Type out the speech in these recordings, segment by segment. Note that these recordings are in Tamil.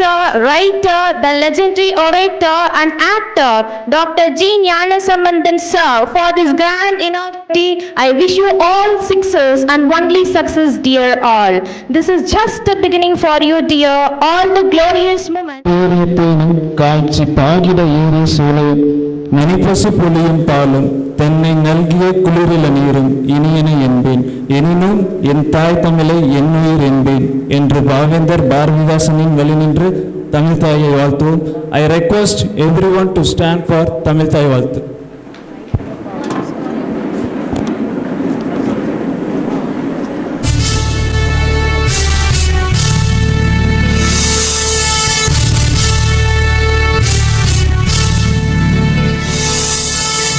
professor, writer, the legendary orator and actor, Dr. G. Gnanasambandhan sir, for this grand inauguration. I wish you all success and only success, dear all. This is just the beginning for you, dear. All the glorious moments. காட்சி பாகிட ஏறி சூளையும் நினைப்பசு புலியும் பாலும் தென்னை நல்கிய குளிரில நீரும் இனியன என்பேன் எனினும் என் தாய் தமிழை என்னுயிர் என்பேன் என்று பாவேந்தர் பாரதிதாசனின் வழி நின்று தமிழ் தாயை வாழ்த்துவோம். I request everyone to stand for Tamil தாய் வாழ்த்து.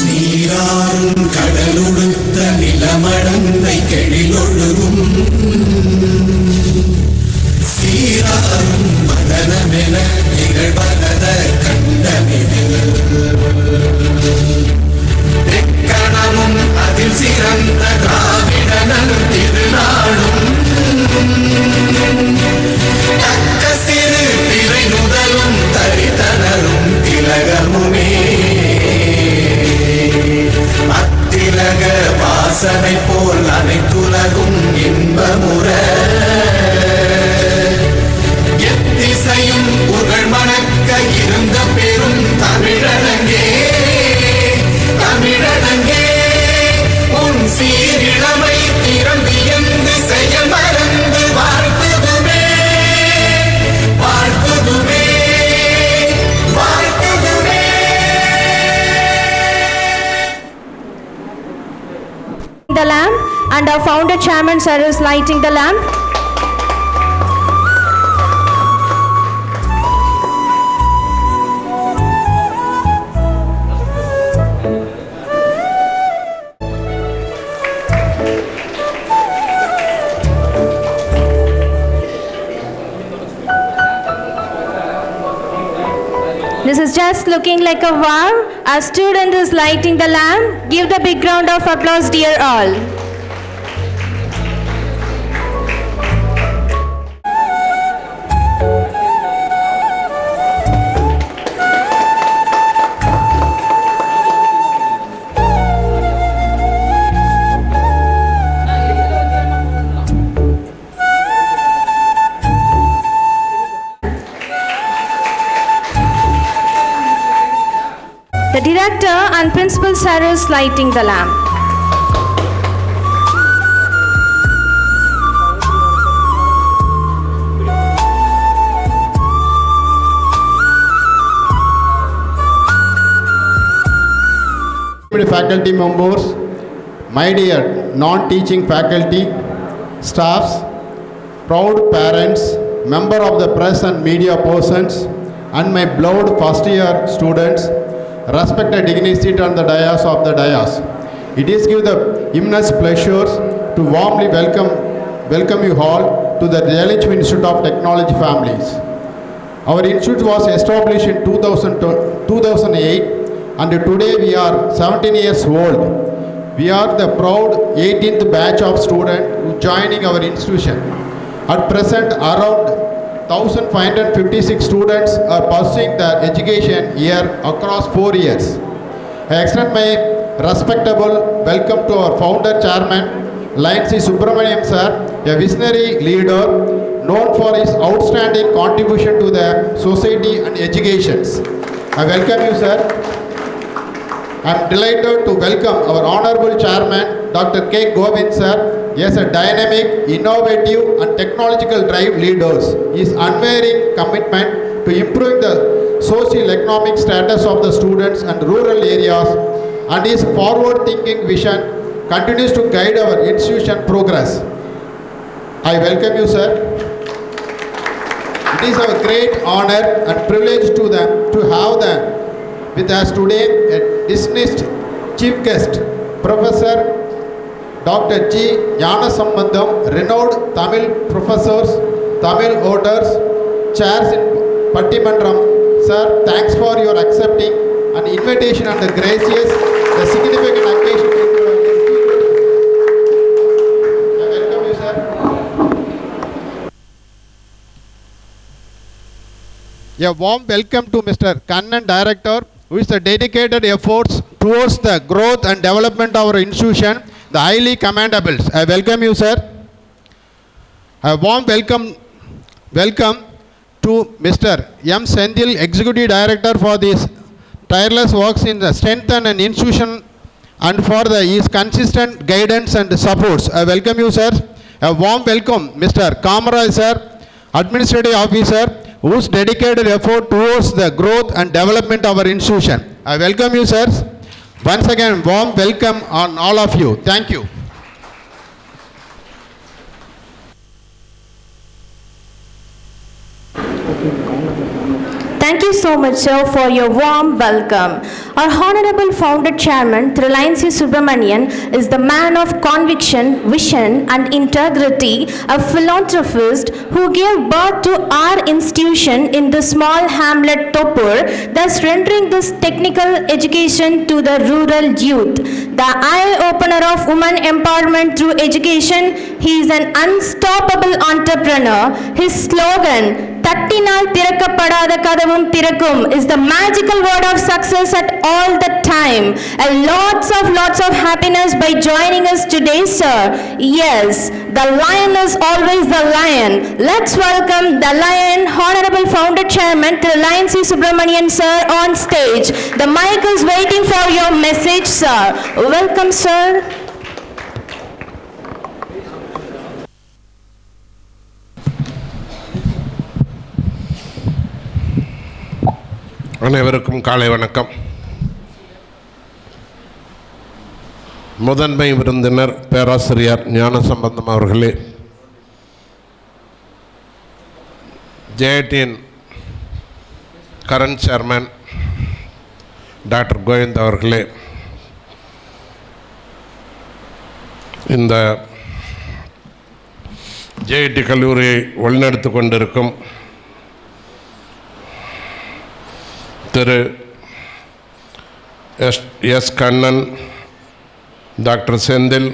நீராறும் கடலுடுத்த நிலமடந்தை கெழிலொழுகும் சீராறும் மதனமென நிகழ்வத கண்டமிதில் எக்கணமும் அதில் சிறந்த திராவிடனல் திருநாளும் தக்க சிறு திரை நுதலும் தரித்தனரும் திலகமுமே அத்திலக வாசனை போல் அனைத்துலகும் இன்பமுற எத்திசையும் புகழ் மணக்க இருந்த பெரும் தமிழனங்கே தமிழனங்கே உன் சீரிழமை திறம்பியந்து செய்ய மறந்து வாழ்த்துதுமே வாழ்த்துதுமே வாழ்த்துதுமே. The lamp, and our founder chairman sir is lighting the lamp. This is just looking like a wow. Our student is lighting the lamp. Give the big round of applause, dear all. The director and principal sir is lighting the lamp. Faculty members, my dear non-teaching faculty, staffs, proud parents, member of the press and media persons, and my beloved first year students, respected dignitaries on the dais of the dais. It is give the immense pleasure to warmly welcome you all to the Jayalakshmi Institute of Technology families. Our institute was established in 2008 and today we are 17 years old. We are the proud 18th batch of students who joining our institution. At present, around 1,556 students are pursuing their education here across 4 years. I extend my respectable welcome to our founder chairman, Lion C. Subramaniam sir, a visionary leader known for his outstanding contribution to the society and educations. I welcome you, sir. I am delighted to welcome our honorable chairman, Dr. K. Govind sir. As a dynamic, innovative and technological drive leaders, his unwavering commitment to improving the socio-economic status of the students and rural areas and his forward-thinking vision continues to guide our institution progress. I welcome you, sir. It is our great honor and privilege to have them with us today, a distinguished chief guest, Professor Dr. G. Gnanasambandhan, renowned Tamil professors, Tamil orators, chairs in Pattimandram. Sir, thanks for your accepting an invitation and the gracious, the significant occasion. I welcome you, sir. A warm welcome to Mr. Kannan, Director, who is the dedicated efforts towards the growth and development of our institution, the highly commendables. I welcome you, sir. A warm welcome to Mr. M. Sendil, Executive Director, for these tireless works in the strengthen an institution and for his consistent guidance and supports. I welcome you, sir. A warm welcome, Mr. Kamarai, sir, Administrative Officer, whose dedicated effort towards the growth and development of our institution. I welcome you, sir. Once again, warm welcome on all of you. Thank you. Thank you so much, sir, for your warm welcome. Our Honorable Founder Chairman, Thirulayanthy Subramanian, is the man of conviction, vision and integrity, a philanthropist who gave birth to our institution in the small hamlet Topur, thus rendering this technical education to the rural youth. The eye-opener of women empowerment through education, he is an unstoppable entrepreneur. His slogan, "Tattinal Thirakkapadaatha Kadavum Thirukkum," is the magical word of success at all the time. Lots of happiness by joining us today, sir. Yes, the lion is always the lion. Let's welcome the lion, Honorable Founder Chairman Thirulayanthy Subramanian, sir, on stage. The mic is waiting for your message, sir. Welcome, sir. அனைவருக்கும் காலை வணக்கம். முதன்மை விருந்தினர் பேராசிரியர் ஞானசம்பந்தம் அவர்களே, ஜேஐடியின் கரண்ட் சேர்மன் டாக்டர் கோவிந்த் அவர்களே, இந்த ஜேஐடி கல்லூரியை வழிநடத்தி கொண்டிருக்கும் திரு S Kannan, doctor Senthil,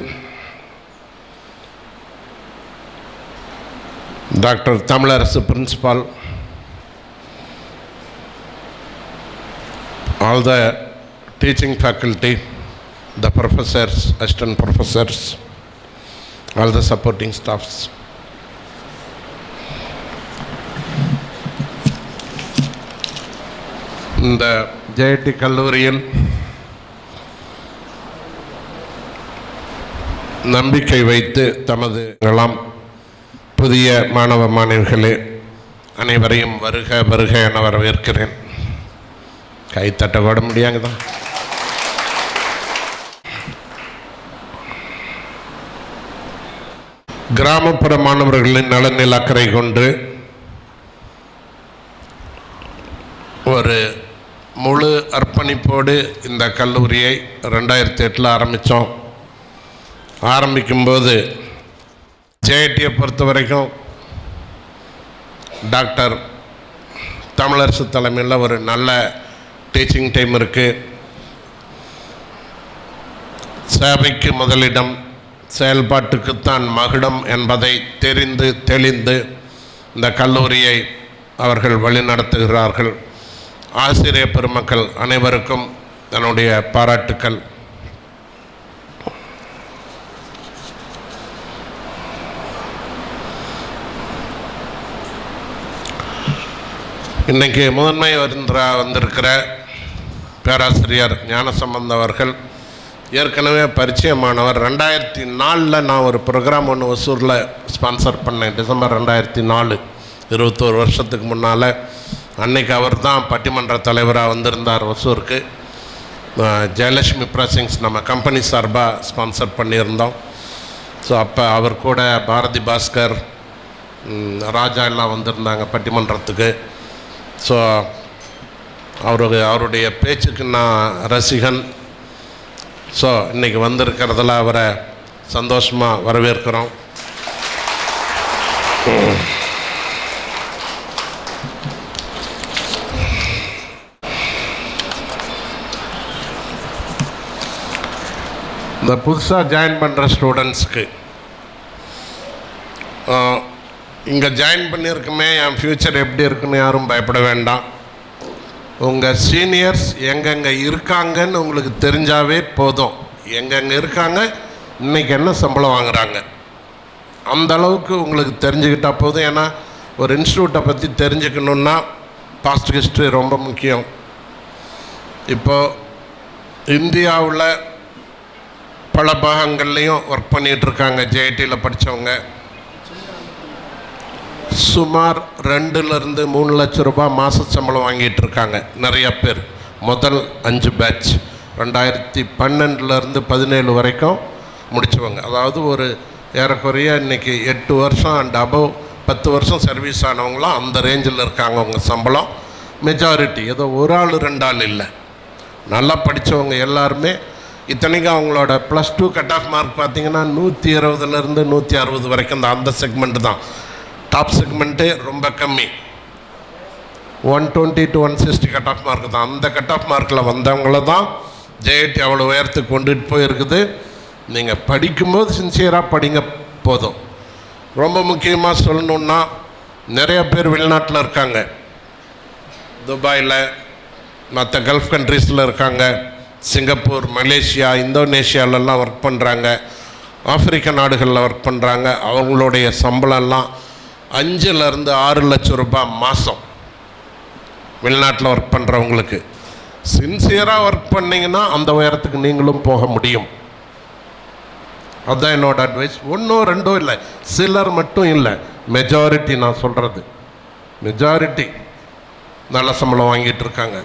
doctor Tamilarasu principal, all the teaching faculty, the professors, assistant professors, all the supporting staffs. இந்த ஜேஐடி கல்லூரியில் நம்பிக்கை வைத்து தமது புதிய மாணவ மாணவிகளே அனைவரையும் வருக வருக என வரவேற்கிறேன். கைத்தட்ட கூட முடியாங்கதான். கிராமப்புற மாணவர்களின் நலனில் அக்கறை கொண்டு ஒரு முழு அர்ப்பணிப்போடு இந்த கல்லூரியை 2008 ஆரம்பித்தோம். ஆரம்பிக்கும்போது ஜேஐடியை பொறுத்த வரைக்கும் டாக்டர் தமிழரசு தலைமையில் ஒரு நல்ல டீச்சிங் டைம் இருக்குது. சேவைக்கு முதலிடம், செயல்பாட்டுக்குத்தான் மகுடம் என்பதை தெரிந்து தெளிந்து இந்த கல்லூரியை அவர்கள் வழிநடத்துகிறார்கள். ஆசிரியர் பெருமக்கள் அனைவருக்கும் என்னுடைய பாராட்டுக்கள். இன்றைக்கி முதன்மை வந்திருக்கிற பேராசிரியர் ஞானசம்பந்தம் அவர்கள் ஏற்கனவே பரிச்சயமானவர். 2004 நான் ஒரு ப்ரோக்ராம் ஒன்று ஒசூரில் ஸ்பான்சர் பண்ணேன். டிசம்பர் 2004, 21 வருஷத்துக்கு முன்னால். அன்றைக்கி அவர் தான் பட்டிமன்ற தலைவராக வந்திருந்தார் ஒசூருக்கு. ஜெயலட்சுமி ப்ரெஸ்ஸிங்ஸ் நம்ம கம்பெனி சார்பாக ஸ்பான்சர் பண்ணியிருந்தோம். ஸோ அப்போ அவர் கூட பாரதி பாஸ்கர், ராஜா எல்லாம் வந்திருந்தாங்க பட்டிமன்றத்துக்கு. ஸோ அவருடைய பேச்சுக்கு நான் ரசிகன். ஸோ இன்றைக்கி வந்திருக்கிறதுல அவரை சந்தோஷமாக வரவேற்கிறோம். இந்த புதுசாக ஜாயின் பண்ணுற ஸ்டூடெண்ட்ஸுக்கு இங்கே ஜாயின் பண்ணியிருக்குமே என் ஃப்யூச்சர் எப்படி இருக்குன்னு யாரும் பயப்பட வேண்டாம். உங்கள் சீனியர்ஸ் எங்கெங்கே இருக்காங்கன்னு உங்களுக்கு தெரிஞ்சாவே போதும். எங்கெங்கே இருக்காங்க, இன்றைக்கி என்ன சம்பளம் வாங்குகிறாங்க, அந்த அளவுக்கு உங்களுக்கு தெரிஞ்சுக்கிட்டால் போதும். ஏன்னா ஒரு இன்ஸ்டியூட்டை பற்றி தெரிஞ்சுக்கணுன்னா பாஸ்ட் ஹிஸ்ட்ரி ரொம்ப முக்கியம். இப்போது இந்தியாவில் பல பாகங்கள்லேயும் ஒர்க் பண்ணிகிட்ருக்காங்க. ஜேஐடியில் படித்தவங்க சுமார் 2-3 லட்ச ரூபாய் மாத சம்பளம் வாங்கிட்டு இருக்காங்க நிறைய பேர். முதல் 5 பேட்ச் 2012 17 வரைக்கும் முடித்தவங்க. அதாவது ஒரு ஏறக்குறைய இன்றைக்கி 8 வருஷம் அண்ட் அபவ் 10 வருஷம் சர்வீஸ் ஆனவங்களாம் அந்த ரேஞ்சில் இருக்காங்க. அவங்க சம்பளம் மெஜாரிட்டி, ஏதோ ஒரு ஆள் 2 ஆள் இல்லை, நல்லா படித்தவங்க எல்லாருமே. இத்தனைக்கும் அவங்களோட +2 கட் ஆஃப் மார்க் பார்த்திங்கன்னா 120 160 வரைக்கும் தான். அந்த செக்மெண்ட் தான் டாப் செக்மெண்ட்டே, ரொம்ப கம்மி. 120 to 160 கட் ஆஃப் மார்க் தான். அந்த கட் ஆஃப் மார்க்கில் வந்தவங்கள தான் ஜேஐடி அவ்வளோ உயரத்துக்கு கொண்டுட்டு போயிருக்குது. நீங்கள் படிக்கும்போது சின்சியராக படிங்க போதும். ரொம்ப முக்கியமாக சொல்லணுன்னா நிறைய பேர் வெளிநாட்டில் இருக்காங்க. துபாயில், மற்ற கல்ஃப் கண்ட்ரீஸில் இருக்காங்க, சிங்கப்பூர், மலேசியா, இந்தோனேஷியாலெல்லாம் ஒர்க் பண்ணுறாங்க, ஆப்பிரிக்க நாடுகளில் ஒர்க் பண்ணுறாங்க. அவங்களுடைய சம்பளம்லாம் 5-6 லட்சம் ரூபாய் மாதம். வெளிநாட்டில் ஒர்க் பண்ணுறவங்களுக்கு சின்சியராக ஒர்க் பண்ணிங்கன்னா அந்த உயரத்துக்கு நீங்களும் போக முடியும். அதுதான் என்னோட அட்வைஸ். 1-2 இல்லை, சிலர் மட்டும் இல்லை, மெஜாரிட்டி நான் சொல்கிறது, மெஜாரிட்டி நல்ல சம்பளம் வாங்கிட்டு இருக்காங்க.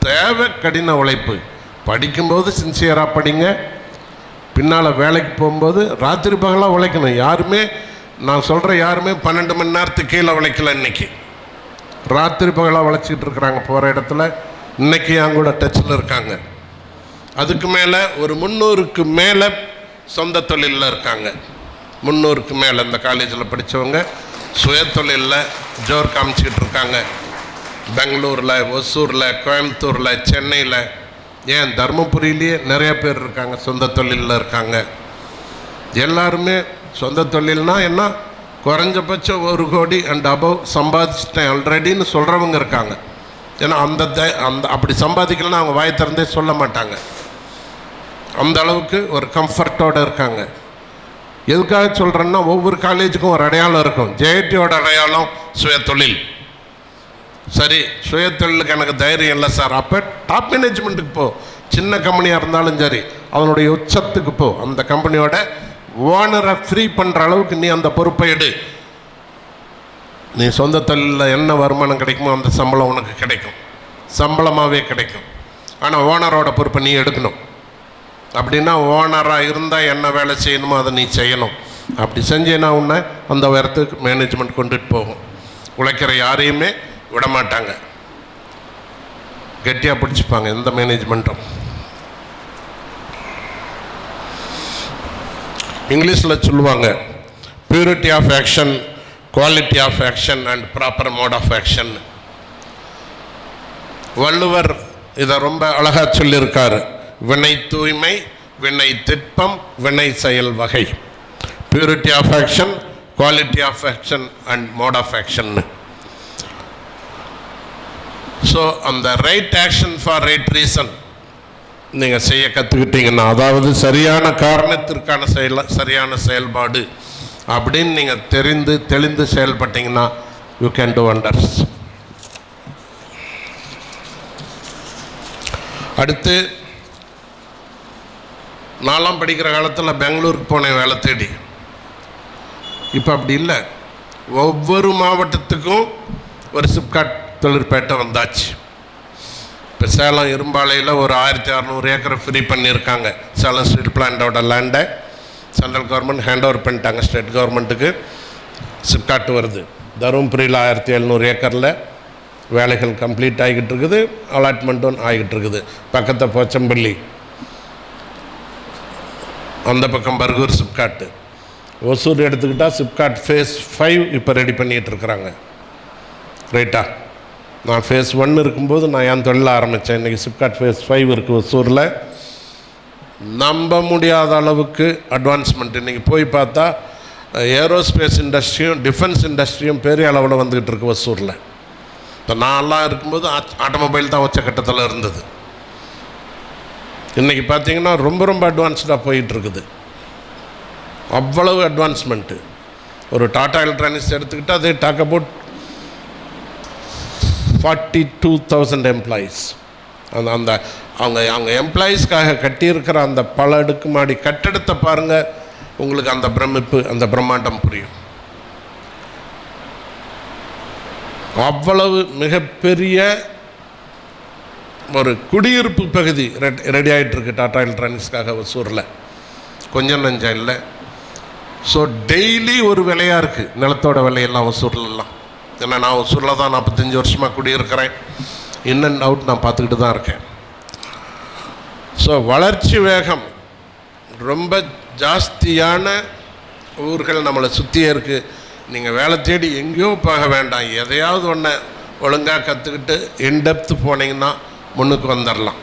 தேவை கடின உழைப்பு. படிக்கும்போது சின்சியராக படிங்க, பின்னால் வேலைக்கு போகும்போது ராத்திரி பகலாக உழைக்கணும். யாருமே, நான் சொல்கிற யாருமே 12 மணி நேரத்துக்கு கீழே உழைக்கல. இன்றைக்கி ராத்திரி பகலாக உழைச்சிக்கிட்டு இருக்கிறாங்க போகிற இடத்துல. இன்றைக்கி என் கூட டச்சில் இருக்காங்க. அதுக்கு மேலே ஒரு 300க்கு மேலே சொந்த தொழிலில் இருக்காங்க. 300க்கு மேலே இந்த காலேஜில் படித்தவங்க சுயத்தொழிலில் ஜோர் காமிச்சிக்கிட்டு இருக்காங்க. பெங்களூரில், ஒசூரில், கோயம்புத்தூரில், சென்னையில், ஏன் தருமபுரியிலேயே நிறைய பேர் இருக்காங்க, சொந்த தொழிலில் இருக்காங்க. எல்லாருமே சொந்த தொழில்னால் என்ன, குறைஞ்சபட்சம் 1 கோடி அண்ட் அபவ் சம்பாதிச்சிட்டேன் ஆல்ரெடின்னு சொல்கிறவங்க இருக்காங்க. ஏன்னா அந்த அப்படி சம்பாதிக்கலன்னா அவங்க வாய் திறந்தே சொல்ல மாட்டாங்க. அந்த அளவுக்கு ஒரு கம்ஃபர்ட்டோடு இருக்காங்க. எதுக்காக சொல்கிறேன்னா, ஒவ்வொரு காலேஜுக்கும் ஒரு அடையாளம் இருக்கும். ஜேஐடியோட அடையாளம் சுயத்தொழில். சரி, சுயத்தொழிலுக்கு எனக்கு தைரியம் இல்லை சார், அப்போ டாப் மேனேஜ்மெண்ட்டுக்கு போ. சின்ன கம்பெனியாக இருந்தாலும் சரி, அதனுடைய உச்சத்துக்கு போ. அந்த கம்பெனியோட ஓனரை ஃப்ரீ பண்ணுற அளவுக்கு நீ அந்த பொறுப்பை எடு. நீ சொந்த தொழிலில் என்ன வருமானம் கிடைக்குமோ அந்த சம்பளம் உனக்கு கிடைக்கும், சம்பளமாகவே கிடைக்கும். ஆனால் ஓனரோட பொறுப்பை நீ எடுக்கணும். அப்படின்னா ஓனராக இருந்தால் என்ன வேலை செய்யணுமோ அதை நீ செய்யணும். அப்படி செஞ்சேன்னா உன்னை அந்த உயரத்துக்கு மேனேஜ்மெண்ட் கொண்டுட்டு போகும். உழைக்கிற யாரையுமே விடமாட்டாங்க, கெட்டியாக பிடிச்சிப்பாங்க எந்த மேனேஜ்மெண்ட்டும். இங்கிலீஷில் சொல்லுவாங்க, purity of action, quality of action and proper mode of action. Valluvar இதை ரொம்ப அழகாக சொல்லியிருக்காரு. வினை தூய்மை, வினை திட்பம், வினை செயல் வகை. Purity of action, quality of action and mode of action. So அந்த right action for right reason நீங்கள் செய்ய கற்றுக்கிட்டீங்கன்னா, அதாவது சரியான காரணத்திற்கான சரியான செயல்பாடு அப்படின்னு நீங்கள் தெளிந்து செயல்பட்டீங்கன்னா யூ கேன் டூ வண்டர்ஸ். அடுத்து, நான்லாம் படிக்கிற காலத்தில் பெங்களூருக்கு போனேன் வேலை தேடி. இப்போ அப்படி இல்லை, ஒவ்வொரு மாவட்டத்துக்கும் ஒரு சிப்காட் தொழிற்பேட்டை வந்தாச்சு. இப்போ சேலம் இரும்பாலையில் ஒரு 1600 ஏக்கரை ஃப்ரீ பண்ணியிருக்காங்க. சேலம் ஸ்டீல் பிளான்ட்டோட லேண்டை சென்ட்ரல் கவர்மெண்ட் ஹேண்ட் ஓவர் பண்ணிட்டாங்க ஸ்டேட் கவர்மெண்ட்டுக்கு. சிப்காட் வருது. தருமபுரியில் 1700 ஏக்கரில் வேலைகள் கம்ப்ளீட் ஆகிக்கிட்டு இருக்குது, அலாட்மெண்ட்டும் ஆகிக்கிட்டு இருக்குது. பக்கத்தில் போச்சம்பள்ளி, அந்த பக்கம் பர்கூர் சிப்காட்டு. ஒசூர் எடுத்துக்கிட்டால் சிப்காட் ஃபேஸ் 5 இப்போ ரெடி பண்ணிகிட்டு இருக்கிறாங்க. ரைட்டா, நான் ஃபேஸ் 1 இருக்கும்போது நான் என் தொழில் ஆரம்பித்தேன். இன்றைக்கி சிப்காட் ஃபேஸ் 5 இருக்குது ஒசூரில். நம்ப முடியாத அளவுக்கு அட்வான்ஸ்மெண்ட். இன்றைக்கி போய் பார்த்தா ஏரோஸ்பேஸ் இண்டஸ்ட்ரியும் டிஃபென்ஸ் இண்டஸ்ட்ரியும் பெரிய அளவில் வந்துக்கிட்டு இருக்கு ஒசூரில். இப்போ நான்லாம் இருக்கும்போது ஆட்டோமொபைல் தான் உச்சக்கட்டத்தில் இருந்தது. இன்றைக்கி பார்த்திங்கன்னா ரொம்ப ரொம்ப அட்வான்ஸ்டாக போயிட்டுருக்குது. அவ்வளவு அட்வான்ஸ்மெண்ட்டு. ஒரு டாடா எலக்ட்ரானிக்ஸ் எடுத்துக்கிட்டால் அது டாக் அபவுட் 42,000 எம்ப்ளாயீஸ். அந்த அவங்க எம்ப்ளாயீஸ்க்காக கட்டியிருக்கிற அந்த பல அடுக்குமாடி கட்டிடத்தை பாருங்கள், உங்களுக்கு அந்த பிரமிப்பு, அந்த பிரம்மாண்டம் புரியும். அவ்வளவு மிகப்பெரிய ஒரு குடியிருப்பு பகுதி ரெடி ஆகிட்டுருக்கு டாடா எலக்ட்ரானிக்ஸ்க்காக ஒசூரில், கொஞ்சம் நஞ்சம் இல்லை. ஸோ டெய்லி ஒரு விலையாக இருக்குது நிலத்தோட விலையெல்லாம் ஒசூர்லலாம். ஏன்னா நான் ஒசூரில் தான் 45 வருஷமாக குடியிருக்கிறேன். இன் அண்ட் அவுட் நான் பார்த்துக்கிட்டு தான் இருக்கேன். ஸோ வளர்ச்சி வேகம் ரொம்ப ஜாஸ்தியான ஊர்கள் நம்மளை சுற்றியே இருக்குது. நீங்கள் வேலை தேடி எங்கேயோ போக வேண்டாம், எதையாவது ஒன்று ஒழுங்காக கற்றுக்கிட்டு இன்டெப்த்து போனீங்கன்னா முன்னுக்கு வந்துடலாம்.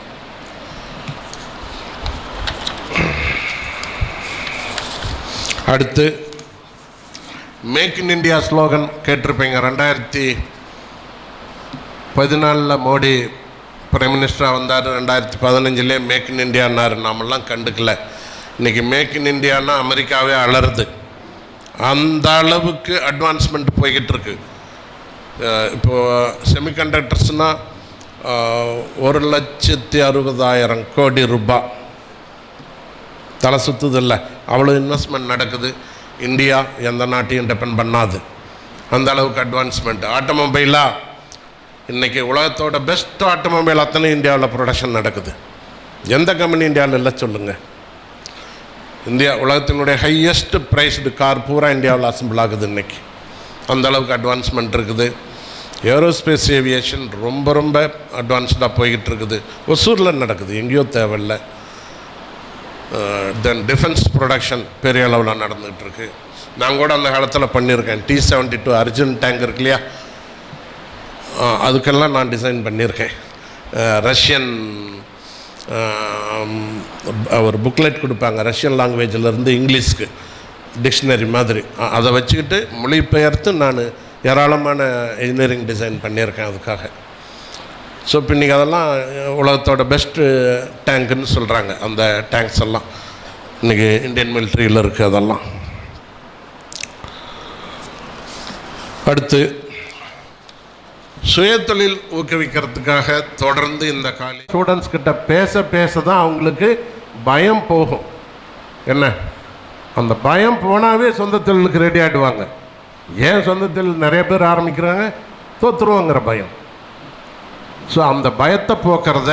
அடுத்து மேக் இன் இண்டியா ஸ்லோகன் கேட்டிருப்பீங்க. 2014 மோடி பிரைம் மினிஸ்டராக வந்தார். 2015 மேக் இன் இண்டியான்னார். நாமெல்லாம் கண்டுக்கல. இன்றைக்கி மேக் இன் இண்டியான்னா அமெரிக்காவே அலறுது. அந்த அளவுக்கு அட்வான்ஸ்மெண்ட் போய்கிட்டு இருக்கு. இப்போது செமிகண்டக்டர்ஸ்னால் 1,60,60,000 கோடி ரூபாய் தலை சுற்றுது இல்லை, அவ்வளோ இன்வெஸ்ட்மெண்ட் நடக்குது. இந்தியா எந்த நாட்டையும் டிபெண்ட் பண்ணாது. அந்த அளவுக்கு அட்வான்ஸ்மெண்ட். ஆட்டோமொபைலாக இன்றைக்கி உலகத்தோட பெஸ்ட் ஆட்டோமொபைல் அத்தனை இந்தியாவில் ப்ரொடக்ஷன் நடக்குது. எந்த கம்பெனி இந்தியாவில் இல்லை சொல்லுங்கள். இந்தியா உலகத்தினுடைய ஹையஸ்ட் ப்ரைஸ்டு கார் பூரா இந்தியாவில் அசம்பிள் ஆகுது இன்றைக்கி. அந்தளவுக்கு அட்வான்ஸ்மெண்ட் இருக்குது. ஏரோஸ்பேஸ் ஏவியேஷன் ரொம்ப ரொம்ப அட்வான்ஸ்டாக போய்கிட்டு இருக்குது. ஒசூரில் நடக்குது, எங்கேயோ தேவையில்லை. தென் டிஃபென்ஸ் ப்ரொடக்ஷன் பெரிய அளவில் நடந்துகிட்ருக்கு. நான் கூட அந்த காலத்தில் பண்ணியிருக்கேன். T-72 அர்ஜுன் டேங்க் இருக்கு இல்லையா, அதுக்கெல்லாம் நான் டிசைன் பண்ணியிருக்கேன். ரஷ்யன் ஒரு புக்லெட் கொடுப்பாங்க ரஷ்யன் லாங்குவேஜிலேருந்து இங்கிலீஷ்க்கு, டிக்ஷனரி மாதிரி. அதை வச்சுக்கிட்டு மொழிபெயர்த்து நான் ஏராளமான இன்ஜினியரிங் டிசைன் பண்ணியிருக்கேன் அதுக்காக. ஸோ இப்போ இன்றைக்கி அதெல்லாம் உலகத்தோட பெஸ்ட்டு டேங்க்குன்னு சொல்கிறாங்க. அந்த டேங்க்ஸ் எல்லாம் இன்றைக்கி இந்தியன் மிலிட்ரியில் இருக்குது. அதெல்லாம் அடுத்து சுயதொழில் ஊக்குவிக்கிறதுக்காக தொடர்ந்து இந்த காலை ஸ்டூடெண்ட்ஸ் கிட்ட பேச பேச தான் அவங்களுக்கு பயம் போகும். என்ன, அந்த பயம் போனாவே சொந்த தொழிலுக்கு ரெடி ஆகிடுவாங்க. ஏன் சொந்த தொழில் நிறைய பேர் ஆரம்பிக்கிறாங்க? தோற்றுருவாங்கிற பயம். ஸோ அந்த பயத்தை போக்குறத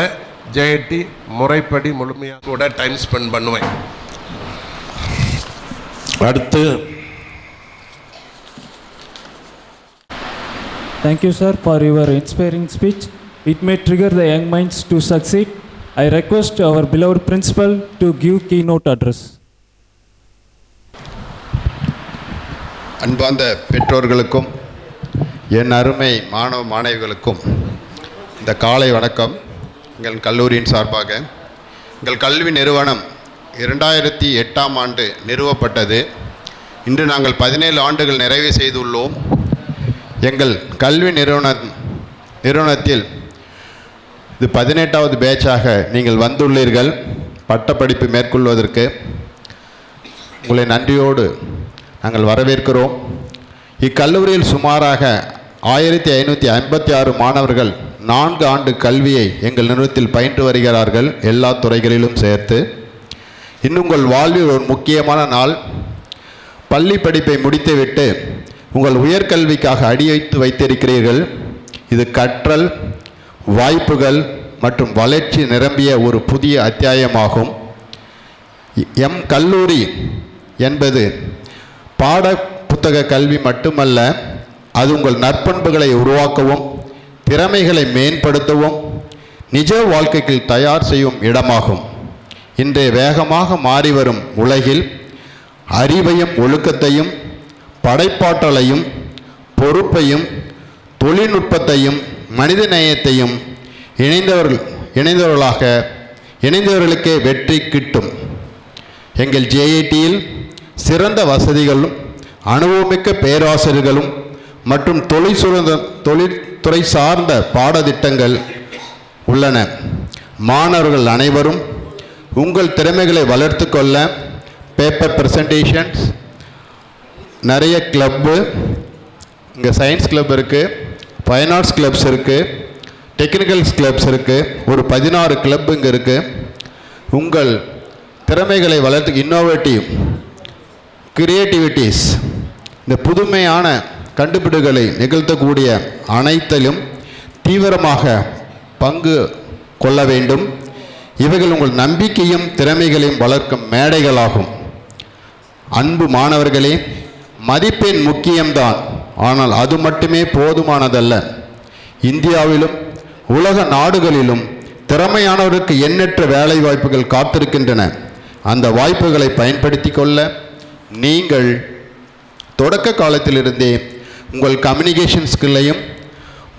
ஜேஐடி முறைப்படி முழுமையாக கூட டைம் ஸ்பெண்ட் பண்ணுவேன். அடுத்து Thank you, sir, for your inspiring speech. It may trigger the young minds to succeed. I request our beloved principal to give keynote address. அன்பார்ந்த பெற்றோர்களுக்கும் என் அருமை மாணவ மாணவிகளுக்கும் இந்த காலை வணக்கம். எங்கள் கல்லூரியின் சார்பாக எங்கள் கல்வி நிறுவனம் 2008ஆம் ஆண்டு நிறுவப்பட்டது. இன்று நாங்கள் 17 ஆண்டுகள் நிறைவு செய்துள்ளோம். எங்கள் கல்வி நிறுவனத்தில் இது 18வது பேட்சாக நீங்கள் வந்துள்ளீர்கள் பட்டப்படிப்பு மேற்கொள்வதற்கு. உங்களை நன்றியோடு நாங்கள் வரவேற்கிறோம். இக்கல்லூரியில் சுமாராக 1556 மாணவர்கள் 4 ஆண்டு கல்வியை எங்கள் நிறுவனத்தில் பயின்று வருகிறார்கள், எல்லா துறைகளிலும் சேர்த்து. இன்னும் உங்கள் வாழ்வில் ஒரு முக்கியமான நாள். பள்ளி படிப்பை முடித்துவிட்டு உங்கள் உயர்கல்விக்காக அடியெடுத்து வைத்திருக்கிறீர்கள். இது கற்றல், வாய்ப்புகள் மற்றும் வளர்ச்சி நிரம்பிய ஒரு புதிய அத்தியாயமாகும். எம் கல்லூரி என்பது பாட புத்தக கல்வி மட்டுமல்ல, அது உங்கள் நற்பண்புகளை உருவாக்கவும் திறமைகளை மேம்படுத்தவும் நிஜ வாழ்க்கைக்கு தயார் செய்யும் இடமாகும். இன்றைய வேகமாக மாறிவரும் உலகில் அறிவையும் ஒழுக்கத்தையும் படைப்பாற்றலையும் பொறுப்பையும் தொழில்நுட்பத்தையும் மனித நேயத்தையும் இணைந்தவர்களுக்கே வெற்றி கிட்டும். எங்கள் ஜேஐடியில் சிறந்த வசதிகளும் அனுபவமிக்க பேராசிரியர்களும் மற்றும் தொழில்துறை சார்ந்த பாடத்திட்டங்கள் உள்ளன. மாணவர்கள் அனைவரும் உங்கள் திறமைகளை வளர்த்து கொள்ள பேப்பர் ப்ரெசன்டேஷன்ஸ், நிறைய கிளப்பு, இங்கே சயின்ஸ் கிளப் இருக்குது, ஃபைன் ஆர்ட்ஸ் கிளப்ஸ் இருக்குது, டெக்னிக்கல்ஸ் கிளப்ஸ் இருக்குது, ஒரு 16 கிளப் இங்கே இருக்குது. உங்கள் திறமைகளை வளர்த்து இன்னோவேட்டிவ் கிரியேட்டிவிட்டிஸ், இந்த புதுமையான கண்டுபிடிப்புகளை நிகழ்த்தக்கூடிய அனைத்திலும் தீவிரமாக பங்கு கொள்ள வேண்டும். இவைகள் உங்கள் நம்பிக்கையும் திறமைகளையும் வளர்க்கும் மேடைகளாகும். அன்பு மாணவர்களே, மதிப்பெண் முக்கியம்தான், ஆனால் அது மட்டுமே போதுமானதல்ல. இந்தியாவிலும் உலக நாடுகளிலும் திறமையானவருக்கு எண்ணற்ற வேலை வாய்ப்புகள் காத்திருக்கின்றன. அந்த வாய்ப்புகளை பயன்படுத்தி கொள்ள நீங்கள் தொடக்க காலத்திலிருந்தே உங்கள் கம்யூனிகேஷன் ஸ்கில்லையும்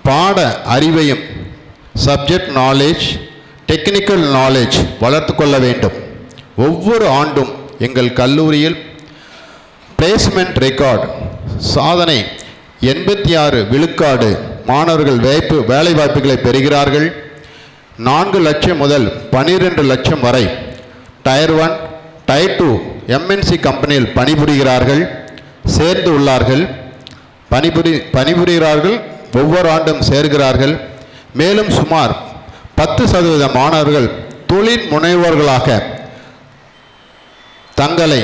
பாட அறிவையும் சப்ஜெக்ட் நாலேஜ், டெக்னிக்கல் நாலேஜ் வளர்த்து கொள்ள வேண்டும். ஒவ்வொரு ஆண்டும் எங்கள் கல்லூரியில் பிளேஸ்மெண்ட் ரெக்கார்டு சாதனை 86 விழுக்காடு மாணவர்கள் வேலை வாய்ப்புகளை பெறுகிறார்கள். 4 லட்சம் முதல் 12 லட்சம் வரை டயர் 1, டயர் 2 எம்என்சி கம்பெனியில் பணிபுரிகிறார்கள், சேர்ந்து உள்ளார்கள், பணிபுரிகிறார்கள், ஒவ்வொரு ஆண்டும் சேர்கிறார்கள். மேலும் சுமார் 10% மாணவர்கள் தொழில் முனைவோர்களாக தங்களை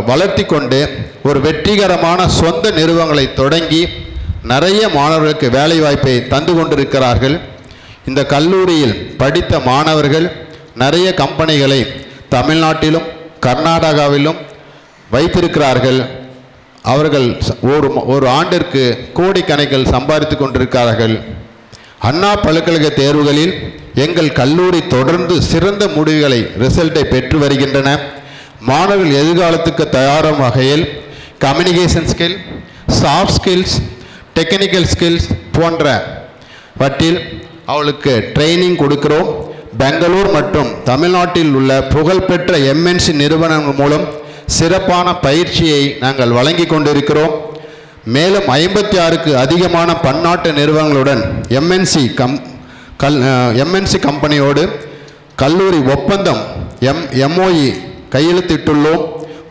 வளர்த்தி கொண்டு ஒரு வெற்றிகரமான சொந்த நிறுவனங்களை தொடங்கி நிறைய மாணவர்களுக்கு வேலைவாய்ப்பை தந்து கொண்டிருக்கிறார்கள். இந்த கல்லூரியில் படித்த மாணவர்கள் நிறைய கம்பெனிகளை தமிழ்நாட்டிலும் கர்நாடகாவிலும் வைத்திருக்கிறார்கள். அவர்கள் ஒரு ஆண்டிற்கு கோடிக்கணக்கில் சம்பாதித்து கொண்டிருக்கிறார்கள். அண்ணா பல்கலைக்கழக தேர்வுகளில் எங்கள் கல்லூரி தொடர்ந்து சிறந்த முடிவுகளை ரிசல்ட்டை பெற்று வருகின்றன. மாணவர்கள் எதிர்காலத்துக்கு தயாராகும் வகையில் communication skill, soft skills, technical skills போன்றவற்றில் அவளுக்கு ட்ரைனிங் கொடுக்கிறோம். பெங்களூர் மற்றும் தமிழ்நாட்டில் உள்ள புகழ்பெற்ற எம்என்சி நிறுவனங்கள் மூலம் சிறப்பான பயிற்சியை நாங்கள் வழங்கி கொண்டிருக்கிறோம். மேலும் 56க்கு அதிகமான பன்னாட்டு நிறுவனங்களுடன் எம்என்சி கம்பெனியோடு கல்லூரி ஒப்பந்தம் எம்ஓஇ கையெழுத்திட்டுள்ளோம்.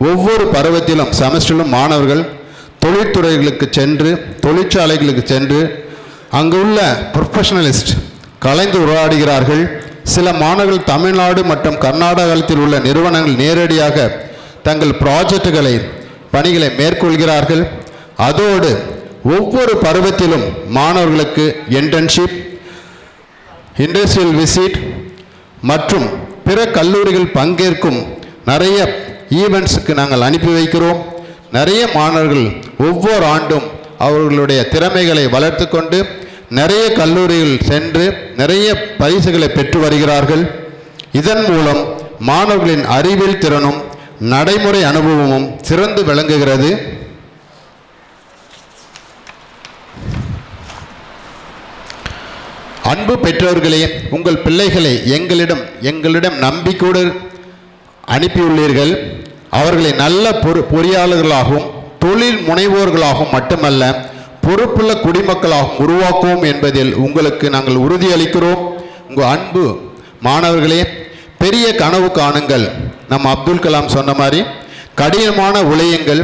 ஒவ்வொரு பருவத்திலும் செமஸ்டரிலும் மாணவர்கள் தொழிற்துறைகளுக்கு சென்று, தொழிற்சாலைகளுக்கு சென்று அங்குள்ள ப்ரொஃபஷனலிஸ்ட் கலந்து உரையாடுகிறார்கள். சில மாணவர்கள் தமிழ்நாடு மற்றும் கர்நாடகத்தில் உள்ள நிறுவனங்கள் நேரடியாக தங்கள் ப்ராஜெக்டுகளை பணிகளை மேற்கொள்கிறார்கள். அதோடு ஒவ்வொரு பருவத்திலும் மாணவர்களுக்கு இன்டர்ன்ஷிப், இண்டஸ்ட்ரியல் விசிட் மற்றும் பிற கல்லூரிகள் பங்கேற்கும் நிறைய ஈவெண்ட்ஸுக்கு நாங்கள் அனுப்பி வைக்கிறோம். நிறைய மாணவர்கள் ஒவ்வொரு ஆண்டும் அவர்களுடைய திறமைகளை வளர்த்து கொண்டு நிறைய கல்லூரிகள் சென்று நிறைய பரிசுகளை பெற்று வருகிறார்கள். இதன் மூலம் மாணவர்களின் அறிவியல் திறனும் நடைமுறை அனுபவமும் சிறந்து விளங்குகிறது. அன்பு பெற்றோர்களே, உங்கள் பிள்ளைகளை எங்களிடம் நம்பிக்கையோடு அனுப்பியுள்ளீர்கள். அவர்களை நல்ல பொறியாளர்களாகவும் தொழில் முனைவோர்களாகவும் மட்டுமல்ல பொறுப்புள்ள குடிமக்களாகவும் உருவாக்குவோம் என்பதில் உங்களுக்கு நாங்கள் உறுதியளிக்கிறோம். உங்கள் அன்பு மாணவர்களே, பெரிய கனவு காணுங்கள். நம்ம அப்துல் கலாம் சொன்ன மாதிரி கடினமான உழையுங்கள்,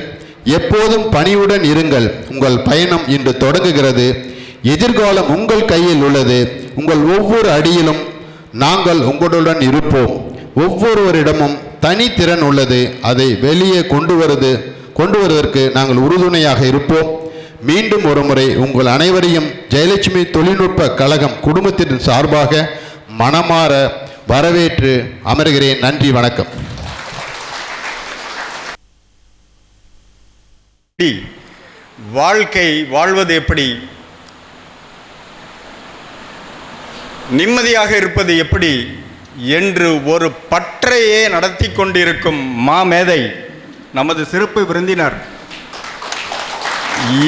எப்போதும் பணிவுடன் இருங்கள். உங்கள் பயணம் இன்று தொடங்குகிறது. எதிர்காலம் உங்கள் கையில் உள்ளது. உங்கள் ஒவ்வொரு அடியிலும் நாங்கள் உங்களுடன் இருப்போம். ஒவ்வொருவரிடமும் தனித்திறன் உள்ளது. அதை வெளியே கொண்டு வருவதற்கு நாங்கள் உறுதுணையாக இருப்போம். மீண்டும் ஒரு முறை உங்கள் அனைவரையும் ஜெயலட்சுமி தொழில்நுட்ப கழகம் குடும்பத்தின் சார்பாக மனமாற வரவேற்று அமர்கிறேன். நன்றி, வணக்கம். வாழ்க்கை வாழ்வது எப்படி, நிம்மதியாக இருப்பது எப்படி என்று ஒரு பற்றையே நடத்தி கொண்டிருக்கும் மாமேதை நமது சிறப்பு விருந்தினர்.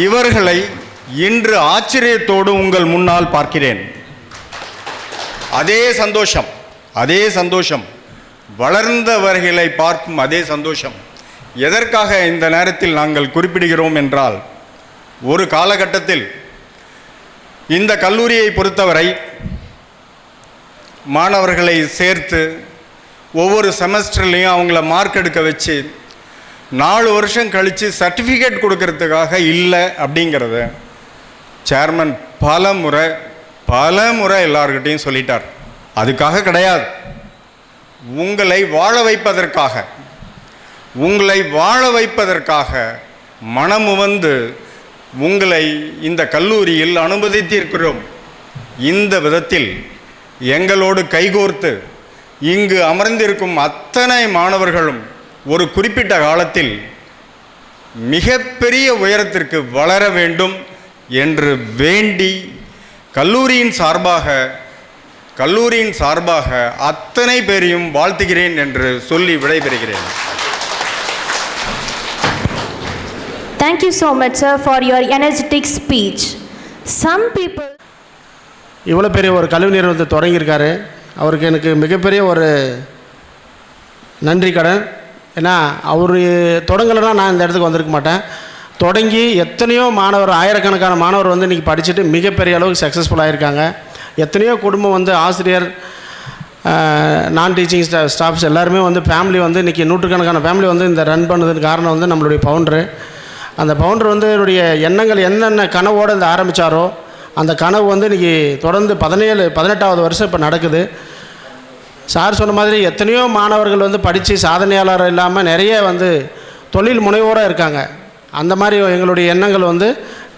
இவர்களை இன்று ஆச்சரியத்தோடு உங்கள் முன்னால் பார்க்கிறேன். அதே சந்தோஷம் வளர்ந்தவர்களை பார்க்கும் அதே சந்தோஷம் எதற்காக இந்த நேரத்தில் நாங்கள் குறிப்பிடுகிறோம் என்றால், ஒரு காலகட்டத்தில் இந்த கல்லூரியை பொறுத்தவரை மாணவர்களை சேர்த்து ஒவ்வொரு செமஸ்டர்லேயும் அவங்கள மார்க் எடுக்க வச்சு 4 வருஷம் கழித்து சர்டிஃபிகேட் கொடுக்கறதுக்காக இல்லை அப்படிங்கிறத சேர்மன் பல முறை எல்லார்கிட்டையும் சொல்லிட்டார். அதுக்காக கிடையாது, உங்களை வாழ வைப்பதற்காக மனமுவந்து உங்களை இந்த கல்லூரியில் அனுமதித்திருக்கிறோம். இந்த விதத்தில் எங்களோடு கைகோர்த்து இங்கு அமர்ந்திருக்கும் அத்தனை மாணவர்களும் ஒரு குறிப்பிட்ட காலத்தில் மிகப்பெரிய உயரத்திற்கு வளர வேண்டும் என்று வேண்டி கல்லூரியின் சார்பாக அத்தனை பேரையும் வாழ்த்துகிறேன் என்று சொல்லி விடைபெறுகிறேன். Thank you so much, sir, for your energetic speech. Some people... இவ்வளோ பெரிய ஒரு கல்வி நிறுவனத்தை தொடங்கியிருக்காரு. அவருக்கு எனக்கு மிகப்பெரிய ஒரு நன்றி கடன். ஏன்னா அவர் தொடங்கலைன்னா நான் இந்த இடத்துக்கு வந்திருக்க மாட்டேன். தொடங்கி எத்தனையோ மாணவர், ஆயிரக்கணக்கான மாணவர் வந்து இன்றைக்கி படிச்சுட்டு மிகப்பெரிய அளவுக்கு சக்ஸஸ்ஃபுல்லாக இருக்காங்க. எத்தனையோ குடும்பம் வந்து ஆசிரியர், நான் டீச்சிங் ஸ்டாஃப்ஸ் எல்லாருமே வந்து ஃபேமிலி வந்து இன்றைக்கி நூற்றுக்கணக்கான ஃபேமிலி வந்து இந்த ரன் பண்ணதுக்கு காரணம் வந்து நம்மளுடைய ஃபவுண்டரு. அந்த ஃபவுண்டர் வந்து என்னுடைய எண்ணங்கள் என்னென்ன கனவோடு இந்த ஆரம்பித்தாரோ அந்த கனவு வந்து இன்றைக்கி தொடர்ந்து 18வது வருஷம் இப்போ நடக்குது. சார் சொன்ன மாதிரி எத்தனையோ மாணவர்கள் வந்து படித்து சாதனையாளர் இல்லாமல் நிறைய வந்து தொழில் முனைவோராக இருக்காங்க. அந்த மாதிரி எங்களுடைய எண்ணங்கள் வந்து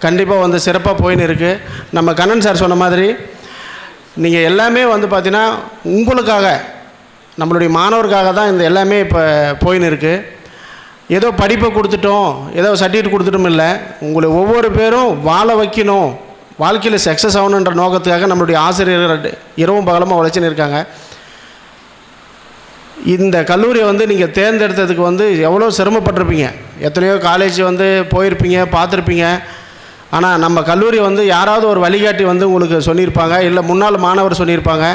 கண்டிப்பாக வந்து சிறப்பாக போயின்னு இருக்குது. நம்ம கண்ணன் சார் சொன்ன மாதிரி நீங்கள் எல்லாமே வந்து பார்த்தீங்கன்னா உங்களுக்காக, நம்மளுடைய மாணவருக்காக தான் இந்த எல்லாமே இப்போ போயின்னு இருக்குது. ஏதோ படிப்பை கொடுத்துட்டோம், ஏதோ சர்டிஃபிகேட் கொடுத்துட்டும் இல்லை, உங்களை ஒவ்வொரு பேரும் வாழ வைக்கணும், வாழ்க்கையில் சக்ஸஸ் ஆகணுன்ற நோக்கத்துக்காக நம்மளுடைய ஆசிரியர்கள் இரவும் பகலமாக உழைச்சின்னு இருக்காங்க. இந்த கல்லூரியை வந்து நீங்கள் தேர்ந்தெடுத்ததுக்கு வந்து எவ்வளோ சிரமப்பட்டிருப்பீங்க, எத்தனையோ காலேஜ் வந்து போயிருப்பீங்க, பார்த்துருப்பீங்க. ஆனால் நம்ம கல்லூரி வந்து யாராவது ஒரு வழிகாட்டி வந்து உங்களுக்கு சொல்லியிருப்பாங்க, இல்லை முன்னாள் மாணவர் சொல்லியிருப்பாங்க,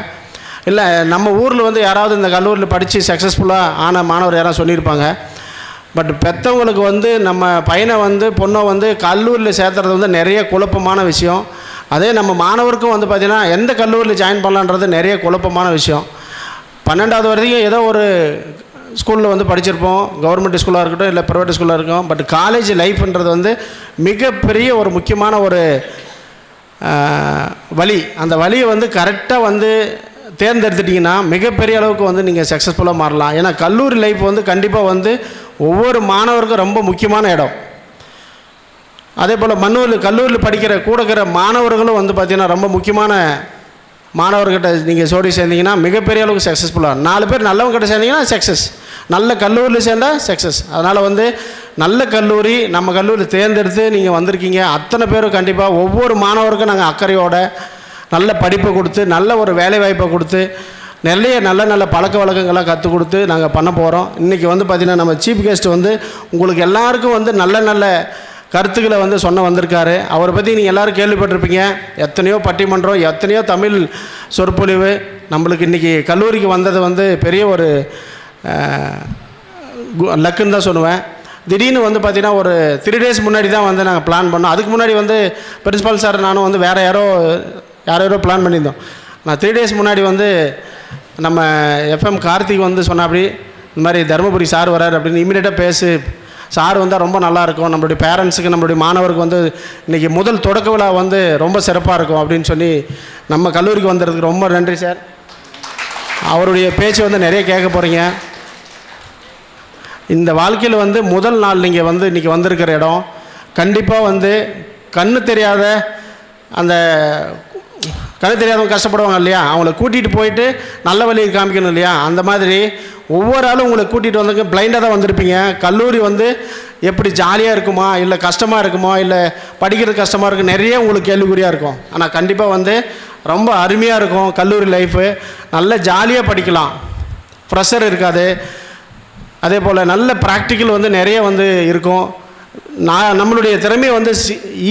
இல்லை நம்ம ஊரில் வந்து யாராவது இந்த கல்லூரியில் படித்து சக்ஸஸ்ஃபுல்லாக ஆன மாணவர் யாராவது சொல்லியிருப்பாங்க. பட் பெற்றவங்களுக்கு வந்து நம்ம பையனை வந்து பொண்ணை வந்து கல்லூரியில் சேர்த்துறது வந்து நிறைய குழப்பமான விஷயம். அதே நம்ம மாணவருக்கும் வந்து பார்த்திங்கன்னா எந்த கல்லூரியில் ஜாயின் பண்ணலான்றது நிறைய குழப்பமான விஷயம். 12வது வரைக்கும் ஏதோ ஒரு ஸ்கூலில் வந்து படிச்சிருப்போம், கவர்மெண்ட் ஸ்கூலாக இருக்கட்டும் இல்லை ப்ரைவேட் ஸ்கூலாக இருக்கும். பட் காலேஜ் லைஃப்ன்றது வந்து மிகப்பெரிய ஒரு முக்கியமான ஒரு வழி. அந்த வழியை வந்து கரெக்டாக வந்து தேர்ந்தெடுத்துட்டிங்கன்னா மிகப்பெரிய அளவுக்கு வந்து நீங்கள் சக்ஸஸ்ஃபுல்லாக மாறலாம். ஏன்னா கல்லூரி லைஃப் வந்து கண்டிப்பாக வந்து ஒவ்வொரு மாணவருக்கும் ரொம்ப முக்கியமான இடம். அதே போல் கல்லூரியில் கூட இருக்கிற மாணவர்களும் வந்து பார்த்திங்கன்னா ரொம்ப முக்கியமான மாணவர்கிட்ட நீங்கள் ஜோடி சேர்ந்தீங்கன்னா மிகப்பெரிய அளவுக்கு சக்ஸஸ்ஃபுல்லாக. 4 பேர் நல்லவங்ககிட்ட சேர்ந்தீங்கன்னா சக்ஸஸ், நல்ல கல்லூரியில் சேர்ந்தால் சக்ஸஸ். அதனால் வந்து நல்ல கல்லூரி, நம்ம கல்லூரியில் தேர்ந்தெடுத்து நீங்கள் வந்திருக்கீங்க. அத்தனை பேரும் கண்டிப்பாக ஒவ்வொரு மாணவருக்கும் நாங்கள் அக்கறையோட நல்ல படிப்பை கொடுத்து, நல்ல ஒரு வேலை வாய்ப்பை கொடுத்து, நிறைய நல்ல பழக்க வழக்கங்களாக கற்றுக் கொடுத்து நாங்கள் பண்ண போகிறோம். இன்றைக்கி வந்து பார்த்திங்கன்னா நம்ம சீஃப் கெஸ்ட் வந்து உங்களுக்கு எல்லாருக்கும் வந்து நல்ல கருத்துக்களை வந்து வந்திருக்காரு. அவரை பற்றி நீங்கள் எல்லோரும் கேள்விப்பட்டிருப்பீங்க. எத்தனையோ பட்டிமன்றம், எத்தனையோ தமிழ் சொற்பொழிவு. நம்மளுக்கு இன்றைக்கி கல்லூரிக்கு வந்தது வந்து பெரிய ஒரு லக்குன்னு தான் சொல்லுவேன். திடீர்னு வந்து பார்த்திங்கன்னா ஒரு 3 days முன்னாடி தான் வந்து நாங்கள் பிளான் பண்ணோம். அதுக்கு முன்னாடி வந்து பிரின்ஸிபால் சார் நானும் வந்து வேறு யாரோ பிளான் பண்ணியிருந்தோம். நான் 3 days முன்னாடி வந்து நம்ம FM கார்த்திக் வந்து சொன்னாப்படி இந்த மாதிரி தருமபுரி சார் வரார் அப்படின்னு இமீடியட்டாக பேசு, சார் வந்தால் ரொம்ப நல்லாயிருக்கும், நம்மளுடைய பேரண்ட்ஸுக்கு நம்மளுடைய மாணவருக்கு வந்து இன்றைக்கி முதல் தொடக்க விழா வந்து ரொம்ப சிறப்பாக இருக்கும் அப்படின்னு சொல்லி நம்ம கல்லூரிக்கு வந்ததுக்கு ரொம்ப நன்றி சார். அவருடைய பேச்சு வந்து நிறைய கேட்க போகிறீங்க. இந்த வாழ்க்கையில் வந்து முதல் நாள் நீங்கள் வந்து இன்றைக்கி வந்திருக்கிற இடம் கண்டிப்பாக வந்து கண்ணு தெரியாதவங்க கஷ்டப்படுவாங்க இல்லையா, அவங்கள கூட்டிகிட்டு போயிட்டு நல்ல வழியை காமிக்கணும் இல்லையா. அந்த மாதிரி ஒவ்வொரு ஆளும் உங்களை கூட்டிகிட்டு வந்து பிளைண்டாக தான் வந்திருப்பீங்க. கல்லூரி வந்து எப்படி ஜாலியாக இருக்குமா, இல்லை கஷ்டமாக இருக்குமா, இல்லை படிக்கிறது கஷ்டமாக இருக்கும், நிறைய உங்களுக்கு கேள்விக்குறியாக இருக்கும். ஆனால் கண்டிப்பாக வந்து ரொம்ப அருமையாக இருக்கும் கல்லூரி லைஃபு. நல்ல ஜாலியாக படிக்கலாம், ப்ரெஷர் இருக்காது. அதே போல் நல்ல ப்ராக்டிக்கல் வந்து நிறைய வந்து இருக்கும். நம்மளுடைய திறமையை வந்து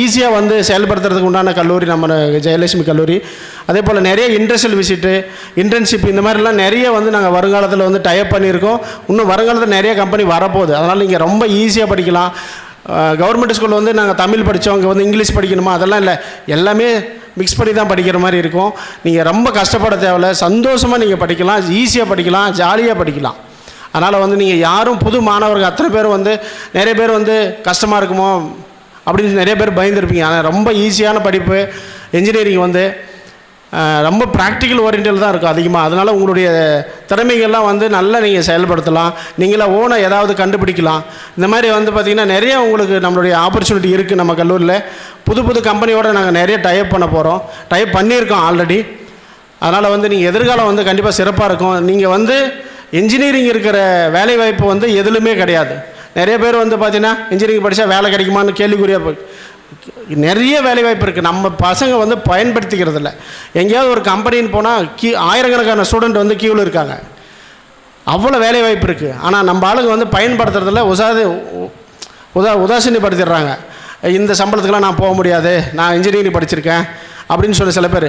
ஈஸியாக வந்து செயல்படுத்துறதுக்கு உண்டான கல்லூரி நம்ம ஜெயலட்சுமி கல்லூரி. அதே போல் நிறைய இண்டஸ்ட்ரியல் விசிட்டு, இன்டர்ன்ஷிப் இந்த மாதிரிலாம் நிறைய வந்து நாங்கள் வருங்காலத்தில் வந்து டைப் பண்ணியிருக்கோம். இன்னும் வருங்காலத்தில் நிறைய கம்பெனி வரப்போகுது. அதனால் நீங்கள் ரொம்ப ஈஸியாக படிக்கலாம். கவர்மெண்ட் ஸ்கூலில் வந்து நாங்கள் தமிழ் படித்தோம், அங்கே வந்து இங்கிலீஷ் படிக்கணுமா அதெல்லாம் இல்லை, எல்லாமே மிக்ஸ் பண்ணி தான் படிக்கிற மாதிரி இருக்கும். நீங்கள் ரொம்ப கஷ்டப்பட தேவையில்ல, சந்தோஷமாக நீங்கள் படிக்கலாம், ஈஸியாக படிக்கலாம், ஜாலியாக படிக்கலாம். அதனால் வந்து நீங்கள் யாரும் புது மாணவர்கள் அத்தனை பேர் வந்து நிறைய பேர் வந்து கஷ்டமாக இருக்குமோ அப்படின்னு நிறைய பேர் பயந்துருப்பீங்க. ஆனால் ரொம்ப ஈஸியான படிப்பு. இன்ஜினியரிங் வந்து ரொம்ப ப்ராக்டிக்கல் ஓரியன்டல் தான் இருக்கும் அதிகமாக. அதனால் உங்களுடைய திறமைகள்லாம் வந்து நல்லா நீங்கள் செயல்படுத்தலாம். நீங்களே ஓனாக ஏதாவது கண்டுபிடிக்கலாம். இந்த மாதிரி வந்து பார்த்திங்கன்னா நிறைய உங்களுக்கு நம்மளுடைய ஆப்பர்ச்சுனிட்டி இருக்குது. நம்ம கல்லூரியில் புது புது கம்பெனியோடு நாங்கள் நிறைய டைப் பண்ண போகிறோம், டைப் பண்ணியிருக்கோம் ஆல்ரெடி. அதனால் வந்து நீங்கள் எதிர்காலம் வந்து கண்டிப்பாக சிறப்பாக இருக்கும். நீங்கள் வந்து இன்ஜினியரிங் இருக்கிற வேலைவாய்ப்பு வந்து எதுலுமே கிடையாது. நிறைய பேர் வந்து பார்த்திங்கன்னா இன்ஜினியரிங் படித்தா வேலை கிடைக்குமான்னு கேள்விக்குறியாக நிறைய வேலைவாய்ப்பு இருக்குது. நம்ம பசங்க வந்து பயன்படுத்திக்கிறது இல்லை. எங்கேயாவது ஒரு கம்பெனின்னு போனால் ஆயிரக்கணக்கான ஸ்டூடெண்ட் வந்து கியூவில் இருக்காங்க. அவ்வளோ வேலைவாய்ப்பு இருக்குது. ஆனால் நம்ம ஆளுங்க வந்து பயன்படுத்துறதில்ல, உதாசீனப்படுத்திடுறாங்க. இந்த சம்பளத்துக்கெலாம் நான் போக முடியாது, நான் இன்ஜினியரிங் படிச்சிருக்கேன் அப்படின்னு சொல்லி சில பேர்.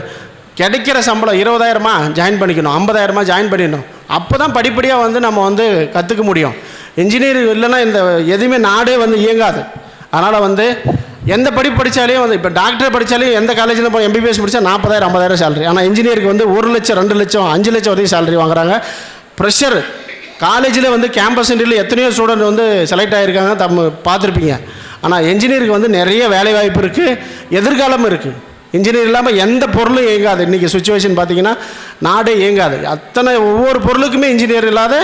கிடைக்கிற சம்பளம் 20,000 ஜாயின் பண்ணிக்கணும், 50,000 ஜாயின் பண்ணிடணும். அப்போ தான் படிப்படியாக வந்து நம்ம வந்து கற்றுக்க முடியும். இன்ஜினியரிங் இல்லைன்னா இந்த எதுவுமே நாடே வந்து இயங்காது. அதனால் வந்து எந்த படிப்பு படித்தாலே வந்து இப்போ டாக்டர் படித்தாலே எந்த காலேஜில் போய் MBBS படித்தா 40,000 50,000 சேலரி. ஆனால் இன்ஜினியருக்கு வந்து 1 லட்சம் 2 லட்சம் 5 லட்சம் வரைக்கும் சேலரி வாங்குறாங்க. ப்ரெஷர் காலேஜில் வந்து கேம்பஸ் இன்டர்வியூவில் எத்தனையோ ஸ்டூடெண்ட் வந்து செலக்ட் ஆகியிருக்காங்க, பார்த்துருப்பீங்க. ஆனால் இன்ஜினியருக்கு வந்து நிறைய வேலைவாய்ப்பு இருக்குது, எதிர்காலம் இருக்குது. இன்ஜினியர் இல்லாமல் எந்த பொருளும் இயங்காது. இன்றைக்கி சுச்சுவேஷன் பார்த்திங்கன்னா நாடே இயங்காது. அத்தனை ஒவ்வொரு பொருளுக்குமே இன்ஜினியர் இல்லாத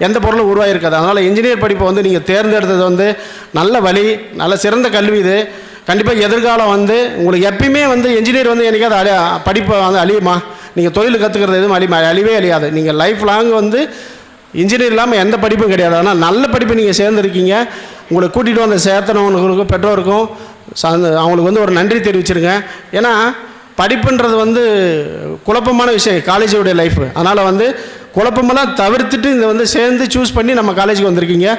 எந்த பொருளும் உருவாகிருக்காது. அதனால் இன்ஜினியர் படிப்பை வந்து நீங்கள் தேர்ந்தெடுத்தது வந்து நல்ல வழி, நல்ல சிறந்த கல்வி. இது கண்டிப்பாக எதிர்காலம் வந்து உங்களுக்கு எப்பயுமே வந்து இன்ஜினியர் வந்து என்றைக்காவது படிப்பை வந்து அழியுமா? நீங்கள் தொழில் கற்றுக்கிறது எதுவும் அழிவே அழியாது. நீங்கள் லைஃப் லாங் வந்து இன்ஜினியர் இல்லாமல் எந்த படிப்பும் கிடையாது. ஆனால் நல்ல படிப்பு நீங்கள் சேர்ந்துருக்கீங்க. உங்களை கூட்டிகிட்டு வந்து சேர்த்தனவங்களுக்கும் பெற்றோருக்கும் அவங்களுக்கு வந்து ஒரு நன்றி தெரிவிச்சிருங்க. ஏன்னா படிப்புன்றது வந்து குழப்பமான விஷயம் காலேஜோடைய லைஃபு. அதனால் வந்து குழப்பமெல்லாம் தவிர்த்துட்டு இந்த வந்து சேர்ந்து சூஸ் பண்ணி நம்ம காலேஜுக்கு வந்திருக்கீங்க.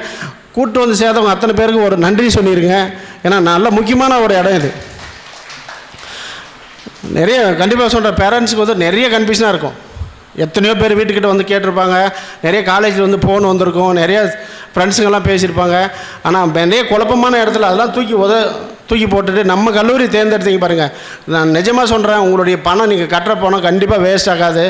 கூட்டு வந்து சேர்த்தவங்க அத்தனை பேருக்கு ஒரு நன்றி சொல்லிடுங்க. ஏன்னா நல்ல முக்கியமான ஒரு இடம் இது. நிறைய கண்டிப்பாக சொல்கிற பேரண்ட்ஸுக்கு வந்து நிறைய கன்ஃபியூஷனாக இருக்கும். எத்தனையோ பேர் வீட்டுக்கிட்ட வந்து கேட்டிருப்பாங்க, நிறைய காலேஜில் வந்து ஃபோன் வந்திருக்கும், நிறைய ஃப்ரெண்ட்ஸுங்கெல்லாம் பேசியிருப்பாங்க. ஆனால் நிறைய குழப்பமான இடத்துல அதெல்லாம் தூக்கி போட்டுட்டு நம்ம கல்லூரி தேர்ந்தெடுத்தீங்க பாருங்கள். நான் நிஜமாக சொல்கிறேன், உங்களுடைய பணம் நீங்கள் கட்டுற பணம் கண்டிப்பாக வேஸ்ட் ஆகாது.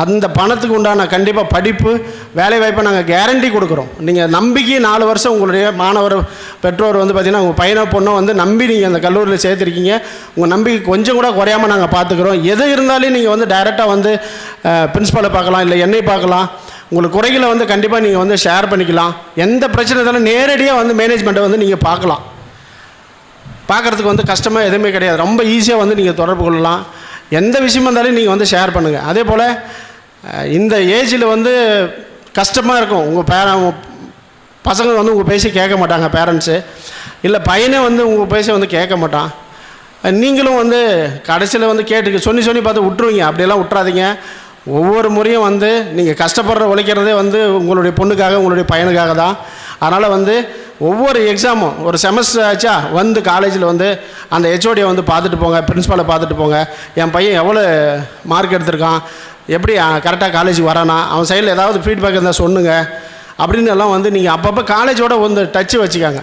அந்த பணத்துக்கு உண்டான கண்டிப்பாக படிப்பு வேலைவாய்ப்பை நாங்கள் கேரண்டி கொடுக்குறோம். நீங்கள் நம்பிக்கை 4 வருஷம் உங்களுடைய மாணவர் பெற்றோர் வந்து பார்த்திங்கன்னா உங்கள் பையனோ பொண்ணோ வந்து நம்பி நீங்கள் அந்த கல்லூரியில் சேர்த்துருக்கீங்க. உங்கள் நம்பிக்கை கொஞ்சம் கூட குறையாமல் நாங்கள் பார்த்துக்குறோம். எது இருந்தாலும் நீங்கள் வந்து டைரெக்டாக வந்து பிரின்ஸ்பாலை பார்க்கலாம், இல்லை என்னை பார்க்கலாம். உங்களுக்கு குறைகளை வந்து கண்டிப்பாக நீங்கள் வந்து ஷேர் பண்ணிக்கலாம். எந்த பிரச்சனை இருந்தாலும் நேரடியாக வந்து மேனேஜ்மெண்ட்டை வந்து நீங்கள் பார்க்கலாம். பார்க்குறதுக்கு வந்து கஷ்டமாக எதுவுமே கிடையாது. ரொம்ப ஈஸியாக வந்து நீங்கள் தொடர்பு கொள்ளலாம். எந்த விஷயமா இருந்தாலும் நீங்கள் வந்து ஷேர் பண்ணுங்கள். அதே போல் இந்த ஏஜில் வந்து கஷ்டமாக இருக்கும். உங்கள் பசங்க வந்து உங்கள் பேசி கேட்க மாட்டாங்க, பேரண்ட்ஸு. இல்லை பையனே வந்து உங்கள் பேசி வந்து கேட்க மாட்டான். நீங்களும் வந்து கடைசியில் வந்து சொல்லி பார்த்து விட்டுருவீங்க. அப்படியெல்லாம் விட்றாதீங்க. ஒவ்வொரு முறையும் வந்து நீங்கள் கஷ்டப்படுற உழைக்கிறதே வந்து உங்களுடைய பொண்ணுக்காக உங்களுடைய பையனுக்காக தான். அதனால் வந்து ஒவ்வொரு எக்ஸாமும் ஒரு செமஸ்டர் ஆச்சா வந்து காலேஜில் வந்து அந்த ஹெச்ஓடியை வந்து பார்த்துட்டு போங்க, பிரின்ஸ்பாலை பார்த்துட்டு போங்க. என் பையன் எவ்வளோ மார்க் எடுத்திருக்கான், எப்படி கரெக்டாக காலேஜுக்கு வரானா, அவன் சைடில் ஏதாவது ஃபீட்பேக் இருந்தால் சொல்லுங்க அப்படின்னு எல்லாம் வந்து நீங்கள் அப்பப்போ காலேஜோட வந்து டச்சு வச்சுக்காங்க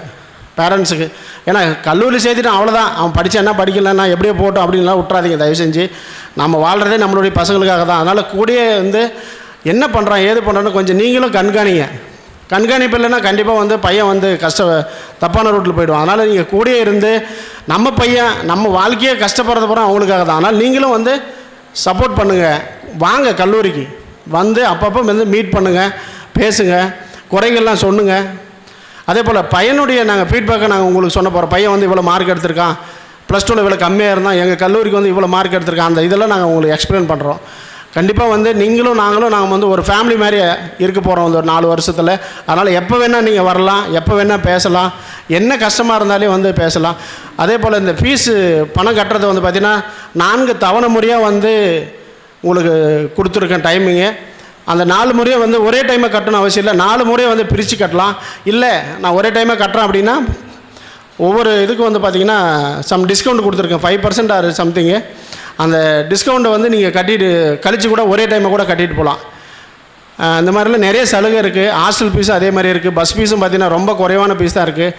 பேரண்ட்ஸுக்கு. ஏன்னா கல்லூரி சேர்த்துட்டு அவ்வளோதான், அவன் படித்தா என்ன படிக்கலன்னா எப்படியோ போட்டோம் அப்படின்லாம் விட்றாதீங்க தயவு செஞ்சு. நம்ம வாழ்கிறதே நம்மளுடைய பசங்களுக்காக தான். அதனால் கூடயே வந்து என்ன பண்ணுறான் ஏது பண்ணுறான்னு கொஞ்சம் நீங்களும் கண்காணிப்பு இல்லைன்னா கண்டிப்பாக வந்து பையன் வந்து தப்பான ரூட்டில் போய்டுவான். அதனால் நீங்கள் கூடயே இருந்து நம்ம பையன் நம்ம வாழ்க்கையே கஷ்டப்படுறது போகிறோம் அவங்களுக்காக தான். அதனால் நீங்களும் வந்து சப்போர்ட் பண்ணுங்கள். வாங்க கல்லூரிக்கு வந்து அப்பப்போ வந்து மீட் பண்ணுங்கள், பேசுங்க, குறைகள்லாம் சொல்லுங்கள். அதே போல் பையனுடைய நாங்கள் ஃபீட்பேக்கை நாங்கள் உங்களுக்கு சொன்ன போகிறோம். பையன் வந்து இவ்வளோ மார்க் எடுத்திருக்கான், +2 இவ்வளோ கம்மியாக இருந்தால் எங்கள் கல்லூரிக்கு வந்து இவ்வளோ மார்க் எடுத்திருக்கான், அந்த இதெல்லாம் நாங்கள் உங்களுக்கு எக்ஸ்பிளைன் பண்ணுறோம். கண்டிப்பாக வந்து நாங்களும் வந்து ஒரு ஃபேமிலி மாதிரி இருக்க போகிறோம் வந்து ஒரு 4 வருஷத்தில். அதனால் எப்போ வேணால் நீங்கள் வரலாம், எப்போ வேணால் பேசலாம், என்ன கஷ்டமாக இருந்தாலும் வந்து பேசலாம். அதே போல் இந்த ஃபீஸு பணம் கட்டுறது வந்து பார்த்திங்கன்னா 4 தவணை முறையாக வந்து உங்களுக்கு கொடுத்துருக்கேன் டைமிங்கு. அந்த 4 முறையை வந்து ஒரே டைமை கட்டணும் அவசியம் இல்லை. 4 முறையை வந்து பிரித்து கட்டலாம். இல்லை நான் ஒரே டைமாக கட்டுறேன் அப்படின்னா ஒவ்வொரு இதுக்கு வந்து பார்த்திங்கன்னா சம் டிஸ்கவுண்ட் கொடுத்துருக்கேன், 5% ஆர் சம்திங்கு. அந்த டிஸ்கவுண்ட்டை வந்து நீங்கள் கழித்து கூட ஒரே டைமை கூட கட்டிட்டு போகலாம். இந்த மாதிரிலாம் நிறைய சலுகை இருக்குது. ஹாஸ்டல் ஃபீஸும் அதே மாதிரி இருக்குது. பஸ் ஃபீஸும் பார்த்திங்கன்னா ரொம்ப குறைவான ஃபீஸ் தான் இருக்குது.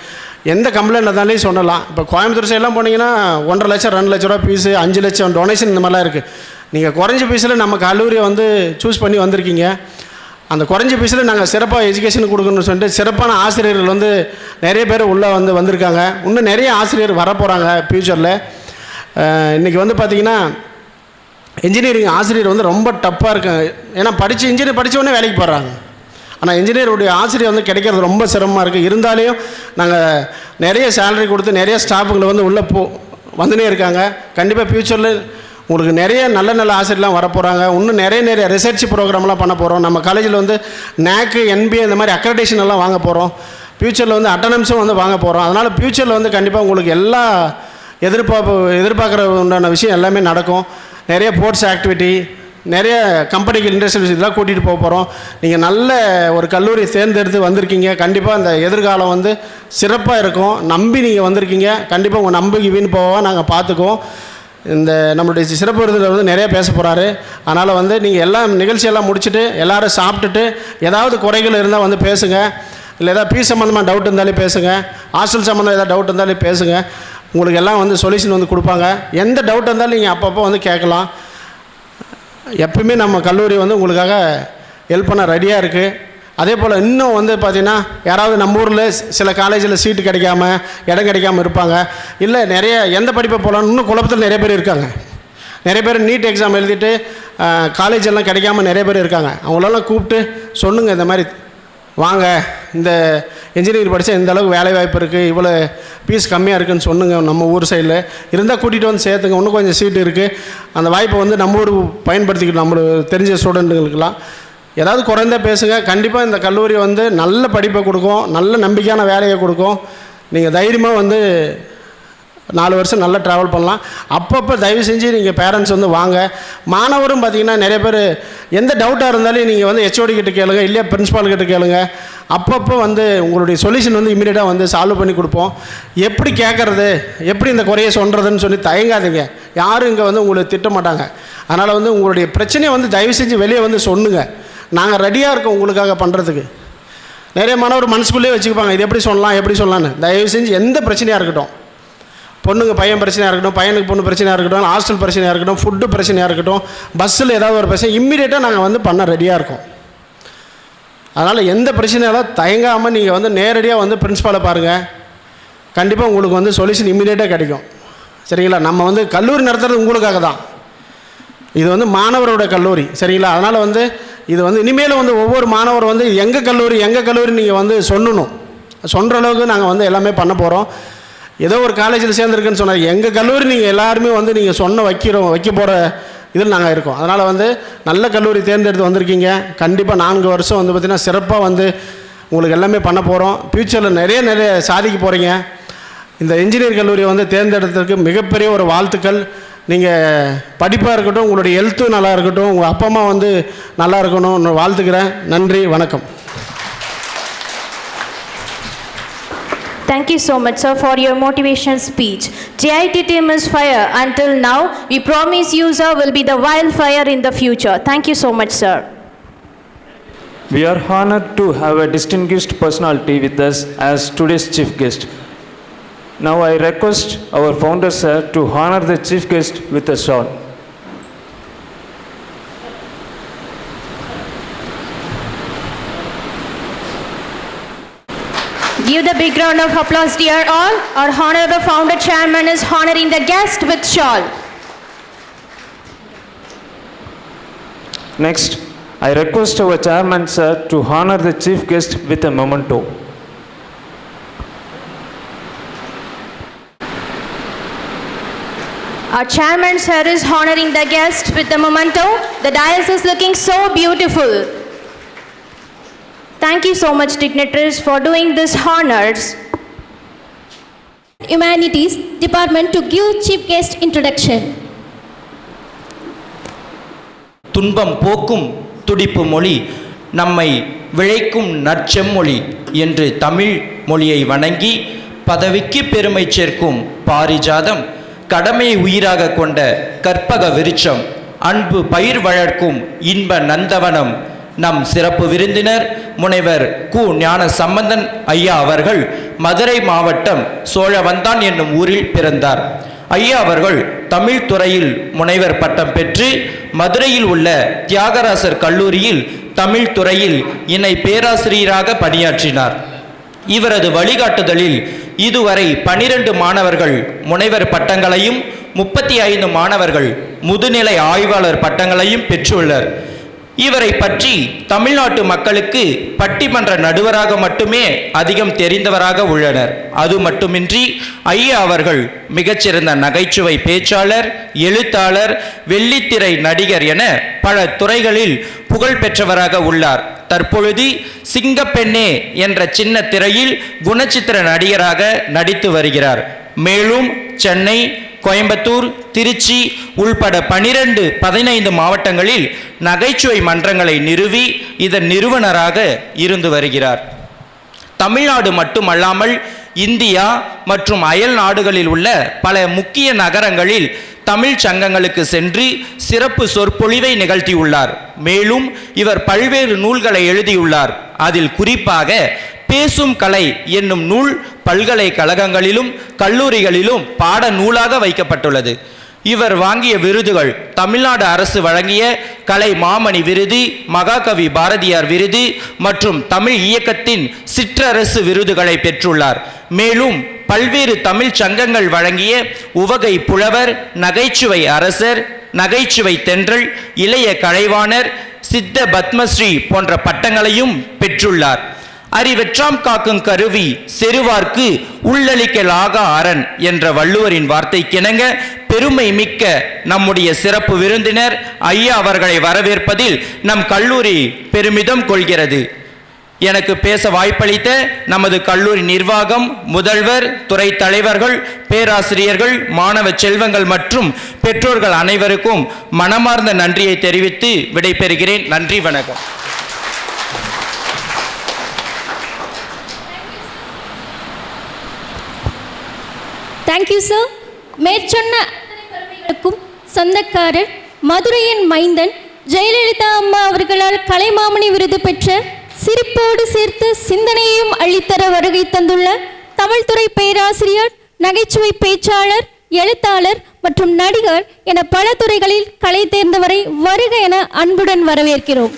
எந்த கம்ப்ளைண்ட் இருந்தாலும் சொல்லலாம். இப்போ கோயம்புத்தூர் சைடெலாம் போனீங்கன்னா 1.5 லட்சம் 2 லட்ச ரூபா ஃபீஸு, 5 லட்சம் டொனேஷன் இந்த மாதிரிலாம் இருக்குது. நீங்கள் குறைஞ்ச ஃபீஸில் நம்ம கல்லூரியை வந்து சூஸ் பண்ணி வந்திருக்கீங்க. அந்த குறைஞ்ச ஃபீஸில் நாங்கள் சிறப்பாக எஜுகேஷன் கொடுக்கணும்னு சொல்லிட்டு சிறப்பான ஆசிரியர்கள் வந்து நிறைய பேர் உள்ளே வந்திருக்காங்க. இன்னும் நிறைய ஆசிரியர் வரப்போகிறாங்க ஃப்யூச்சரில். இன்றைக்கி வந்து பார்த்திங்கன்னா இன்ஜினியரிங் ஆசிரியர் வந்து ரொம்ப டஃப்பாக இருக்காங்க. ஏன்னா இன்ஜினியர் படித்த உடனே வேலைக்கு போகிறாங்க. ஆனால் இன்ஜினியருடைய ஆசிரியர் வந்து கிடைக்கிறது ரொம்ப சிரமமாக இருக்குது. இருந்தாலும் நாங்கள் நிறைய சேலரி கொடுத்து நிறைய ஸ்டாஃபுங்களை வந்து உள்ளே வந்துனே இருக்காங்க. கண்டிப்பாக ஃப்யூச்சரில் உங்களுக்கு நிறைய நல்ல நல்ல ஆசிரியர்லாம் வரப்போகிறாங்க. இன்னும் நிறைய ரிசர்ச் ப்ரோக்ராம்லாம் பண்ண போகிறோம். நம்ம காலேஜில் வந்து NAC NBA இந்த மாதிரி அக்ரெடிடேஷன் எல்லாம் வாங்க போகிறோம். ஃப்யூச்சரில் வந்து அட்டனன்ஸும் வந்து வாங்க போகிறோம். அதனால் ஃப்யூச்சரில் வந்து கண்டிப்பாக உங்களுக்கு எல்லா எதிர்பார்க்குற உண்டான விஷயம் எல்லாமே நடக்கும். நிறைய ஸ்போர்ட்ஸ் ஆக்டிவிட்டி, நிறைய கம்பெனிக்கு இண்டஸ்ட்ரியல் இதெல்லாம் கூட்டிகிட்டு போக போகிறோம். நீங்கள் நல்ல ஒரு கல்லூரி தேர்ந்தெடுத்து வந்திருக்கீங்க. கண்டிப்பாக அந்த எதிர்காலம் வந்து சிறப்பாக இருக்கும். நம்பி நீங்கள் வந்திருக்கீங்க. கண்டிப்பாக உங்கள் நம்பிக்கை வீண் போவா நாங்கள் பார்த்துக்குவோம். இந்த நம்மளுடைய சிறப்பு விருந்தினர் வந்து நிறைய பேச போகிறாரு. அதனால் வந்து நீங்கள் எல்லாம் நிகழ்ச்சியெல்லாம் முடிச்சுட்டு எல்லோரும் சாப்பிட்டுட்டு ஏதாவது குறைகள் இருந்தால் வந்து பேசுங்க. இல்லை ஏதாவது ஃபீஸ் சம்மந்தமாக டவுட் இருந்தாலும் பேசுங்க. ஹாஸ்டல் சம்மந்தம் ஏதாவது டவுட் இருந்தாலும் பேசுங்க. உங்களுக்கு எல்லாம் வந்து சொல்யூஷன் வந்து கொடுப்பாங்க. எந்த டவுட் இருந்தாலும் நீங்கள் அப்பப்போ வந்து கேட்கலாம். எப்பவுமே நம்ம கல்லூரி வந்து உங்களுக்காக ஹெல்ப் பண்ண ரெடியாக இருக்குது. அதே போல் இன்னும் வந்து பார்த்திங்கன்னா யாராவது நம்ம ஊரில் சில காலேஜில் சீட்டு கிடைக்காம இடம் கிடைக்காம இருப்பாங்க. இல்லை நிறைய எந்த படிப்பை போகலான்னு இன்னும் குழப்பத்தில் நிறைய பேர் இருக்காங்க. நிறைய பேர் நீட் எக்ஸாம் எழுதிட்டு காலேஜ் எல்லாம் கிடைக்காம நிறைய பேர் இருக்காங்க. அவங்களெல்லாம் கூப்பிட்டு சொன்னுங்க, இந்த மாதிரி வாங்க, இந்த இன்ஜினியரிங் படித்தா இந்த அளவுக்கு வேலை வாய்ப்பு இருக்குது, இவ்வளோ ஃபீஸ் கம்மியாக இருக்குதுன்னு சொன்னுங்க. நம்ம ஊர் சைடில் இருந்தால் கூட்டிகிட்டு வந்து சேர்த்துங்க. இன்னும் கொஞ்சம் சீட்டு இருக்குது. அந்த வாய்ப்பை வந்து நம்ம ஊர் பயன்படுத்திக்கிட்டு நம்மளுக்கு தெரிஞ்ச ஸ்டூடெண்ட்டுகளுக்கெல்லாம் ஏதாவது குறைந்தா பேசுங்க. கண்டிப்பாக இந்த கல்லூரி வந்து நல்ல படிப்பை கொடுக்கும், நல்ல நம்பிக்கையான வேலையை கொடுக்கும். நீங்கள் தைரியமாக வந்து 4 வருஷம் நல்லா ட்ராவல் பண்ணலாம். அப்பப்போ தயவு செஞ்சு நீங்கள் பேரண்ட்ஸ் வந்து வாங்க. மாணவரும் பார்த்திங்கன்னா நிறைய பேர் எந்த டவுட்டாக இருந்தாலும் நீங்கள் வந்து HOD கிட்ட கேளுங்க, இல்லையா பிரின்ஸ்பால் கிட்ட கேளுங்க. அப்பப்போ வந்து உங்களுடைய சொல்யூஷன் வந்து இமீடியட்டாக வந்து சால்வ் பண்ணி கொடுப்போம். எப்படி கேட்குறது, எப்படி இந்த குறையை சொல்கிறதுன்னு சொல்லி தயங்காதீங்க. யாரும் இங்கே வந்து உங்களுக்கு திட்ட மாட்டாங்க. அதனால் வந்து உங்களுடைய பிரச்சனையை வந்து தயவு செஞ்சு வெளியே வந்து சொல்லுங்க. நாங்கள் ரெடியாக இருக்கோம் உங்களுக்காக பண்ணுறதுக்கு. நிறைய மாணவர் மனசுக்குள்ளேயே வச்சுக்குப்பாங்க, இது எப்படி சொல்லலான்னு. தயவு செஞ்சு எந்த பிரச்சனையாக இருக்கட்டும், பொண்ணுங்க பையன் பிரச்சனையாக இருக்கட்டும், பையனுக்கு பொண்ணு பிரச்சனையாக இருக்கட்டும், ஹாஸ்டல் பிரச்சனையாக இருக்கட்டும், ஃபுட்டு பிரச்சனையாக இருக்கட்டும், பஸ்ஸில் ஏதாவது ஒரு பிரச்சனை இம்மீடியட்டாக நாங்கள் வந்து பண்ண ரெடியாக இருக்கோம். அதனால் எந்த பிரச்சனையாலும் தயங்காமல் நீங்கள் வந்து நேரடியாக வந்து பிரின்ஸ்பாலை பாருங்கள். கண்டிப்பாக உங்களுக்கு வந்து சொல்யூஷன் இம்மீடியட்டாக கிடைக்கும். சரிங்களா? நம்ம வந்து கல்லூரி நடத்துறது உங்களுக்காக தான். இது வந்து மாணவரோட கல்லூரி. சரிங்களா? அதனால் வந்து இது வந்து இனிமேல் வந்து ஒவ்வொரு மாணவர் வந்து எங்கள் கல்லூரி நீங்கள் வந்து சொல்லணும். சொல்கிற அளவுக்கு நாங்கள் வந்து எல்லாமே பண்ண போகிறோம். ஏதோ ஒரு காலேஜில் சேர்ந்துருக்குன்னு சொன்னார், எங்கள் கல்லூரி நீங்கள் எல்லாருமே வந்து நீங்கள் வைக்க போகிற இதில் நாங்கள் இருக்கோம். அதனால் வந்து நல்ல கல்லூரி தேர்ந்தெடுத்து வந்திருக்கீங்க. கண்டிப்பாக 4 வருஷம் வந்து பார்த்திங்கன்னா சிறப்பாக வந்து உங்களுக்கு எல்லாமே பண்ண போகிறோம். ஃப்யூச்சரில் நிறைய சாதிக்க போகிறீங்க. இந்த இன்ஜினியரிங் கல்லூரியை வந்து தேர்ந்தெடுத்ததுக்கு மிகப்பெரிய ஒரு வாழ்த்துக்கள். நீங்கள் படிப்பாக இருக்கட்டும், உங்களுடைய ஹெல்த்தும் நல்லா இருக்கட்டும், உங்கள் அப்பா அம்மா வந்து நல்லா இருக்கணும்னு வாழ்த்துக்கிறேன். நன்றி, வணக்கம். Thank you so much, sir, for your motivational speech. JIT team is fire until now. We promise you, sir, will be the wildfire in the future. Thank you so much, sir. We are honored to have a distinguished personality with us as today's chief guest. Now I request our founder, sir, to honor the chief guest with a shawl. Give the big round of applause, dear all. Our honorable founder chairman is honoring the guest with shawl. Next, I request our chairman, sir, to honor the chief guest with a memento. Our chairman, sir, is honoring the guest with the memento. The dais is looking so beautiful. Thank you so much, dignitaries, for doing this honors. Humanities Department to give chief guest introduction. துன்பம் போக்கும் துடிப்பு மொழி, நம்மை விளைக்கும் நற்செம்மொழி என்று தமிழ் மொழியை வணங்கி பதவிக்கு பெருமை சேர்க்கும் பாரிஜாதம், கடமையை உயிராக கொண்ட கற்பக விருட்சம், அன்பு பயிர் வளர்க்கும் இன்ப நந்தவனம். நம் சிறப்பு விருந்தினர் முனைவர் கு. ஞான சம்பந்தன் ஐயா அவர்கள் மதுரை மாவட்டம் சோழவந்தான் என்னும் ஊரில் பிறந்தார். ஐயா அவர்கள் தமிழ் துறையில் முனைவர் பட்டம் பெற்று மதுரையில் உள்ள தியாகராசர் கல்லூரியில் தமிழ் துறையில் இணை பேராசிரியராக பணியாற்றினார். இவரது வழிகாட்டுதலில் இதுவரை 12 மாணவர்கள் முனைவர் பட்டங்களையும் 35 மாணவர்கள் முதுநிலை ஆய்வாளர் பட்டங்களையும் பெற்றுள்ளனர். இவரை பற்றி தமிழ்நாட்டு மக்களுக்கு பட்டிமன்ற நடுவராக மட்டுமே அதிகம் தெரிந்தவராக உள்ளனர். அது மட்டுமின்றி ஐயா அவர்கள் மிகச்சிறந்த நகைச்சுவை பேச்சாளர், எழுத்தாளர், வெள்ளித்திரை நடிகர் என பல துறைகளில் புகழ் பெற்றவராக உள்ளார். தற்பொழுது சிங்கப்பெண்ணே என்ற சின்ன திரையில் குணச்சித்திர நடிகராக நடித்து வருகிறார். மேலும் சென்னை, கோயம்புத்தூர், திருச்சி உள்பட 15 மாவட்டங்களில் நகைச்சுவை மன்றங்களை நிறுவி இதன் நிறுவனராக இருந்து வருகிறார். தமிழ்நாடு மட்டுமல்லாமல் இந்தியா மற்றும் அயல் நாடுகளில் உள்ள பல முக்கிய நகரங்களில் தமிழ் சங்கங்களுக்கு சென்று சிறப்பு சொற்பொழிவை நிகழ்த்தியுள்ளார். மேலும் இவர் பல்வேறு நூல்களை எழுதியுள்ளார். அதில் குறிப்பாக பேசும் கலை என்னும் நூல் பல்கலைக்கழகங்களிலும் கல்லூரிகளிலும் பாட நூலாக வைக்கப்பட்டுள்ளது. இவர் வாங்கிய விருதுகள்: தமிழ்நாடு அரசு வழங்கிய கலை மாமணி விருது, மகாகவி பாரதியார் விருது மற்றும் தமிழ் இயக்கத்தின் சிற்றரசு விருதுகளை பெற்றுள்ளார். மேலும் பல்வேறு தமிழ் சங்கங்கள் வழங்கிய உவகை புலவர், நகைச்சுவை அரசர், நகைச்சுவை தென்றல், இளைய கலைவாணர், சித்த பத்மஸ்ரீ போன்ற பட்டங்களையும் பெற்றுள்ளார். அறிவெற்றாம் காக்கும் கருவி செருவார்க்கு உள்ளளிக்கலாக அரண் என்ற வள்ளுவரின் வார்த்தைக்கிணங்க பெருமை மிக்க நம்முடைய சிறப்பு விருந்தினர் ஐயா அவர்களை வரவேற்பதில் நம் கல்லூரி பெருமிதம் கொள்கிறது. எனக்கு பேச வாய்ப்பளித்த நமது கல்லூரி நிர்வாகம், முதல்வர், துறை தலைவர்கள், பேராசிரியர்கள், மாணவ செல்வங்கள் மற்றும் பெற்றோர்கள் அனைவருக்கும் மனமார்ந்த நன்றியை தெரிவித்து விடைபெறுகிறேன். நன்றி, வணக்கம். Thank you, sir. மேற்சொன்ன கருவிகளுக்கும் சொந்தக்காரர், மதுரையின் மைந்தன், ஜெயலலிதா அம்மா அவர்களால் கலைமாமணி விருது பெற்ற, சிரிப்போடு சேர்த்து சிந்தனையையும் அள்ளித்தர வருகை தந்துள்ள தமிழ்துறை பேராசிரியர், நகைச்சுவை பேச்சாளர், எழுத்தாளர் மற்றும் நடிகர் என பல துறைகளில் கலை தேர்ந்தவரை வருக என அன்புடன் வரவேற்கிறோம்.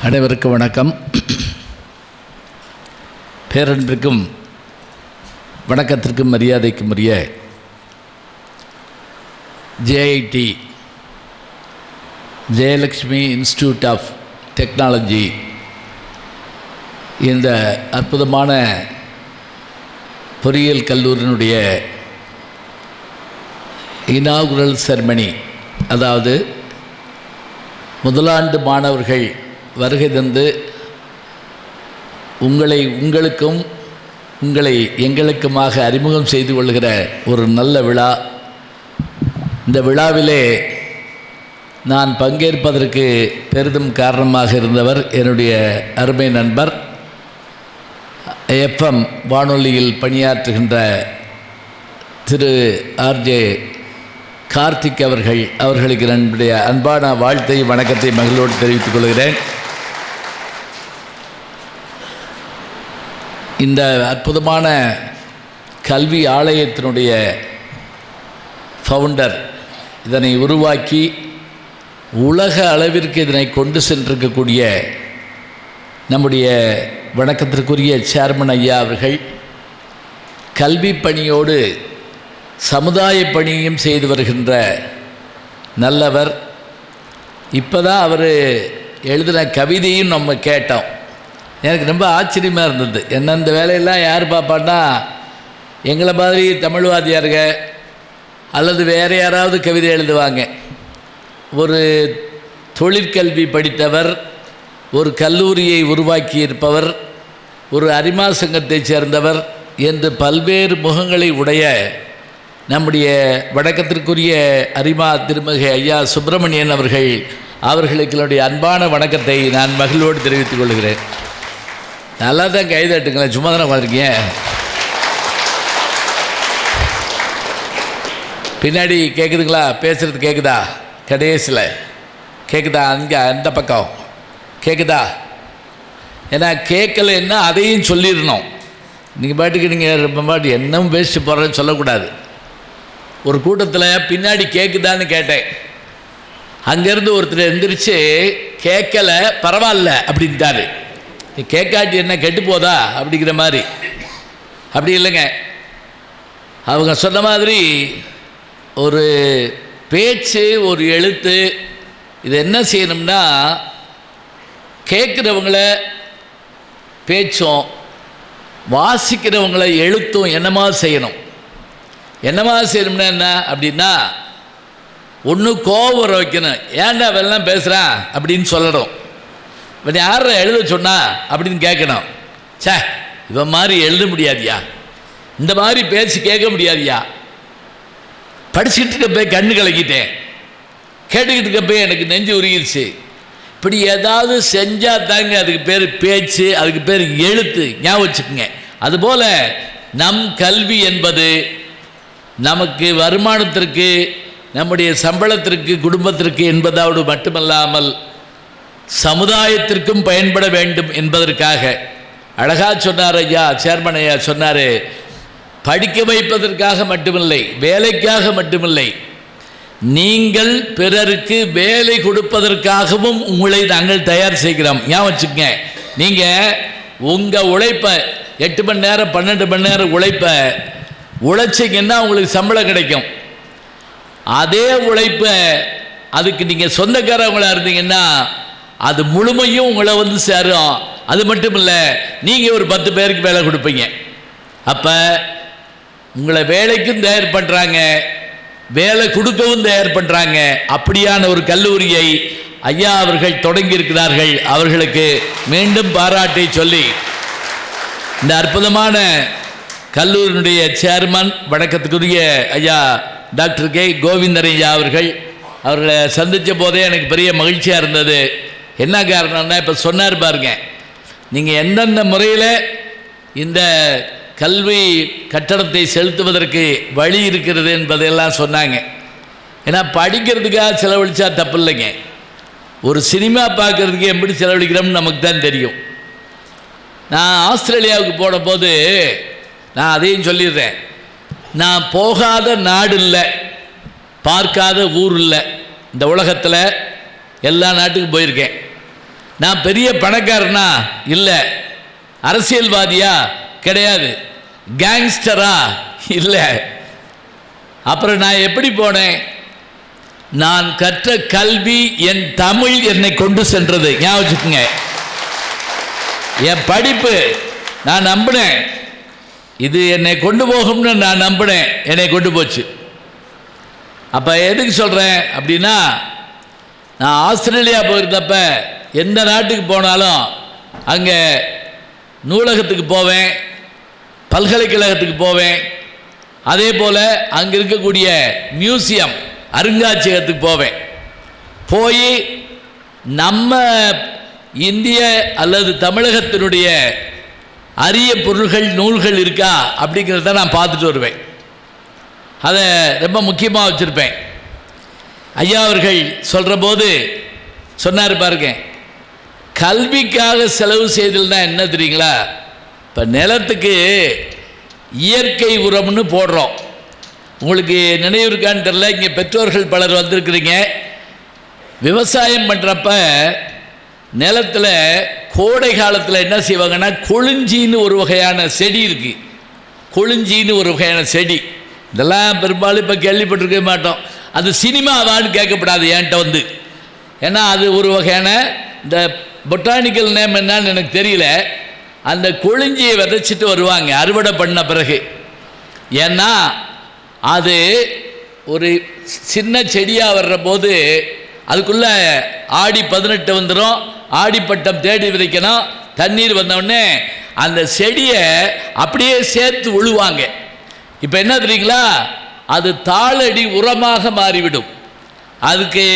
அனைவருக்கும் வணக்கம். பேரன்பிற்கும் வணக்கத்திற்கும் மரியாதைக்கும் உரிய JIT Jayalakshmi Institute of Technology இந்த அற்புதமான பொறியியல் கல்லூரியினுடைய இனாகுரல் செரமனி, அதாவது முதலாண்டு மாணவர்கள் வருகை தந்து உங்களுக்கும் உங்களை எங்களுக்குமாக அறிமுகம் செய்து கொள்கிற ஒரு நல்ல விழா. இந்த விழாவிலே நான் பங்கேற்பதற்கு பெரிதும் காரணமாக இருந்தவர் என்னுடைய அருமை நண்பர், FM வானொலியில் பணியாற்றுகின்ற திரு ஆர்ஜே கார்த்திக் அவர்களுக்கு என்னுடைய அன்பான வாழ்த்தை, வணக்கத்தை மகிழ்வோடு தெரிவித்துக் கொள்கிறேன். இந்த அற்புதமான கல்வி ஆலயத்தினுடைய ஃபவுண்டர், இதனை உருவாக்கி உலக அளவிற்கு இதனை கொண்டு சென்றிருக்கக்கூடிய நம்முடைய வணக்கத்திற்குரிய சேர்மன் ஐயா அவர்கள், கல்வி பணியோடு சமுதாய பணியும் செய்து வருகின்ற நல்லவர். இப்போ தான் அவர் எழுதின கவிதையும் நம்ம கேட்டோம். எனக்கு ரொம்ப ஆச்சரியமாக இருந்தது. என்ன இந்த வேலையெல்லாம் யார் பார்ப்பான்னா, எங்களை மாதிரி தமிழ்வாதியாருங்க அல்லது வேறு யாராவது கவிதை எழுதுவாங்க. ஒரு தொழிற்கல்வி படித்தவர், ஒரு கல்லூரியை உருவாக்கியிருப்பவர், ஒரு அரிமா சங்கத்தைச் சேர்ந்தவர் என்று பல்வேறு முகங்களை உடைய நம்முடைய வணக்கத்திற்குரிய அரிமா திருமகை ஐயா சுப்பிரமணியன் அவர்களுக்கு என்னுடைய அன்பான வணக்கத்தை நான் மகிழ்வோடு தெரிவித்துக் கொள்கிறேன். நல்லா தான் கைதட்டுங்களேன், சும்மா தானே உட்காந்துருக்கீங்க. பின்னாடி கேட்குதுங்களா? பேசுகிறது கேட்குதா? கடைசியில் கேட்குதா? அங்கே அந்த பக்கம் கேட்குதா? ஏன்னா கேட்கலைன்னா அதையும் சொல்லிடணும். நீங்கள் பாட்டுக்கு நீங்கள் ரொம்ப பாட்டு என்னவும் பேசிட்டு போகிறேன்னு சொல்லக்கூடாது. ஒரு கூட்டத்தில் பின்னாடி கேட்குதான்னு கேட்டேன். அங்கேருந்து ஒருத்தர் எந்திரிச்சு கேட்கலை பரவாயில்ல அப்படின்ட்டாரு. கேட்காட்டி என்ன கெட்டு போதா அப்படிங்கிற மாதிரி. அப்படி இல்லைங்க, அவங்க சொன்ன மாதிரி ஒரு பேச்சு ஒரு எழுத்து இது என்ன செய்யணும்னா கேட்குறவங்கள பேச்சும் வாசிக்கிறவங்கள எழுத்தும் என்னமா செய்யணும். என்னமா செய்யணும்னா என்ன அப்படின்னா, ஒன்று கோவம் வர வைக்கணும். ஏன்டா வெள்ளம் பேசுகிறான் அப்படின்னு சொல்லணும். இவன் யார எழுத சொன்னா அப்படின்னு கேட்கணும். சே இவன் மாதிரி எழுத முடியாதியா, இந்த மாதிரி பேசி கேட்க முடியாதியா, படிச்சுக்கிட்டு இருக்க போய் கண்ணு கலக்கிட்டேன், கேட்டுக்கிட்டு இருக்க போய் எனக்கு நெஞ்சு உருகிருச்சு. இப்படி ஏதாவது செஞ்சால் தாங்க அதுக்கு பேர் பேச்சு, அதுக்கு பேர் எழுத்து. ஞாபகம் வச்சுக்கோங்க. அதுபோல் நம் கல்வி என்பது நமக்கு வருமானத்திற்கு, நம்முடைய சம்பளத்திற்கு, குடும்பத்திற்கு என்பதோடு மட்டுமல்லாமல் சமுதாயத்திற்கும் பயன்பட வேண்டும் என்பதற்காக அழகா சொன்னார் ஐயா, சேர்மன் ஐயா சொன்னார். படிக்க வைப்பதற்காக மட்டுமில்லை, வேலைக்காக மட்டுமில்லை, நீங்கள் பிறருக்கு வேலை கொடுப்பதற்காகவும் உங்களை நாங்கள் தயார் செய்கிறோம். ஞாபகம் வச்சுக்கங்க. நீங்கள் உங்கள் உழைப்பை 8 மணி நேரம் 12 மணி நேரம் உழைப்பை உழைச்சிங்கன்னா உங்களுக்கு சம்பளம் கிடைக்கும். அதே உழைப்பை அதுக்கு நீங்கள் சொந்தக்காரவங்களாக இருந்தீங்கன்னா அது முழுமையும் உங்களை வந்து சேரும். அது மட்டும் இல்லை, நீங்கள் ஒரு 10 பேருக்கு வேலை கொடுப்பீங்க. அப்போ உங்களை வேலைக்கும் தயார் பண்ணுறாங்க, வேலை கொடுக்கவும் தயார் பண்ணுறாங்க. அப்படியான ஒரு கல்லூரியை ஐயா அவர்கள் தொடங்கி இருக்கிறார்கள். அவர்களுக்கு மீண்டும் பாராட்டை சொல்லி இந்த அற்புதமான கல்லூரியினுடைய சேர்மன் வணக்கத்துக்குரிய ஐயா டாக்டர் கே கோவிந்தன் ஐயா அவர்களை சந்தித்த போதே எனக்கு பெரிய மகிழ்ச்சியாக இருந்தது. என்ன காரணம்னா, இப்போ சொன்னார் பாருங்க, நீங்கள் எந்தெந்த முறையில் இந்த கல்வி கட்டணத்தை செலுத்துவதற்கு வழி இருக்கிறது என்பதையெல்லாம் சொன்னாங்க. ஏன்னா படிக்கிறதுக்காக செலவழித்தா தப்பு இல்லைங்க. ஒரு சினிமா பார்க்குறதுக்கு எப்படி செலவழிக்கிறோம்னு நமக்கு தான் தெரியும். நான் ஆஸ்திரேலியாவுக்கு போன போது நான் அதையும் சொல்லிடுறேன். நான் போகாத நாடு இல்லை, பார்க்காத ஊர் இல்லை. இந்த உலகத்தில் எல்லா நாட்டுக்கும் போயிருக்கேன். நான் பெரிய பணக்காரனா இல்லை, அரசியல்வாதியா கிடையாது, கேங்ஸ்டரா இல்லை. அப்புறம் நான் எப்படி போனேன்? நான் கற்ற கல்வி, என் தமிழ் என்னை கொண்டு சென்றது. ஞாபகம் வச்சுக்கோங்க. என் படிப்பு நான் நம்பினேன், இது என்னை கொண்டு போகும்னு நான் நம்பினேன், என்னை கொண்டு போச்சு. அப்போ எதுக்கு சொல்கிறேன் அப்படின்னா, நான் ஆஸ்திரேலியா போயிருந்தப்ப எந்த நாட்டுக்கு போனாலும் அங்கே நூலகத்துக்கு போவேன், பல்கலைக்கழகத்துக்கு போவேன், அதே போல் அங்கே இருக்கக்கூடிய மியூசியம் அருங்காட்சியகத்துக்கு போவேன். போய் நம்ம இந்திய அல்லது தமிழகத்தினுடைய அரிய பொருள்கள் நூல்கள் இருக்கா அப்படிங்கிறத நான் பார்த்துட்டு வருவேன். அதை ரொம்ப முக்கியமாக வச்சுருப்பேன். ஐயா அவர்கள் சொல்கிற போது சொன்னார் பாருங்க, கல்விக்காக செலவு செய்தல்னா என்ன தெரியுங்களா? இப்போ நிலத்துக்கு இயற்கை உரம்னு போடுறோம். உங்களுக்கு நினைவு இருக்கான்னு தெரியல, இங்கே பெற்றோர்கள் பலர் வந்திருக்கிறீங்க. விவசாயம் பண்ணுறப்ப நிலத்தில் கோடை காலத்தில் என்ன செய்வாங்கன்னா, கொழுஞ்சின்னு ஒரு வகையான செடி இருக்குது. கொழுஞ்சின்னு ஒரு வகையான செடி, இதெல்லாம் பெரும்பாலும் இப்போ கேள்விப்பட்டிருக்க மாட்டோம். அது சினிமாவான்னு கேட்கப்படாது என்கிட்ட வந்து. ஏன்னா அது ஒரு வகையான, இந்த பொட்டானிக்கல் நேம் என்னன்னு எனக்கு தெரியல, அந்த கொழுஞ்சியை விதைச்சிட்டு வருவாங்க அறுவடை பண்ண பிறகு. ஏன்னா அது ஒரு சின்ன செடியாக வர்ற போது அதுக்குள்ளே ஆடி 18 வந்துடும். ஆடிப்பட்டம் தேடி விதைக்கணும். தண்ணீர் வந்தவுடனே அந்த செடியை அப்படியே சேர்த்து விழுவாங்க. இப்போ என்ன தெரியுங்களா, அது தாளடி உரமாக மாறிவிடும். அதுக்கு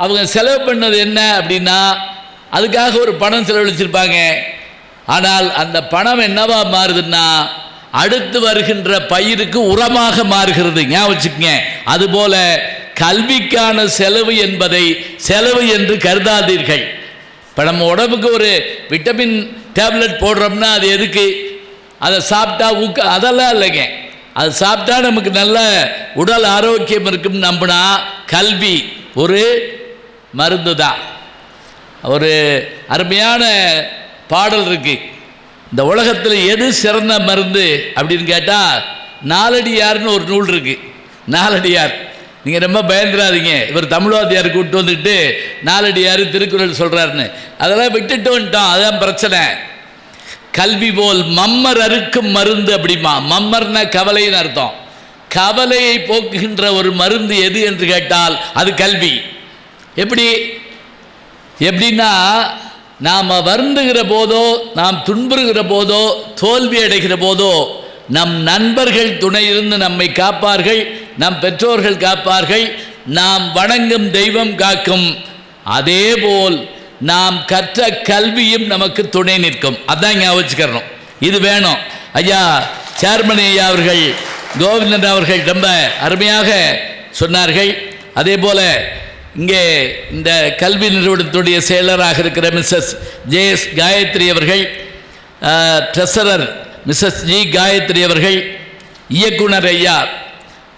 அவங்க செலவு பண்ணது என்ன அப்படின்னா, அதுக்காக ஒரு பணம் செலவழிச்சிருப்பாங்க. ஆனால் அந்த பணம் என்னவா மாறுதுன்னா அடுத்து வருகின்ற பயிருக்கு உரமாக மாறுகிறது. ஞாபகம் வச்சுக்கங்க. அதுபோல கல்விக்கான செலவு என்பதை செலவு என்று கருதாதீர்கள். இப்போ நம்ம உடம்புக்கு ஒரு விட்டமின் டேப்லெட் போடுறோம்னா அது எதுக்கு? அதை சாப்பிட்டா அதெல்லாம் இல்லைங்க. அது சாப்பிட்டா நமக்கு நல்ல உடல் ஆரோக்கியம் இருக்குன்னு நம்பினா கல்வி ஒரு மருந்து தான். ஒரு அருமையான பாடல் இருக்கு, இந்த உலகத்தில் எது சிறந்த மருந்து அப்படின்னு கேட்டால் நாலடியார்னு ஒரு நூல் இருக்கு. நாலடியார், நீங்கள் ரொம்ப பயந்துடாதீங்க. இவர் தமிழ்வாதியார் கூப்பிட்டு வந்துட்டு நாலடியார் திருக்குறள் சொல்கிறாருன்னு அதெல்லாம் விட்டுட்டு வந்துட்டோம். அதுதான் பிரச்சனை. கல்வி போல் மம்மர் அறுக்கும் மருந்து அப்படிமா. மம்மர்னா கவலைன்னு அர்த்தம். கவலையை போக்குகின்ற ஒரு மருந்து எது என்று கேட்டால் அது கல்வி. எப்படின்னா நாம் வருந்துகிற போதோ, நாம் துன்புறுகிற போதோ, தோல்வி அடைகிற போதோ நம் நண்பர்கள் துணை இருந்து நம்மை காப்பார்கள், நம் பெற்றோர்கள் காப்பார்கள், நாம் வணங்கும் தெய்வம் காக்கும். அதேபோல் நாம் கற்ற கல்வியும் நமக்கு துணை நிற்கும். அதான் ஞாபகம் வச்சுக்கிறணும். இது வேணும். ஐயா சேர்மன் ஐயா அவர்கள், கோவிந்தன் அவர்கள் ரொம்ப அருமையாக சொன்னார்கள். அதே போல் இங்கே இந்த கல்வி நிறுவனத்துடைய செயலராக இருக்கிற மிஸ்ஸஸ் ஜே.எஸ். காயத்ரி அவர்கள், ட்ரெஸரர் மிஸ்ஸஸ் ஜி. காயத்ரி அவர்கள், இயக்குனர் ஐயா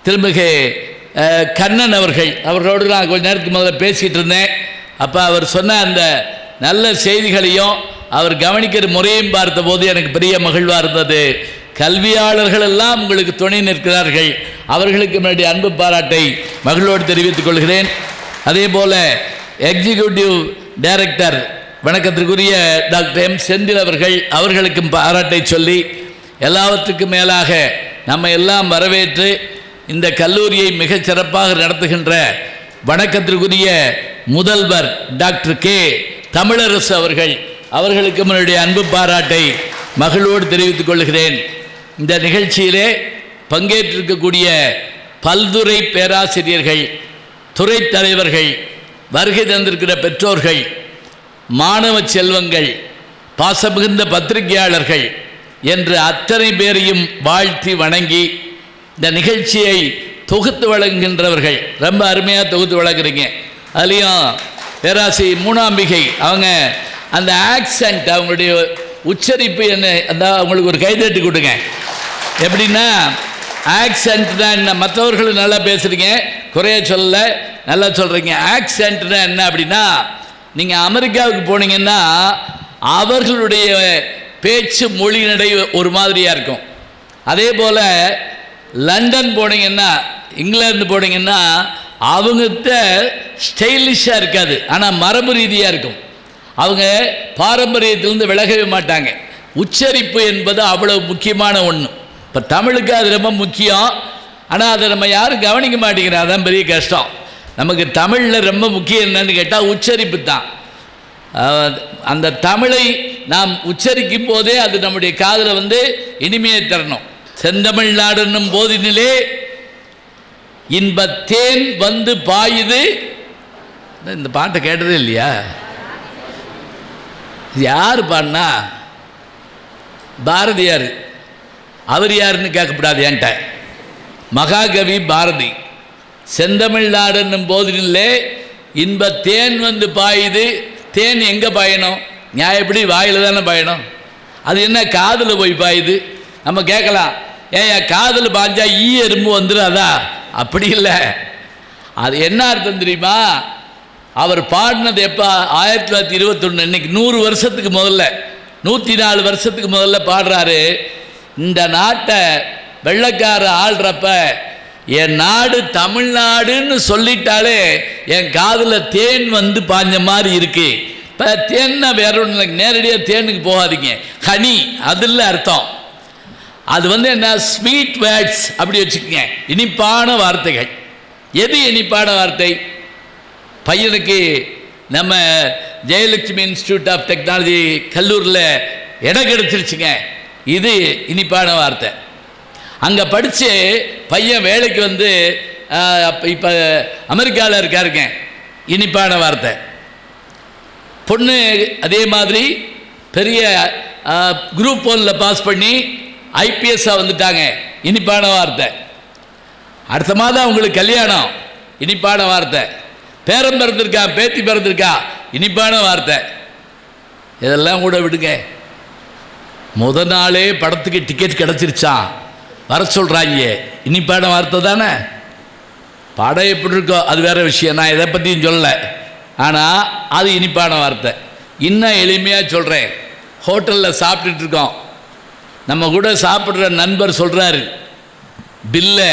திருமிகு கண்ணன் அவர்களோடு நான் கொஞ்ச நேரத்துக்கு முதல்ல பேசிகிட்டு இருந்தேன். அப்போ அவர் சொன்ன அந்த நல்ல செய்திகளையும் அவர் கவனிக்கிற முறையும் பார்த்தபோது எனக்கு பெரிய மகிழ்வாக இருந்தது. கல்வியாளர்கள் எல்லாம் உங்களுக்கு துணை நிற்கிறார்கள். அவர்களுக்கு என்னுடைய அன்பு பாராட்டை மகிழ்வோடு தெரிவித்துக் கொள்கிறேன். அதே போல் எக்ஸிக்யூட்டிவ் டைரக்டர் வணக்கத்திற்குரிய டாக்டர் எம். செந்தில் அவர்களுக்கும் பாராட்டை சொல்லி, எல்லாவற்றுக்கும் மேலாக நம்ம எல்லாம் வரவேற்று இந்த கல்லூரியை மிகச் சிறப்பாக நடத்துகின்ற வணக்கத்திற்குரிய முதல்வர் டாக்டர் கே. தமிழரசு அவர்களுக்கு என்னுடைய அன்பு பாராட்டை மகிழ்வோடு தெரிவித்துக் கொள்கிறேன். இந்த நிகழ்ச்சியிலே பங்கேற்றிருக்கக்கூடிய பல்துறை பேராசிரியர்கள், துறை தலைவர்கள், வருகை தந்திருக்கிற பெற்றோர்கள், மாணவ செல்வங்கள், பாசமிகுந்த பத்திரிகையாளர்கள் என்று அத்தனை பேரையும் வாழ்த்தி வணங்கி, இந்த நிகழ்ச்சியை தொகுத்து வழங்குகின்றவர்கள் ரொம்ப அருமையாக தொகுத்து வழங்குறீங்க. அதுலேயும் பேராசிரியர் மூணாம்பிகை அவங்க அந்த ஆக்சென்ட், அவங்களுடைய உச்சரிப்பு என்ன, அந்த அவங்களுக்கு ஒரு கைதட்டி கொடுங்க. எப்படின்னா ஆக்சென்ட்னா என்ன? மற்றவர்களும் நல்லா பேசுகிறீங்க, குறைய சொல்ல நல்லா சொல்கிறீங்க. ஆக்சென்ட்னா என்ன அப்படின்னா, நீங்கள் அமெரிக்காவுக்கு போனீங்கன்னா அவர்களுடைய பேச்சு மொழி நடை ஒரு மாதிரியாக இருக்கும். அதே போல் லண்டன் போனீங்கன்னா, இங்கிலாந்து போனீங்கன்னா அவங்ககிட்ட ஸ்டைலிஷாக இருக்காது, ஆனால் மரபு ரீதியாக இருக்கும். அவங்க பாரம்பரியத்திலிருந்து விலகவே மாட்டாங்க. உச்சரிப்பு என்பது அவ்வளவு முக்கியமான ஒன்று. இப்போ தமிழுக்கு அது ரொம்ப முக்கியம், ஆனால் அதை நம்ம யாரும் கவனிக்க மாட்டேங்கிறோம். அதான் பெரிய கஷ்டம். நமக்கு தமிழில் ரொம்ப முக்கியம் என்னன்னு கேட்டால் உச்சரிப்பு தான். அந்த தமிழை நாம் உச்சரிக்கும் போதே அது நம்முடைய காதில் இனிமையை தரணும். செந்தமிழ்நாடுன்னும் போதினிலே இன்பத்தேன் பாயுது. இந்த பாட்டை கேட்டதே இல்லையா? யார் பாடினா? பாரதியார். அவர் யாருன்னு கேட்கப்படாது என்கிட்ட. மகாகவி பாரதி. செந்தமிழ்நாடுன்னும் போதினிலே இன்பத்தேன் பாயுது. தேன் எங்கே பாயணும்? நியாயப்படி வாயில் தானே பாயணும். அது என்ன காதில் போய் பாயுது? நம்ம கேட்கலாம், ஏன் காதில் பாய்ஞ்சா எறும்பு வந்துடாதா? அப்படி இல்லை. அது என்ன அர்த்தம் தெரியுமா? அவர் பாடினது எப்போ? 1921. இன்னைக்கு 100 வருஷத்துக்கு முதல்ல, 104 வருஷத்துக்கு முதல்ல பாடுறாரு. இந்த நாட்டை வெள்ளைக்கார ஆள்றப்ப என் நாடு தமிழ்நாடுன்னு சொல்லிட்டாலே என் காதில் தேன் பாஞ்ச மாதிரி இருக்கு. இப்போ தேன்னா வேற ஒன்று, நேரடியாக தேனுக்கு போகாதீங்க. ஹனி அதில் அர்த்தம். அது என்ன, ஸ்வீட் வேர்ட்ஸ் அப்படி வச்சுக்கோங்க, இனிப்பான வார்த்தைகள். எது இனிப்பான வார்த்தை? பையனுக்கு நம்ம ஜெயலட்சுமி இன்ஸ்டியூட் ஆஃப் டெக்னாலஜி கல்லூரியில் இடம் கிடைச்சிருச்சுங்க, இது இனிப்பான வார்த்தை. அங்கே படித்து பையன் வேலைக்கு வந்து இப்போ அமெரிக்காவில் இருக்காருங்க. இனிப்பான வார்த்தை. பொண்ணு அதே மாதிரி பெரிய குரூப் 1ல் பாஸ் பண்ணி ஐபிஎஸ்ஸாக வந்துட்டாங்க. இனிப்பான வார்த்தை. அடுத்த மாதம் அவங்களுக்கு கல்யாணம். இனிப்பான வார்த்தை. பேரன் பிறந்திருக்கா, பேத்தி பிறந்திருக்கா, இனிப்பான வார்த்தை. இதெல்லாம் கூட விடுங்க. முதல் நாளே படத்துக்கு டிக்கெட் கிடச்சிருச்சா, வர சொல்கிறாங்க. இனிப்பான வார்த்தை தானே. படம் எப்படி இருக்கோ அது வேறு விஷயம், நான் இதை பற்றியும் சொல்லலை. ஆனால் அது இனிப்பான வார்த்தை. இன்னும் எளிமையாக சொல்கிறேன். ஹோட்டலில் சாப்பிட்டுட்டு இருக்கோம். நம்ம கூட சாப்பிட்ற நண்பர் சொல்கிறாரு, பில்லை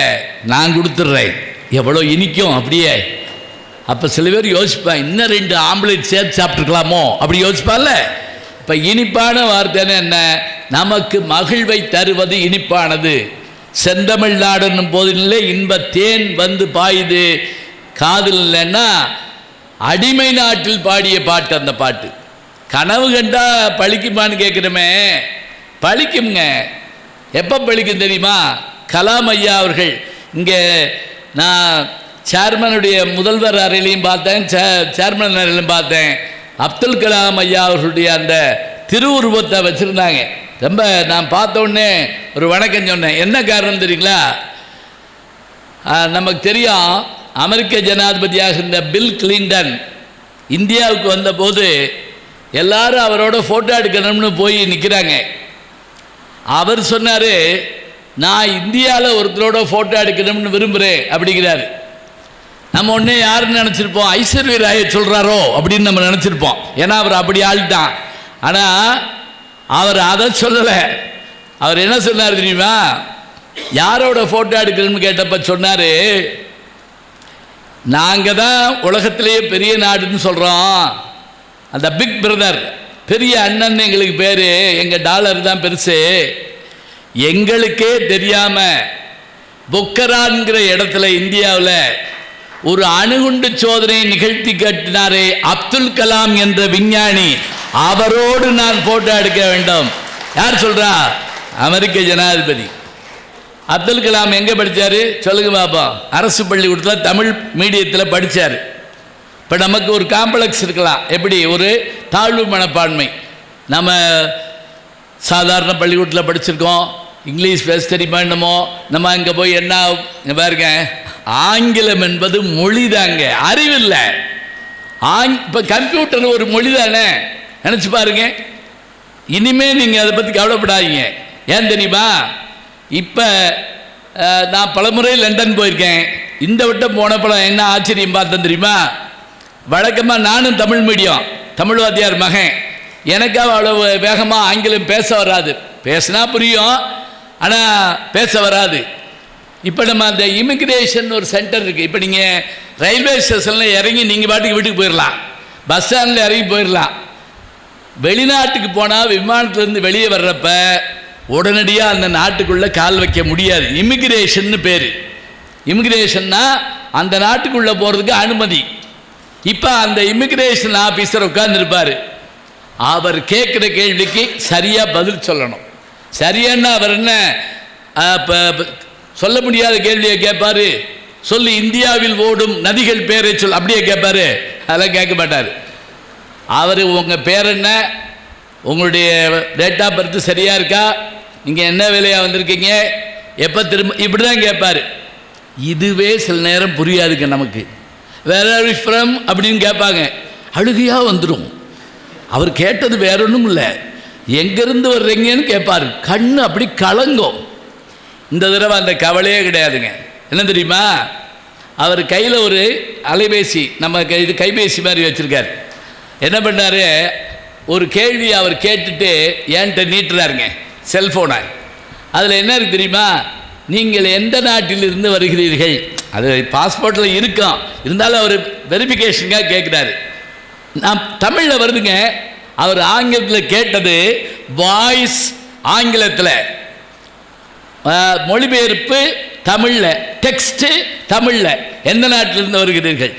நான் கொடுத்துட்றேன். எவ்வளோ இனிக்கும் அப்படியே. அப்போ சில பேர் யோசிப்பான், இன்னும் 2 ஆம்லேட் சேர்த்து சாப்பிட்ருக்கலாமோ அப்படி யோசிப்பான்ல. இப்போ இனிப்பான வார்த்தைன்னு என்ன? நமக்கு மகிழ்வை தருவது இனிப்பானது. செந்தமிழ்நாடுன்னும் போதிலே இன்ப தேன் வந்து பாயுது காதில். இல்லைன்னா அடிமை நாட்டில் பாடிய பாட்டு. அந்த பாட்டு கனவு கண்டா பழிக்குமான்னு கேட்குறமே, பழிக்குங்க. எப்போ பழிக்கும் தெரியுமா? கலாம் ஐயா அவர்கள் இங்கே, நான் சேர்மனுடைய முதல்வர் அறையிலையும் பார்த்தேன், சேர்மன் அறையிலையும் பார்த்தேன். அப்துல் கலாம் ஐயா அவர்களுடைய அந்த திருவுருவத்தை வச்சுருந்தாங்க. ரொம்ப நான் பார்த்த உடனே ஒரு வணக்கம் சொன்னேன். என்ன காரணம் தெரியுங்களா? நமக்கு தெரியும், அமெரிக்க ஜனாதிபதியாக இருந்த பில் கிளின்டன் இந்தியாவுக்கு வந்தபோது எல்லாரும் அவரோட ஃபோட்டோ எடுக்கணும்னு போய் நிற்கிறாங்க. அவர் சொன்னார், நான் இந்தியாவில் ஒருத்தரோட ஃபோட்டோ எடுக்கணும்னு விரும்புகிறேன் அப்படிங்கிறாரு. நம்ம ஒன்றே யாருன்னு நினச்சிருப்போம், ஐஸ்வர்யா ராயை சொல்கிறாரோ அப்படின்னு நம்ம நினச்சிருப்போம். ஏன்னா அவர் அப்படி ஆள்தான். ஆனால் அவர் அதை சொல்லலை. அவர் என்ன சொன்னார் தெரியுமா? யாரோட ஃபோட்டோ எடுக்கணும்னு கேட்டப்ப சொன்னார், நாங்கள் தான் உலகத்திலேயே பெரிய நாடுன்னு சொல்கிறோம். அந்த பிக் பிரதர், பெரிய அண்ணன் எங்களுக்கு பேர், எங்கள் டாலர் தான் பெருசு. எங்களுக்கே தெரியாமல் பொக்கரான்கிற இடத்துல இந்தியாவில் ஒரு அணுகுண்டு சோதனை நிகழ்த்தி காட்டினாரே அப்துல் கலாம் என்ற விஞ்ஞானி, அவரோடு நான் போட்டோ எடுக்க வேண்டும். யார் சொல்றா? அமெரிக்க ஜனாதிபதி. அப்துல் கலாம் எங்கே படித்தார் சொல்லுங்க பாப்பா? அரசு பள்ளிக்கூடத்தில் தமிழ் மீடியத்தில் படித்தார். இப்போ நமக்கு ஒரு காம்ப்ளெக்ஸ் இருக்கலாம். எப்படி? ஒரு தாழ்வு மனப்பான்மை. நம்ம சாதாரண பள்ளிக்கூடத்தில் படிச்சிருக்கோம், இங்கிலீஷ் பேச தெரியுமா என்னமோ, நம்ம அங்கே போய் என்ன பாருங்க, ஆங்கிலம் என்பது மொழி தாங்க, அறிவில்லை. இப்போ கம்ப்யூட்டர் ஒரு மொழி தானே, நினச்சி பாருங்க. இனிமேல் நீங்கள் அதை பற்றி கவலைப்படாதீங்க. ஏன் தெரியுமா? இப்போ நான் பலமுறை லண்டன் போயிருக்கேன். இந்த வட்டம் போனப்போ என்ன ஆச்சரியம் பார்த்தேன் தெரியுமா? வழக்கமாக நானும் தமிழ் மீடியம், தமிழ் வாத்தியார் மகன். எனக்காக அவ்வளவு வேகமாக ஆங்கிலம் பேச வராது. பேசினா புரியும், ஆனால் பேச வராது. இப்போ நம்ம அந்த இமிக்ரேஷன் ஒரு சென்டர் இருக்குது. இப்போ நீங்கள் ரயில்வே ஸ்டேஷனில் இறங்கி நீங்கள் பாட்டுக்கு வீட்டுக்கு போயிடலாம், பஸ் ஸ்டாண்டில் இறங்கி போயிடலாம். வெளிநாட்டுக்கு போனால் விமானத்துலேருந்து வெளியே வர்றப்ப உடனடியாக அந்த நாட்டுக்குள்ளே கால் வைக்க முடியாது. இமிக்ரேஷன்னு பேர். இமிக்ரேஷன்னா அந்த நாட்டுக்குள்ளே போகிறதுக்கு அனுமதி. இப்போ அந்த இமிக்ரேஷன் ஆஃபீஸர் உட்கார்ந்துருப்பார். அவர் கேட்குற கேள்விக்கு சரியாக பதில் சொல்லணும். சரியானா அவர் என்ன சொல்ல முடியாத கேள்வியை கேட்பார். சொல்லி இந்தியாவில் ஓடும் நதிகள் பேரை சொல் அப்படியே கேட்பார். அதெல்லாம் கேட்க மாட்டார். அவர் உங்கள் பேர் என்ன, உங்களுடைய டேட் ஆஃப் பர்த் சரியாக இருக்கா, நீங்கள் என்ன வேலையாக வந்திருக்கீங்க, எப்போ திரும்ப, இப்படி தான் கேட்பார். இதுவே சில நேரம் புரியாதுங்க நமக்கு. வேர் ஆர் யூ ஃப்ரம் அப்படின்னு கேட்பாங்க. அழுகையாக வந்துடும். அவர் கேட்டது வேற ஒன்றும் இல்லை, எங்கேருந்து வர்றீங்கன்னு கேட்பார். கண்ணு அப்படி கலங்கும். இந்த தடவை அந்த கவலையே கிடையாதுங்க. என்ன தெரியுமா? அவர் கையில் ஒரு அலைபேசி, நம்ம இது கைபேசி மாதிரி வச்சுருக்கார். என்ன பண்ணார், ஒரு கேள்வி அவர் கேட்டுட்டு என்கிட்ட நீட்டுறாருங்க செல்ஃபோனை. அதில் என்ன இருக்குது தெரியுமா? நீங்கள் எந்த நாட்டிலிருந்து வருகிறீர்கள். அது பாஸ்போர்ட்டில் இருக்கும், இருந்தாலும் அவர் வெரிஃபிகேஷனுக்காக கேட்குறாரு. நான் தமிழில் வருதுங்க. அவர் ஆங்கிலத்தில் கேட்டது வாய்ஸ் ஆங்கிலத்தில், மொழிபெயர்ப்பு தமிழில், டெக்ஸ்ட்டு தமிழில். எந்த நாட்டிலிருந்து வருகிறீர்கள்?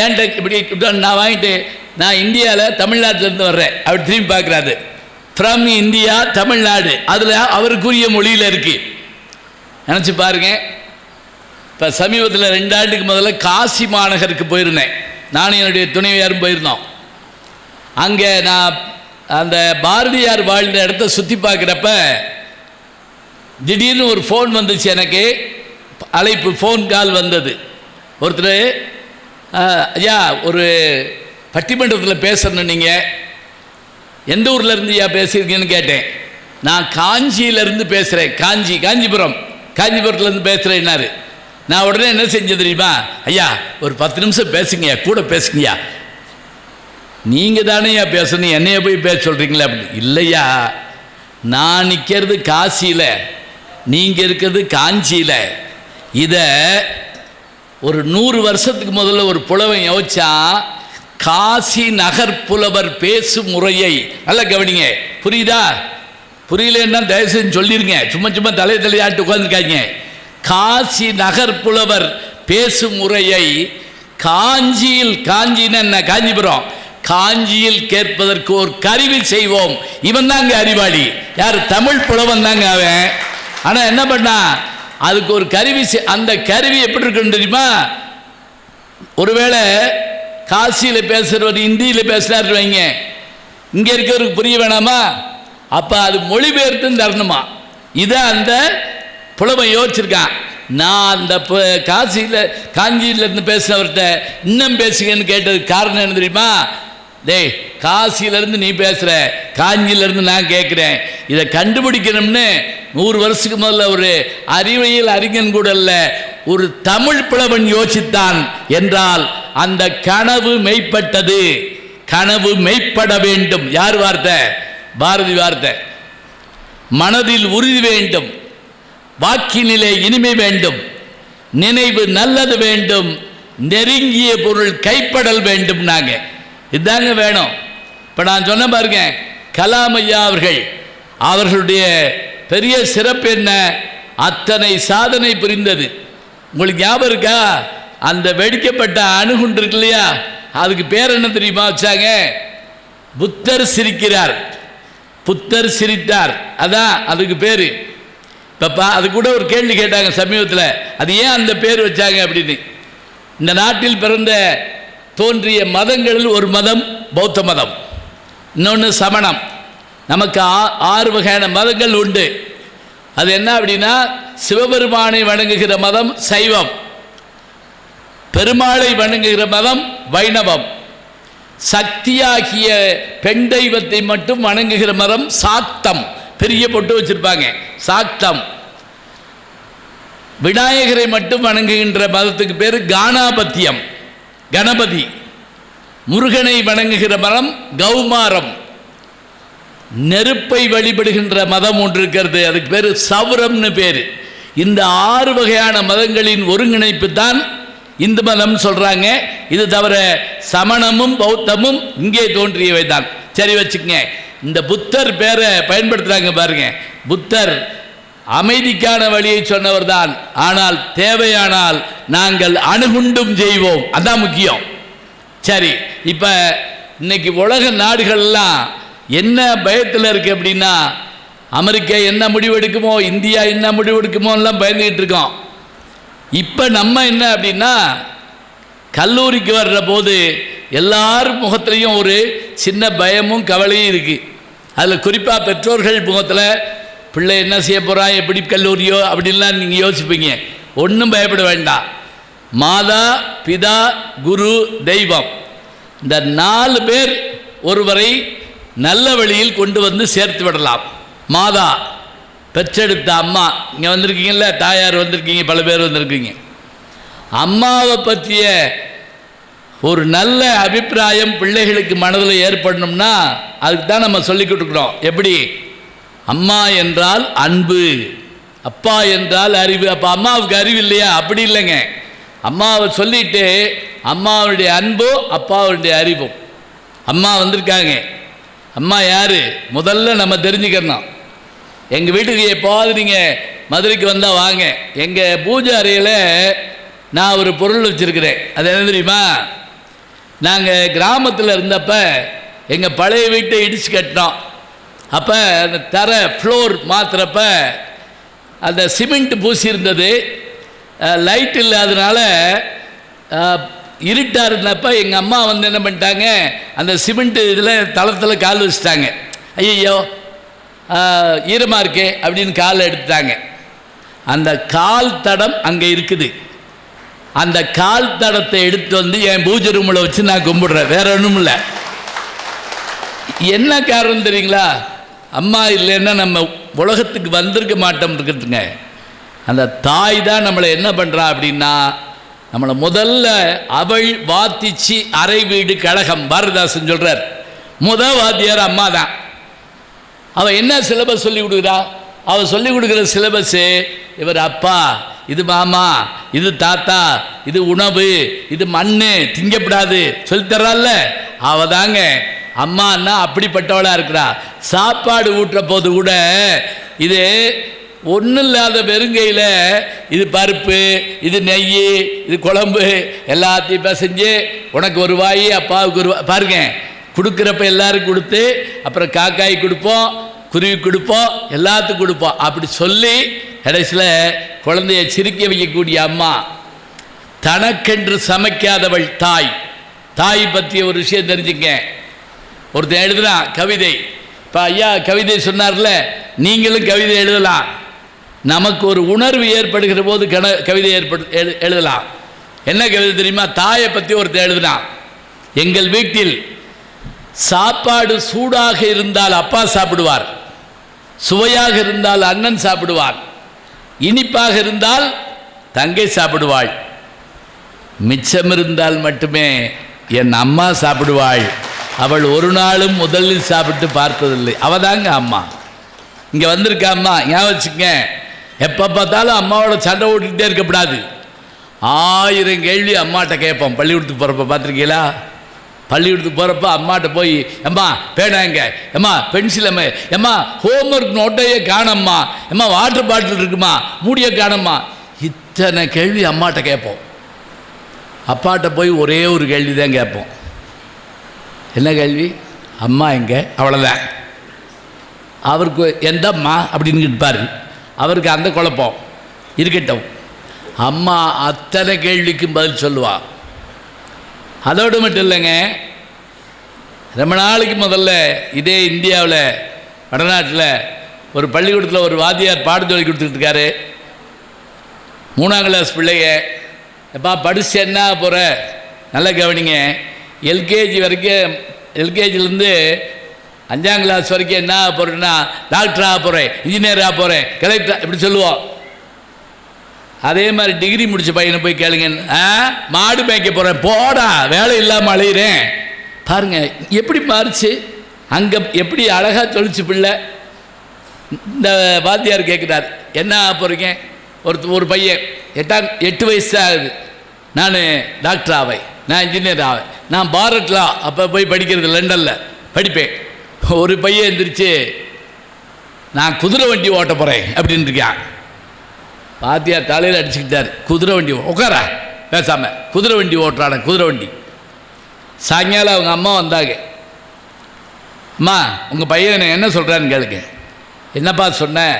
ஏன்ட்ட இப்படி நான் வாங்கிட்டு, நான் இந்தியாவில் தமிழ்நாட்டிலேருந்து வர்றேன். அப்படி திரும்பி பார்க்குறாரு. ஃப்ரம் இந்தியா தமிழ்நாடு, அதில் அவருக்குரிய மொழியில் இருக்குது. நினச்சி பாருங்க. இப்போ சமீபத்தில் 2 ஆண்டுக்கு முதல்ல காசி மாநகருக்கு போயிருந்தேன். நானும் என்னுடைய துணைவியாரும் போயிருந்தோம். அங்கே நான் அந்த பாரதியார் வாழ்ந்த இடத்த சுற்றி பார்க்குறப்ப திடீர்னு ஒரு ஃபோன் வந்துச்சு. எனக்கு அழைப்பு, ஃபோன் கால் வந்தது. ஒருத்தர், ஐயா ஒரு பட்டிமன்றத்தில் பேசணும், நீங்கள் எந்த ஊரில் இருந்து ஐயா பேசுகிறீங்கன்னு கேட்டேன். நான் காஞ்சியிலேருந்து பேசுகிறேன், காஞ்சிபுரத்துலேருந்து பேசுகிறேன்னாரு. நான் உடனே என்ன செஞ்சேன் தெரியுமா? ஐயா ஒரு 10 நிமிஷம் பேசுங்கய்யா, கூட பேசுங்கய்யா. நீங்கள் தானேயா பேசணும், என்னைய போய் பேச சொல்கிறீங்களா அப்படின்னு. இல்லையா, நான் நிற்கிறது காசியில், நீங்கள் இருக்கிறது காஞ்சியில். இதை ஒரு 100 வருஷத்துக்கு முதல்ல ஒரு புலவன் யோசிச்சான். காசி நகர் புலவர் பேசும் முறையை நல்லா கவனிங்க. புரியுதா? புரியலன்னா தயவுசெய்து சொல்லிருங்க. சும்மா தலையாட்டு உட்காந்துருக்காங்க. காசி நகர் புலவர் பேசும் முறையை காஞ்சின்னு காஞ்சிபுரம், காஞ்சியில் கேட்பதற்கு ஒரு கருவி செய்வோம். இவன் தாங்க அறிவாளி. யார்? தமிழ் புலவன் தாங்க அவன். ஆனால் என்ன பண்ணா, அதுக்கு ஒரு கருவி. அந்த கருவி எப்படி இருக்குன்னு தெரியுமா? ஒருவேளை காசியில் பேசுகிறவர் இந்தியில் பேசுகிறாரு வைங்க, இங்கே இருக்கிறவருக்கு புரிய வேணாமா? அப்போ அது மொழிபெயர்த்துன்னு தரணுமா? இதை அந்த புலவன் யோசிச்சிருக்கான். நான் அந்த காஞ்சியிலேருந்து பேசுகிறவர்கிட்ட இன்னும் பேசுங்கன்னு கேட்டதுக்கு காரணம் என்ன தெரியுமா? டேய், காசியிலேருந்து நீ பேசுகிற, காஞ்சியிலேருந்து நான் கேட்குறேன். இதை கண்டுபிடிக்கணும்னு 100 வருஷத்துக்கு முதல்ல ஒரு அறிவியல் அறிஞன் கூட இல்லை, ஒரு தமிழ் புலவன் யோசித்தான் என்றால் அந்த கனவு மெய்ப்பட்டது. கனவு மெய்ப்பட வேண்டும். யார் வார்த்தை? பாரதி வார்த்தை. மனதில் உறுதி வேண்டும், வாக்கினிலே இனிமை வேண்டும், நினைவு நல்லது வேண்டும், நெருங்கிய பொருள் கைப்படல் வேண்டும். நாங்கள் இதுதாங்க வேணும். இப்போ நான் சொன்ன பாருங்க, கலாம் ஐயா அவர்களுடைய பெரிய சிறப்பு என்ன? அத்தனை சாதனை புரிந்தது. உங்களுக்கு ஞாபகம் இருக்கா? அந்த வெடிக்கப்பட்ட அணுகுண்டு இருக்கு இல்லையா, அதுக்கு பேர் என்ன தெரியுமா வச்சாங்க? புத்தர் சிரிக்கிறார், புத்தர் சிரித்தார். அதான் அதுக்கு பேர். இப்போ அது கூட ஒரு கேள்வி கேட்டாங்க சமீபத்தில், அது ஏன் அந்த பேர் வச்சாங்க அப்படின்னு. இந்த நாட்டில் பிறந்த தோன்றிய மதங்களில் ஒரு மதம் பௌத்த மதம், இன்னொன்று சமணம். நமக்கு 6 வகையான மதங்கள் உண்டு. அது என்ன அப்படின்னா, சிவபெருமானை வணங்குகிற மதம் சைவம், பெருமாளை வணங்குகிற மதம் வைணவம், சக்தியாகிய பெண் தெய்வத்தை மட்டும் வணங்குகிற மதம் சாக்தம். பெரிய பொட்டு வச்சிருப்பாங்க, சாக்தம். விநாயகரை மட்டும் வணங்குகின்ற மதத்துக்கு பேர் கானாபத்தியம், கணபதி. முருகனை வணங்குகிற மதம் கௌமாரம். நெருப்பை வழிபடுகின்ற மதம் ஒன்று இருக்கிறது, அதுக்கு பேர் சௌரம்னு பேர். இந்த 6 வகையான மதங்களின் ஒருங்கிணைப்பு தான் இந்து மதம் சொல்றாங்க. இது தவிர சமணமும் பௌத்தமும் இங்கே தோன்றியவை தான். சரி வச்சுக்கங்க. இந்த புத்தர் பேரை பயன்படுத்துறாங்க பாருங்க. புத்தர் அமைதிக்கான வழியை சொன்னவர் தான். ஆனால் தேவையானால் நாங்கள் அணுகுண்டும் செய்வோம், அதான் முக்கியம். சரி, இப்ப இன்னைக்கு உலக நாடுகள்லாம் என்ன பயத்தில் இருக்கு அப்படின்னா, அமெரிக்கா என்ன முடிவெடுக்குமோ, இந்தியா என்ன முடிவெடுக்குமோ எல்லாம் பயந்துகிட்டு இருக்கோம். இப்போ நம்ம என்ன அப்படின்னா, கல்லூரிக்கு வர்ற போது எல்லாரும் முகத்திலையும் ஒரு சின்ன பயமும் கவலையும் இருக்குது. அதில் குறிப்பாக பெற்றோர்கள் முகத்தில் பிள்ளை என்ன செய்ய போகிறான், எப்படி கல்லூரியோ அப்படின்லாம் நீங்கள் யோசிப்பீங்க. ஒன்றும் பயப்பட வேண்டாம். மாதா, பிதா, குரு, தெய்வம், இந்த 4 பேர் ஒருவரை நல்ல வழியில் கொண்டு வந்து சேர்த்து விடலாம். மாதா, பெற்றெடுத்த அம்மா. இங்கே வந்திருக்கீங்கல்ல, தாயார் வந்திருக்கீங்க, பல பேர் வந்திருக்கீங்க. அம்மாவை பற்றிய ஒரு நல்ல அபிப்பிராயம் பிள்ளைகளுக்கு மனதில் ஏற்படணும்னா அதுக்கு தான் நம்ம சொல்லி கொடுக்குறோம். எப்படி? அம்மா என்றால் அன்பு, அப்பா என்றால் அறிவு. அப்போ அம்மாவுக்கு அறிவு இல்லையா? அப்படி இல்லைங்க. அம்மாவை சொல்லிட்டு அம்மாவுடைய அன்பும் அப்பாவுடைய அறிவும். அம்மா வந்திருக்காங்க. அம்மா யார் முதல்ல நம்ம தெரிஞ்சுக்கணும். எங்கள் வீட்டுக்கு எப்போது நீங்கள் மதுரைக்கு வந்தால் வாங்க. எங்கள் பூஜை அறையில் நான் ஒரு பொருள் வச்சுருக்கிறேன். அது என்ன தெரியுமா? நாங்கள் கிராமத்தில் இருந்தப்போ எங்கள் பழைய வீட்டை இடித்து கட்டினோம். அப்போ அந்த தரை ஃப்ளோர் மாற்றுறப்ப அந்த சிமெண்ட் பூசியிருந்தது, லைட் இல்லாதனால இருட்டாக இருந்தப்போ எங்கள் அம்மா வந்து என்ன பண்ணிட்டாங்க, அந்த சிமெண்ட்டு இதில் தளத்தில் கால் வச்சுட்டாங்க. ஐயோ ஈரமாக இருக்கே அப்படின்னு காலை எடுத்துட்டாங்க. அந்த கால் தடம் அங்கே இருக்குது. அந்த கால் தடத்தை எடுத்து வந்து என் பூஜை ரூமில் வச்சு நான் கும்பிடுறேன், வேற ஒன்றும் இல்லை. என்ன காரணம் தெரியுங்களா? அம்மா இல்லைன்னா நம்ம உலகத்துக்கு வந்திருக்க மாட்டோம் இருக்கிறதுங்க. அந்த தாய் தான் நம்மளை என்ன பண்ணுறா அப்படின்னா, நம்மளை முதல்ல அவள் வாத்திச்சு அரை வீடு கழகம் பாரதிதாசன் சொல்கிறார். வாத்தியார் அம்மா தான். அவள் என்ன சிலபஸ் சொல்லி கொடுக்குறா? அவள் சொல்லி கொடுக்குற சிலபஸ்ஸு இவர் அப்பா, இது மாமா, இது தாத்தா, இது உணவு, இது மண், திங்கப்படாது சொல்லித்தர்றால அவ தாங்க அம்மான்னா. அப்படிப்பட்டவளாக இருக்கிறா. சாப்பாடு ஊட்டுற போது கூட இது ஒன்றும் இல்லாத வெறுங்கையில் இது பருப்பு, இது நெய், இது குழம்பு எல்லாத்தையும் பிசைஞ்சு உனக்கு ஒரு வாய் அப்பாவுக்கு ஒரு பாருங்க கொடுக்குறப்ப எல்லாருக்கும் கொடுத்து அப்புறம் காக்காய் கொடுப்போம், குருவி கொடுப்போம், எல்லாத்துக்கும் கொடுப்போம். அப்படி சொல்லி கடைசியில் குழந்தைய சிரிக்க வைக்கக்கூடிய அம்மா. தனக்கென்று சமைக்காதவள் தாய். தாய் பற்றிய ஒரு விஷயம் தெரிஞ்சுங்க. ஒருத்தன் எழுதுறான் கவிதை. இப்போ ஐயா கவிதை சொன்னார்ல, நீங்களும் கவிதை எழுதலாம். நமக்கு ஒரு உணர்வு ஏற்படுகிற போது கவிதை எழுதலாம். என்ன கவிதை தெரியுமா? தாயை பற்றி ஒருத்தன் எழுதுனான். எங்கள் வீட்டில் சாப்பாடு சூடாக இருந்தால் அப்பா சாப்பிடுவார், சுவையாக இருந்தால் அண்ணன் சாப்பிடுவார், இனிப்பாக இருந்தால் தங்கை சாப்பிடுவாள், மிச்சம் இருந்தால் மட்டுமே என் அம்மா சாப்பிடுவாள். அவள் ஒரு நாளும் முதலில் சாப்பிட்டு பார்த்ததில்லை. அவள் தாங்க அம்மா. இங்கே வந்திருக்க அம்மா ஞாபகம் வச்சுக்க. எப்போ பார்த்தாலும் அம்மாவோட சண்டை ஓட்டிகிட்டே இருக்கக்கூடாது. 1000 கேள்வி அம்மாட்ட கேட்போம். பள்ளிக்கூடத்துக்கு போகிறப்ப பார்த்துருக்கீங்களா? பள்ளிக்கூடத்துக்கு போகிறப்ப அம்மாட்ட போய், எம்மா பேனாங்க, எம்மா பென்சில், எம்மா ஹோம்ஒர்க் நோட்டையே காணம்மா, எம்மா வாட்டர் பாட்டில் இருக்குமா, மூடிய காணம்மா, இத்தனை கேள்வி அம்மாட்ட கேட்போம். அப்பாட்ட போய் ஒரே ஒரு கேள்வி தான் கேட்போம். என்ன கேள்வி? அம்மா எங்கே? அவ்வளோதான். அவருக்கு எந்த அம்மா அப்படின்னு கேட்பார். அவருக்கு அந்த குழப்பம் இருக்கட்டும். அம்மா அத்தனை கேள்விக்கும் பதில் சொல்லுவா. அதோடு மட்டும் இல்லைங்க, ரொம்ப நாளைக்கு முதல்ல இதே இந்தியாவில் வடநாட்டில் ஒரு பள்ளிக்கூடத்தில் ஒரு வாத்தியார் பாடம் சொல்லி கொடுத்துட்டு இருக்காரு. 3ஆம் கிளாஸ் பிள்ளைங்க, எப்பா படிச்சு என்ன போகிற, நல்லா கவனிங்க, எல்கேஜி வரைக்கும், எல்கேஜிலேருந்து 5ஆம் கிளாஸ் வரைக்கும் என்ன போகிறேன்னா, டாக்டராக போகிறேன், இன்ஜினியராக போகிறேன், கலெக்டர் இப்படி சொல்லுவோம். அதே மாதிரி டிகிரி முடித்த பையனை போய் கேளுங்க, மாடு மேய்க்க போகிறேன், போடா வேலை இல்லாமல் அழைகிறேன். பாருங்க எப்படி மாறிச்சு. அங்கே எப்படி அழகாக சொல்லிச்சு பிள்ளை. இந்த வாத்தியார் கேட்குறாரு, என்ன போகிறீங்க? ஒரு பையன் 8 வயசு தான் ஆகுது, நான் டாக்டர் ஆவேன், நான் இன்ஜினியர் ஆவேன், நான் பாரத்லா அப்போ போய் படிக்கிறது லண்டனில் படிப்பேன். ஒரு பையன் எழுந்திரிச்சு, நான் குதிரை வண்டி ஓட்ட போகிறேன் அப்படின்னு இருக்கான். வாத்தியார் தலையில் அடிச்சுக்கிட்டார். குதிரை வண்டி உட்கார பேசாமல், குதிரை வண்டி ஓட்டுறான குதிரை வண்டி. சாயங்காலம் அவங்க அம்மா வந்தாங்க. அம்மா உங்கள் பையன் என்ன சொல்கிறான்னு கேளுங்க. என்னப்பா சொன்னேன்?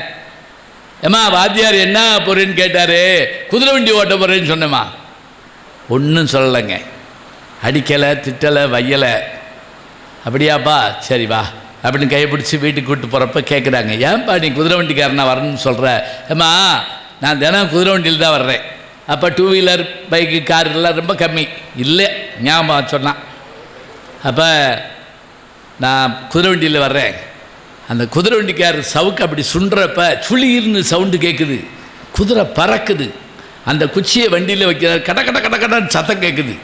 ஏம்மா வாத்தியார் என்ன போகிறேன்னு கேட்டார். குதிரை வண்டி ஓட்ட போகிறேன்னு சொன்னேம்மா. ஒன்றும் சொல்லலைங்க, அடிக்கலை, திட்டலை, வையலை. அப்படியாப்பா, சரி வா அப்படின்னு கைப்பிடிச்சி வீட்டுக்கு கூப்பிட்டு போகிறப்ப கேட்குறாங்க, ஏன்ப்பா நீ குதிரை வண்டிக்காரனா வரணும்னு சொல்கிற? ஏம்மா நான் தினம் குதிரை வண்டியில் தான் வர்றேன். அப்போ 2 வீலர் பைக்கு காரெல்லாம் ரொம்ப கம்மி இல்லை, ஞாபகம் சொன்னான். அப்போ நான் குதிரை வண்டியில் வர்றேன். அந்த குதிரை வண்டிக்காரர் சவுக்கு அப்படி சுண்டுறப்ப சுளிர்னு சவுண்டு கேட்குது, குதிரை பறக்குது. அந்த குச்சியை வண்டியில் வைக்கிறார், கட கட கட கடன்னு சத்தம் கேட்குது.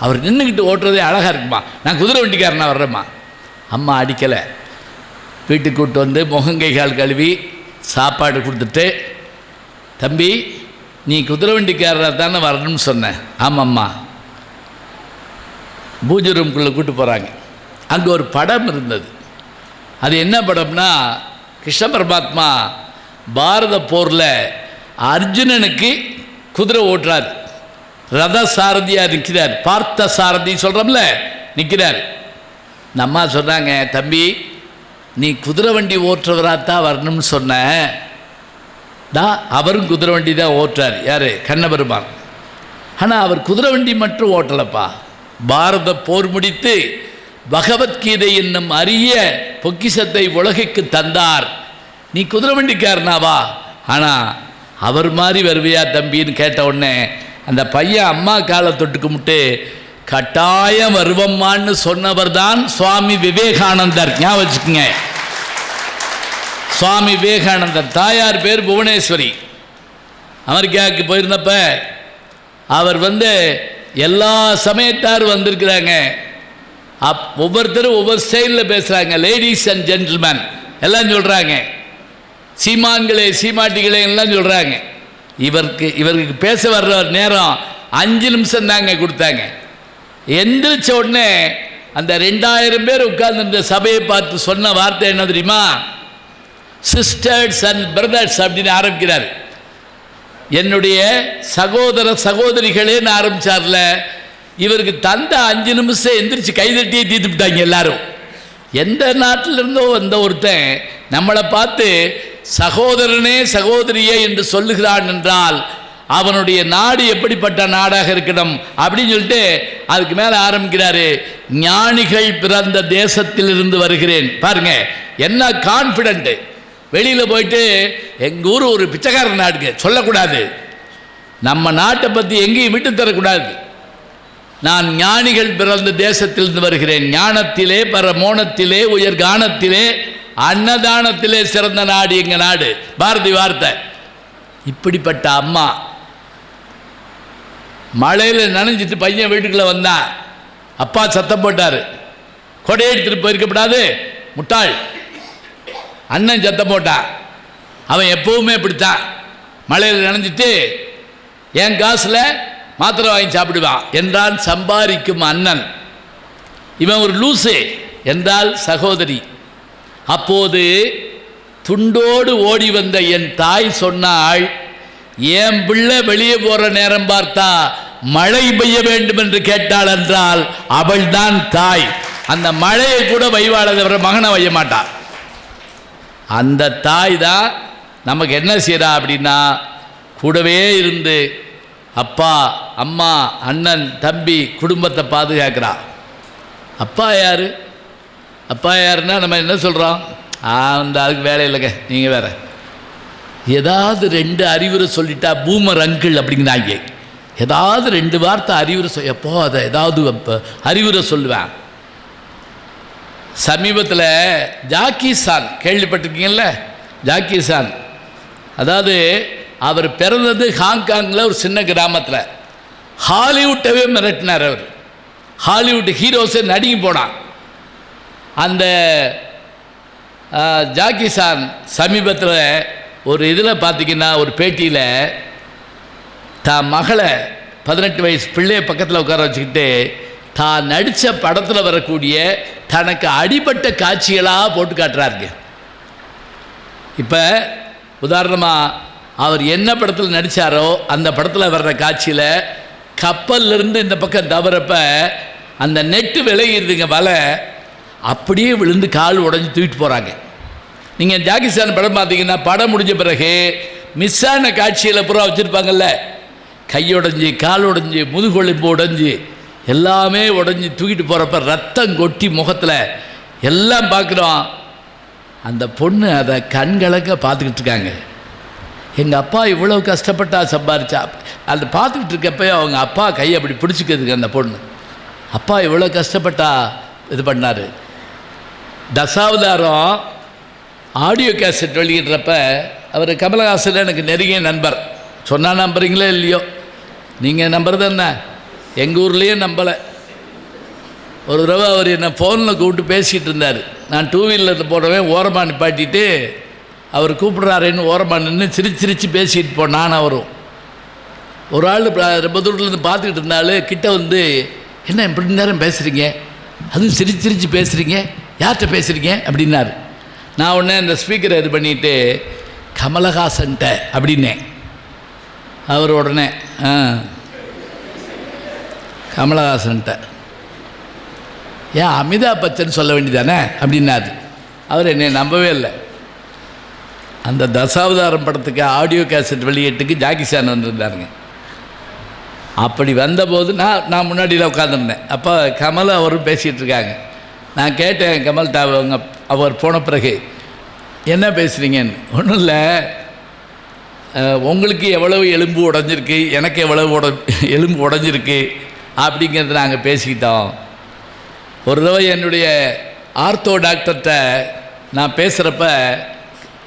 அவர் நின்றுக்கிட்டு ஓட்டுறதே அழகாக இருக்குமா. நான் குதிரை வண்டிக்காரனா வர்றேம்மா. அம்மா அடிக்கலை. வீட்டுக்கு கூப்பிட்டு வந்து முகங்கை கால் கழுவி சாப்பாடு கொடுத்துட்டு, தம்பி நீ குதிரை வண்டிக்காரராக தானே வரணும்னு சொன்னேன். ஆமாம்மா. பூஜை ரூம்குள்ளே கூப்பிட்டு போகிறாங்க. அங்கே ஒரு படம் இருந்தது. அது என்ன படம்னா, கிருஷ்ண பரமாத்மா பாரத போரில் அர்ஜுனனுக்கு குதிரை ஓட்டுறார், ரத சாரதியாக நிற்கிறார், பார்த்த சாரதி சொல்கிறோம்ல நிற்கிறார். இந்த அம்மா சொன்னாங்க, தம்பி நீ குதிரை வண்டி ஓட்டுறவராக தான் வரணும்னு சொன்ன, அவரும் குதிரை வண்டி தான் ஓட்டுறார். யார்? கண்ணபெருமான். ஆனால் அவர் குதிரை வண்டி மட்டும் ஓட்டலப்பா. பாரத போர் முடித்து பகவத்கீதை என்னும் அரிய பொக்கிஷத்தை உலகுக்கு தந்தார். நீ குதிரை வண்டிக்காரனாவா? ஆனால் அவர் மாதிரி வருவியா தம்பின்னு கேட்ட உடனே அந்த பையன் அம்மா காலை தொட்டு கும்பிட்டு கட்டாயம் வருவம்மான்னு சொன்னவர் தான் சுவாமி விவேகானந்தர். ஞாபகம் வச்சுக்கோங்க. சுவாமி விவேகானந்தர். தாயார் பேர் புவனேஸ்வரி. அமெரிக்காவுக்கு போயிருந்தப்ப அவர் எல்லா சமயத்தாரும் வந்திருக்கிறாங்க. ஒவ்வொருத்தரும் ஒவ்வொரு ஸ்டைலில் பேசுகிறாங்க. லேடிஸ் அண்ட் ஜென்டில்மேன் எல்லாம் சொல்கிறாங்க. சீமான்களே சீமாட்டிகளே எல்லாம் சொல்கிறாங்க. இவருக்கு பேச வர்ற நேரம் 5 நிமிஷம் தாங்க கொடுத்தாங்க. எந்திரிச்ச உடனே அந்த 2000 பேர் உட்கார்ந்து சபையை பார்த்து சொன்ன வார்த்தை என்ன தெரியுமா? சிஸ்டர்ஸ் அண்ட் பிரதர்ஸ் அப்படின்னு ஆரம்பிக்கிறார். என்னுடைய சகோதர சகோதரிகளேன்னு ஆரம்பிச்சார்ல. இவருக்கு தந்த 5 நிமிஷம் எந்திரிச்சு கைதட்டியே தீர்த்து விட்டாங்க எல்லாரும். எந்த நாட்டிலிருந்தோ வந்த ஒருத்தன் நம்மளை பார்த்து சகோதரனே சகோதரியே என்று சொல்லுகிறான் என்றால் அவனுடைய நாடு எப்படிப்பட்ட நாடாக இருக்கணும் அப்படின்னு சொல்லிட்டு அதுக்கு மேலே ஆரம்பிக்கிறாரு. ஞானிகள் பிறந்த தேசத்திலிருந்து வருகிறேன். பாருங்க என்ன கான்ஃபிடென்ட். வெளியில் போயிட்டு எங்கள் ஊர் ஒரு பிச்சைக்கார நாடுங்க சொல்லக்கூடாது. நம்ம நாட்டை பற்றி எங்கேயும் விட்டு தரக்கூடாது. நான் ஞானிகள் பிறந்த தேசத்திலிருந்து வருகிறேன். ஞானத்திலே பரமோணத்திலே உயர் கானத்திலே அன்னதானத்திலே சிறந்த நாடு எங்கள் நாடு. பாரதி வார்த்தை. இப்படிப்பட்ட அம்மா மழையில் நனைஞ்சிட்டு பையன் வீட்டுக்குள்ளே வந்தான். அப்பா சத்தம் போட்டார், கொடையை எடுத்துகிட்டு போயிருக்கப்படாது முட்டாள். அண்ணன் சத்தம் போட்டான். அவன் எப்பவுமே இப்படித்தான், மழையில் நனைஞ்சிட்டு என் காசில் மாத்திரை வாங்கி சாப்பிடுவான் என்றான் சம்பாதிக்கும் அண்ணன். இவன் ஒரு லூசு என்றால் சகோதரி. அப்போது துண்டோடு ஓடி வந்த என் தாய் சொன்னாள், என் பிள்ளை வெளியே போகிற நேரம் பார்த்தா மழை பெய்ய வேண்டும் என்று கேட்டாள் என்றால் அவள் தான் தாய். அந்த மழையை கூட வைவாளதவர மகனை வைய மாட்டாள். அந்த தாய் தான் நமக்கு என்ன செய்கிறா அப்படின்னா கூடவே இருந்து அப்பா அம்மா அண்ணன் தம்பி குடும்பத்தை பாதுகாக்கிறா. அப்பா யார்? அப்பா யாருன்னா நம்ம என்ன சொல்கிறோம்? அந்த அதுக்கு வேலை இல்லைங்க, நீங்கள் வேற. ஏதாவது 2 அறிவுரை சொல்லிட்டா பூமர் அங்கிள் அப்படிங்கிறாங்க. ஏதாவது 2 வார்த்தை அறிவுரை எப்போ அதை ஏதாவது அறிவுரை சொல்லுவேன். சமீபத்தில் ஜாக்கிசான் கேள்விப்பட்டிருக்கீங்கல்ல? ஜாக்கிசான் அதாவது அவர் பிறந்தது ஹாங்காங்கில் ஒரு சின்ன கிராமத்தில். ஹாலிவுட்டவே மிரட்டினார் அவர். ஹாலிவுட் ஹீரோஸை நடுங்கி போனான். அந்த ஜாக்கிசான் சமீபத்தில் ஒரு இதில் பார்த்திங்கன்னா ஒரு பேட்டியில் தான் மகளை 18 வயசு பிள்ளைய பக்கத்தில் உட்கார வச்சுக்கிட்டு தான் நடித்த படத்தில் வரக்கூடிய தனக்கு அடிபட்ட காட்சிகளாக போட்டு காட்டுறாருங்க. இப்போ உதாரணமாக அவர் என்ன படத்தில் நடித்தாரோ அந்த படத்தில் வர்ற காட்சியில் கப்பல்லிருந்து இந்த பக்கம் தவறப்ப அந்த நெட்டு விலகிடுதுங்க, வலை அப்படியே விழுந்து கால் உடஞ்சி தூக்கிட்டு போகிறாங்க. நீங்கள் ஜாக்கிசான் படம் பார்த்தீங்கன்னா படம் முடிஞ்ச பிறகு மிஸ் ஆன காட்சியில் பூரா வச்சுருப்பாங்கல்ல, கையுடைஞ்சி கால் உடைஞ்சி முதுகொழும்பு உடைஞ்சி எல்லாமே உடஞ்சி தூக்கிட்டு போகிறப்ப ரத்தம் கொட்டி முகத்தில் எல்லாம் பார்க்குறோம். அந்த பொண்ணு அதை கண்கலக்க பார்த்துக்கிட்டு இருக்காங்க. எங்கள் அப்பா இவ்வளோ கஷ்டப்பட்டா சம்பாரிச்சா அதை பார்த்துக்கிட்டு இருக்கப்போ அவங்க அப்பா கையை அப்படி பிடிச்சிக்கிறதுக்கு அந்த பொண்ணு அப்பா இவ்வளோ கஷ்டப்பட்டா இது பண்ணார். தசாவதாரம் ஆடியோ கேசட் வெளியிடுறப்ப அவர் கமலஹாசன் எனக்கு நெருங்கிய நண்பர். சொன்னால் நம்புறீங்களோ இல்லையோ, நீங்கள் நம்புறது என்ன, எங்கள் ஊர்லேயே நம்பலை. ஒரு தடவை அவர் என்னை ஃபோனில் கூப்பிட்டு பேசிகிட்டு இருந்தார். நான் 2 வீலரில் போடுறவன் ஓரமாக நிப்பாட்டிட்டு அவர் கூப்பிட்றாருன்னு ஓரமாக நின்று சிரிச்சு பேசிகிட்டு போனான். அவரும் ஒரு ஆள் ரொம்ப தூரத்துலேருந்து பார்த்துக்கிட்டு இருந்தாலும் கிட்ட வந்து, என்ன இப்படி நேரம் பேசுகிறீங்க, அதுவும் சிரிச்சு பேசுகிறீங்க, யார்கிட்ட பேசுகிறீங்க அப்படின்னாரு. நான் உடனே அந்த ஸ்பீக்கரை இது பண்ணிவிட்டு கமலஹாசன்ட்ட அப்படின்னேன். அவர் உடனே கமலஹாசன்ட்ட ஏன் அமிதாப் பச்சன் சொல்ல வேண்டியதானே அப்படின்னாரு. அவர் என்னை நம்பவே இல்லை. அந்த தசாவதாரம் படத்துக்கு ஆடியோ கேசட் வெளியீட்டுக்கு ஜாக்கி சான் வந்திருந்தாருங்க. அப்படி வந்தபோது நான் முன்னாடியில் உட்காந்துருந்தேன். அப்போ கமல் அவரும் பேசிகிட்டு இருக்காங்க. நான் கேட்டேன் கமல்கிட்ட, அவர் போன பிறகு என்ன பேசுகிறீங்கன்னு. ஒன்றும் இல்லை, உங்களுக்கு எவ்வளவு எலும்பு உடஞ்சிருக்கு, எனக்கு எவ்வளவு எலும்பு உடஞ்சிருக்கு அப்படிங்கிறது நாங்கள் பேசிக்கிட்டோம். ஒரு தடவை என்னுடைய ஆர்த்தோ டாக்டர்கிட்ட நான் பேசுகிறப்ப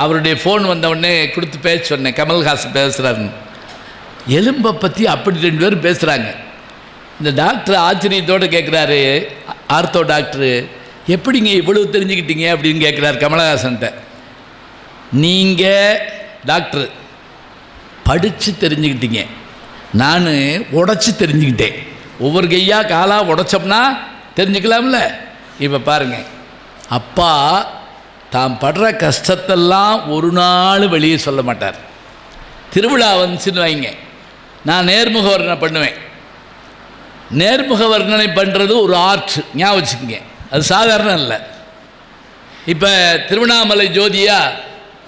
அவருடைய ஃபோன் வந்தவுடனே கொடுத்து பேச சொன்னேன், கமல்ஹாசன் பேசுகிறாருன்னு. எலும்பை பற்றி அப்படி 2 பேரும் பேசுகிறாங்க. இந்த டாக்டர் ஆச்சரியத்தோடு கேட்குறாரு, ஆர்த்தோ டாக்டரு, எப்படிங்க இவ்வளவு தெரிஞ்சுக்கிட்டீங்க அப்படின்னு கேட்குறாரு கமலஹாசன்கிட்ட. நீங்கள் டாக்டர் படித்து தெரிஞ்சுக்கிட்டீங்க, நான் உடச்சி தெரிஞ்சுக்கிட்டேன். ஒவ்வொரு கையா காலாக உடைச்சோம்னா தெரிஞ்சுக்கலாம்ல. இப்போ பாருங்கள், அப்பா தான் படுற கஷ்டத்தெல்லாம் ஒரு நாள் வெளியே சொல்ல மாட்டார். திருவிழா வந்துச்சுன்னு வைங்க, நான் நேர்முக வர்ணனை பண்ணுவேன். நேர்முக வர்ணனை பண்ணுறது ஒரு ஆர்ட், ஞாபகம் வச்சுக்கோங்க, அது சாதாரணம் இல்லை. இப்போ திருவண்ணாமலை ஜோதியா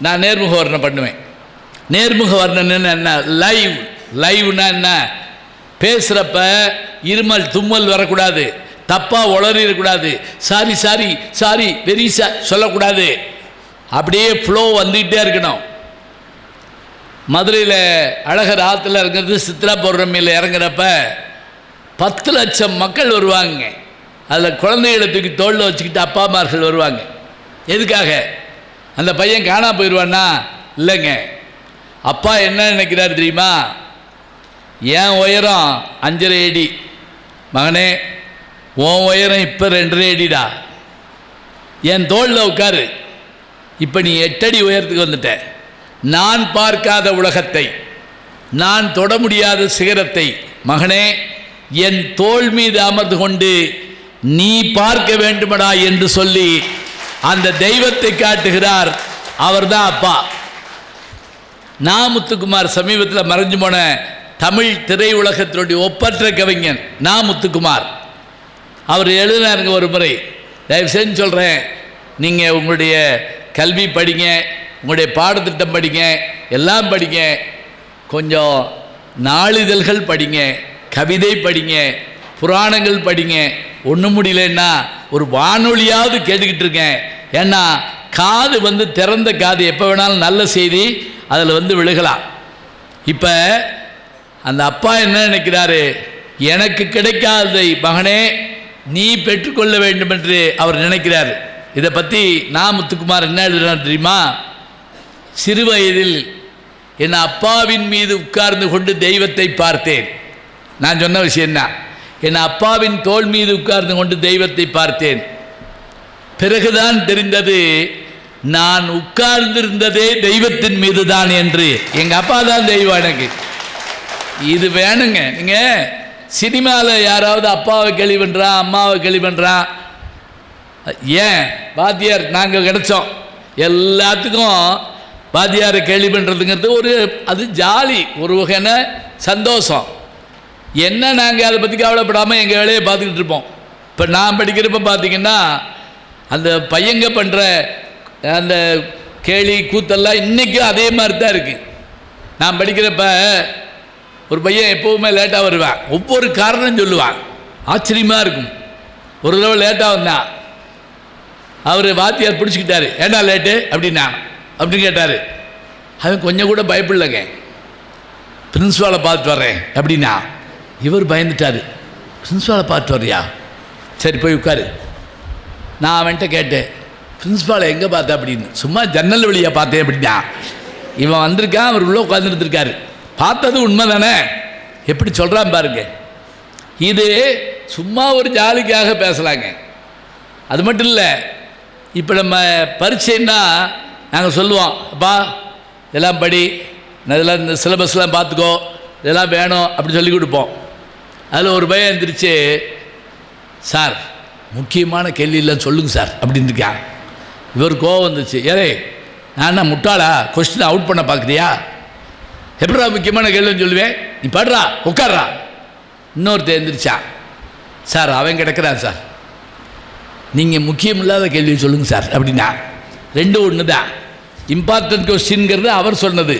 நான் நேர்முக வர்ணனை பண்ணுவேன். நேர்முக வர்ணனைன்னு என்ன? லைவ்னா என்ன? பேசுகிறப்ப இருமல் தும்மல் வரக்கூடாது, தப்பாக உளறிடக்கூடாது, சாரி வெரி சொல்லக்கூடாது, அப்படியே ஃப்ளோ வந்துக்கிட்டே இருக்கணும். மதுரையில் அழகர் ஆற்றுல இருக்கிறது சித்ரா பௌர்ணமியில் இறங்குறப்ப 10 லட்சம் மக்கள் வருவாங்க. அதில் குழந்தைகளை தூக்கி தோளில் வச்சுக்கிட்டு அப்பா அம்மார்கள் வருவாங்க. எதுக்காக? அந்த பையன் காணா போயிடுவான்னா? இல்லைங்க, அப்பா என்ன நினைக்கிறார் தெரியுமா? என் உயரம் 5.5 அடி, மகனே உன் உயரம் இப்போ 2.5 அடிடா, என் தோளில் உட்காரு, இப்போ நீ 8 அடி உயரத்துக்கு வந்துட்ட. நான் பார்க்காத உலகத்தை, நான் தொட முடியாத சிகரத்தை மகனே என் தோள் மீது அமர்ந்து கொண்டு நீ பார்க்க வேண்டுமடா என்று சொல்லி அந்த தெய்வத்தை காட்டுகிறார். அவர்தான் அப்பா. முத்துக்குமார் சமீபத்தில் மறைஞ்சு போன தமிழ் திரையுலகத்தினுடைய ஒப்பற்ற கவிஞன் முத்துக்குமார், அவர் எழுதினாருங்க ஒரு முறை. தயவு செஞ்சு சொல்கிறேன், நீங்கள் உங்களுடைய கல்வி படிங்க, உங்களுடைய பாடத்திட்டம் படிங்க, எல்லாம் படிங்க, கொஞ்சம் நாளிதழ்கள் படிங்க, கவிதை படிங்க, புராணங்கள் படிங்க. ஒன்றும் முடியலன்னா ஒரு வானொலியாவது கேட்டுக்கிட்டு இருக்கேன். ஏன்னா காது திறந்த காது, எப்போ வேணாலும் நல்ல செய்தி அதில் விழுகலாம். இப்போ அந்த அப்பா என்ன நினைக்கிறாரு? எனக்கு கிடைக்காததை மகனே நீ பெற்றுக்கொள்ள வேண்டும் என்று அவர் நினைக்கிறார். இதை பற்றி முத்துக்குமார் என்ன எழுதுறார் தெரியுமா? சிறு வயதில் என் அப்பாவின் மீது உட்கார்ந்து கொண்டு தெய்வத்தை பார்த்தேன். நான் சொன்ன விஷயம் என்ன? என் அப்பாவின் தோள் மீது உட்கார்ந்து கொண்டு தெய்வத்தை பார்த்தேன். பிறகுதான் தெரிந்தது நான் உட்கார்ந்திருந்ததே தெய்வத்தின் மீது தான் என்று. எங்கள் அப்பா தான் தெய்வம் எனக்கு. இது வேணுங்க. நீங்கள் சினிமாவில் யாராவது அப்பாவை கேலி பண்ணுறான், அம்மாவை கேலி பண்ணுறான். ஏன் வாத்தியார் நாங்கள் கிடைச்சோம், எல்லாத்துக்கும் வாத்தியாரை கேள்வி பண்ணுறதுங்கிறது அது ஜாலி, ஒரு வகையான சந்தோஷம். என்ன நாங்கள் அதை பற்றி கவலைப்படாமல் எங்கள் வேலையை பார்த்துக்கிட்டு இருப்போம். இப்போ நான் படிக்கிறப்ப பார்த்திங்கன்னா அந்த பையங்க பண்ணுற அந்த கேலி கூத்தெல்லாம் இன்றைக்கும் அதே மாதிரி தான் இருக்குது. நான் படிக்கிறப்ப ஒரு பையன் எப்போவுமே லேட்டாக வருவான், ஒவ்வொரு காரணம் சொல்லுவான், ஆச்சரியமாக இருக்கும். ஒரு தடவை லேட்டாக வந்தான், அவர் வாத்தியார் பிடிச்சிக்கிட்டாரு, ஏண்டா லேட்டு அப்படின்னு கேட்டார். அவன் கொஞ்சம் கூட பயப்படலைங்க. பிரின்ஸ்பாலை பார்த்துட்டு வர்றேன் அப்படின்னா இவர் பயந்துட்டார். பிரின்ஸ்பாலை பார்த்துட்டு வர்றியா? சரி போய் உட்காரு. நான் அவன்கிட்ட கேட்டேன், பிரின்ஸ்பாலை எங்கே பார்த்தேன் அப்படின்னு. சும்மா ஜன்னல் வழியாக பார்த்தேன் அப்படின்னா. இவன் வந்திருக்கான், அவர் உள்ளே உட்காந்துருக்காரு. பார்த்தது உண்மை தானே? எப்படி சொல்கிறான் பாருங்க. இது சும்மா ஒரு ஜாலிக்காக பேசலாங்க. அது மட்டும் இல்லை, இப்போ நம்ம பரீட்சைன்னா நாங்கள் சொல்லுவோம், அப்பா இதெல்லாம் படி, இதெல்லாம் இந்த சிலபஸ்லாம் பார்த்துக்கோ, இதெல்லாம் வேணும் அப்படி சொல்லி கொடுப்போம். அதில் ஒரு பையன் எழுந்திரிச்சு, சார் முக்கியமான கேள்வி இல்லைன்னு சொல்லுங்கள் சார் அப்படின்னு இருக்கான். இவர் கோவம் வந்துச்சு, ஏதே நான் என்ன முட்டாளா, கொஸ்டினை அவுட் பண்ண பார்க்குறியா? எப்படா முக்கியமான கேள்வின்னு சொல்லுவேன், நீ படுறா உட்கார்றா. இன்னொருத்தர் எழுந்திரிச்சான், சார் அவன் கிடக்கிறான் சார், நீங்கள் முக்கியம் இல்லாத கேள்வி சொல்லுங்கள் சார் அப்படின்னா. ரெண்டும் ஒன்று தான். இம்பார்ட்டன்ட் கொஸ்டின்ங்கிறது அவர் சொன்னது.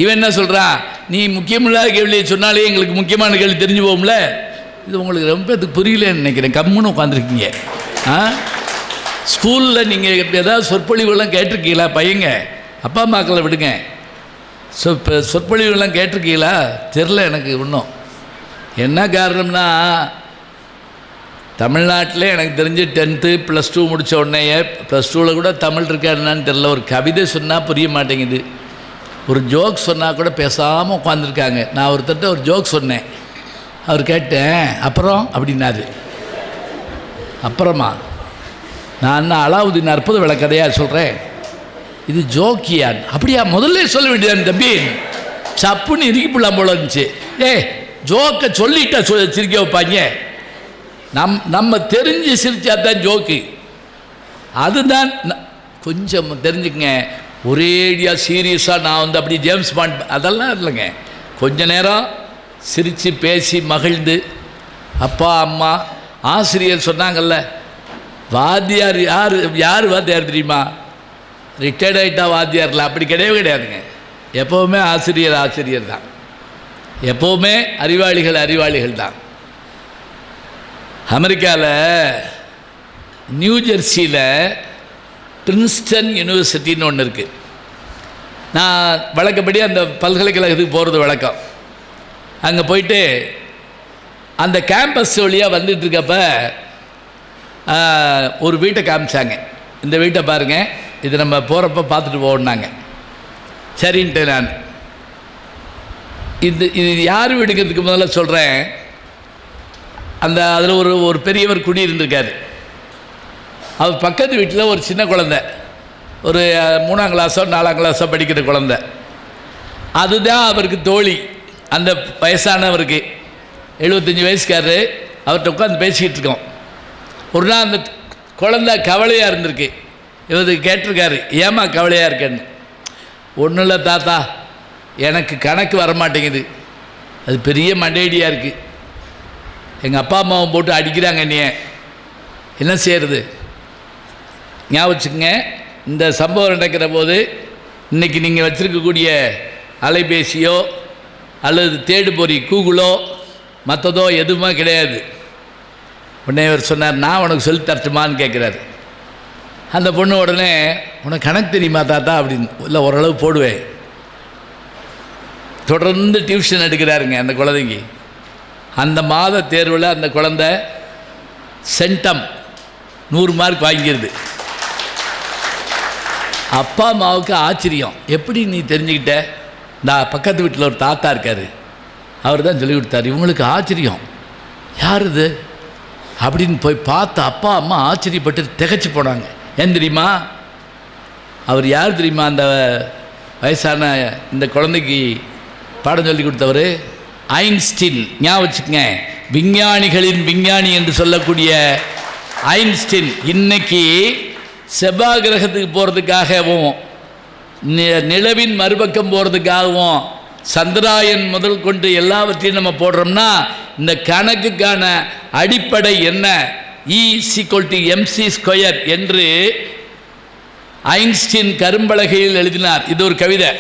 இவன் என்ன சொல்கிறான், நீ முக்கியமில்லாத கேள்வியை சொன்னாலே எங்களுக்கு முக்கியமான கேள்வி தெரிஞ்சு போகும்ல. இது உங்களுக்கு ரொம்ப இதுக்கு புரியலன்னு நினைக்கிறேன். கம்முன்னு உட்காந்துருக்கீங்க. ஸ்கூலில் நீங்கள் ஏதாவது சொற்பொழிவுலாம் கேட்டிருக்கீங்களா? பையங்க அப்பா அம்மாக்களை விடுங்க. இப்போ சொற்பொழிவுலாம் கேட்டிருக்கீங்களா? தெரில எனக்கு இன்னும். என்ன காரணம்னா, தமிழ்நாட்டில் எனக்கு தெரிஞ்சு 10th +2 முடித்த உடனே, +2ல் கூட தமிழ் இருக்காருன்னான்னு தெரில, ஒரு கவிதை சொன்னால் புரிய மாட்டேங்குது, ஒரு ஜோக் சொன்னால் கூட பேசாமல் உட்காந்துருக்காங்க. நான் ஒருத்தட்ட ஒரு ஜோக் சொன்னேன், அவர் கேட்டேன் அப்புறம் அப்படின்னாரு. அப்புறமா நான் அலாவுதீன் அற்புத விளக்கதையாக சொல்கிறேன், இது ஜோக்கியான். அப்படியா, முதல்ல சொல்ல வேண்டியதான் தம்பி. சப்புன்னு இறுக்கி போடலாம் போல இருந்துச்சு. ஜோக்கை சொல்லிட்டா சிரிக்க வைப்பாங்க. நம்ம தெரிஞ்சு சிரிச்சா தான் ஜோக்கு. அதுதான் கொஞ்சம் தெரிஞ்சுக்கங்க. ஒரேடியாக சீரியஸாக நான் அப்படி ஜேம்ஸ் பாண்ட் அதெல்லாம் இல்லைங்க. கொஞ்ச நேரம் சிரித்து பேசி மகிழ்ந்து, அப்பா அம்மா ஆசிரியர் சொன்னாங்கல்ல, வாத்தியார் யார் வாத்தியார் தெரியுமா? ரிட்டையர்ட் ஆகிட்டா வாத்தியார்ல, அப்படி கிடையவே கிடையாதுங்க. எப்போவுமே ஆசிரியர் தான். எப்போவுமே அறிவாளிகள் தான். அமெரிக்காவில் நியூ ஜெர்சியில் பிரின்ஸ்டன் யூனிவர்சிட்டின்னு ஒன்று இருக்குது. நான் வழக்கப்படி அந்த பல்கலைக்கழகத்துக்கு போகிறது வழக்கம். அங்கே போயிட்டு அந்த கேம்பஸ் வழியாக வந்துட்டுருக்கப்ப ஒரு வீட்டை காமிச்சாங்க. இந்த வீட்டை பாருங்கள், இது நம்ம போகிறப்ப பார்த்துட்டு போகணுன்னாங்க. சரின்ட்டு நான் இது யார் வீடுங்கிறதுக்கு முதல்ல சொல்கிறேன். அதில் ஒரு பெரியவர் குடியிருந்திருக்காரு. அவர் பக்கத்து வீட்டில் ஒரு சின்ன குழந்தை, ஒரு 3ஆம் கிளாஸோ 4ஆம் கிளாஸோ படிக்கிற குழந்தை. அதுதான் அவருக்கு தோழி. அந்த வயசானவருக்கு 75 வயசுக்காரரு. அவர்கிட்ட உட்காந்து பேசிக்கிட்டு இருக்கோம். ஒரு நாள் அந்த குழந்தை கவலையாக இருந்திருக்கு. இவருக்கு கேட்டிருக்காரு, ஏமா கவலையாக இருக்கேன்னு. ஒன்றும் இல்லை தாத்தா, எனக்கு கணக்கு வரமாட்டேங்குது, அது பெரிய மண்டேடியாக இருக்குது. எங்கள் அப்பா அம்மாவை போட்டு அடிக்கிறாங்க, நீ என்ன செய்கிறது? ஞாபகம் வச்சுக்கங்க, இந்த சம்பவம் நடக்கிற போது இன்றைக்கி நீங்கள் வச்சுருக்கக்கூடிய அலைபேசியோ அல்லது தேடுபொறி கூகுளோ மற்றதோ எதுவுமே கிடையாது. உடனே அவர் சொன்னார், நான் உனக்கு சொல்லி தரட்டுமான்னு கேட்குறாரு. அந்த பொண்ணு உடனே, உனக்கு கணக்கு தெரியுமா தாத்தா அப்படின்னு. இல்லை, ஓரளவு போடுவேன். தொடர்ந்து டியூஷன் எடுக்கிறாருங்க அந்த குழந்தைக்கு. அந்த மாத தேர்வில் அந்த குழந்தை சென்டம் 100 மார்க் வாங்கிடுது. அப்பா அம்மாவுக்கு ஆச்சரியம், எப்படி நீ தெரிஞ்சுக்கிட்ட? நான் பக்கத்து வீட்டில் ஒரு தாத்தா இருக்கார், அவர் தான் சொல்லி கொடுத்தார். இவங்களுக்கு ஆச்சரியம், யார் இது அப்படின்னு போய் பார்த்து அப்பா அம்மா ஆச்சரியப்பட்டு திகைச்சு போனாங்க. ஏன் தெரியுமா? அவர் யார் தெரியுமா? அந்த வயசான இந்த குழந்தைக்கு பாடம் சொல்லி கொடுத்தவர் ஐன்ஸ்டீன். ஞாபகம் வச்சுக்கங்க, விஞ்ஞானிகளின் விஞ்ஞானி என்று சொல்லக்கூடிய ஐன்ஸ்டீன். இன்னைக்கு செவ்வாய் கிரகத்துக்கு போகிறதுக்காகவும் நிலவின் மறுபக்கம் போகிறதுக்காகவும் சந்திராயன் முதல் கொண்டு எல்லாவற்றையும் நம்ம போடுறோம்னா, இந்த கணக்குக்கான அடிப்படை என்ன? E=mc² என்று ஐன்ஸ்டீன் கரும்பலகையில் எழுதினார். இது ஒரு கவிதை.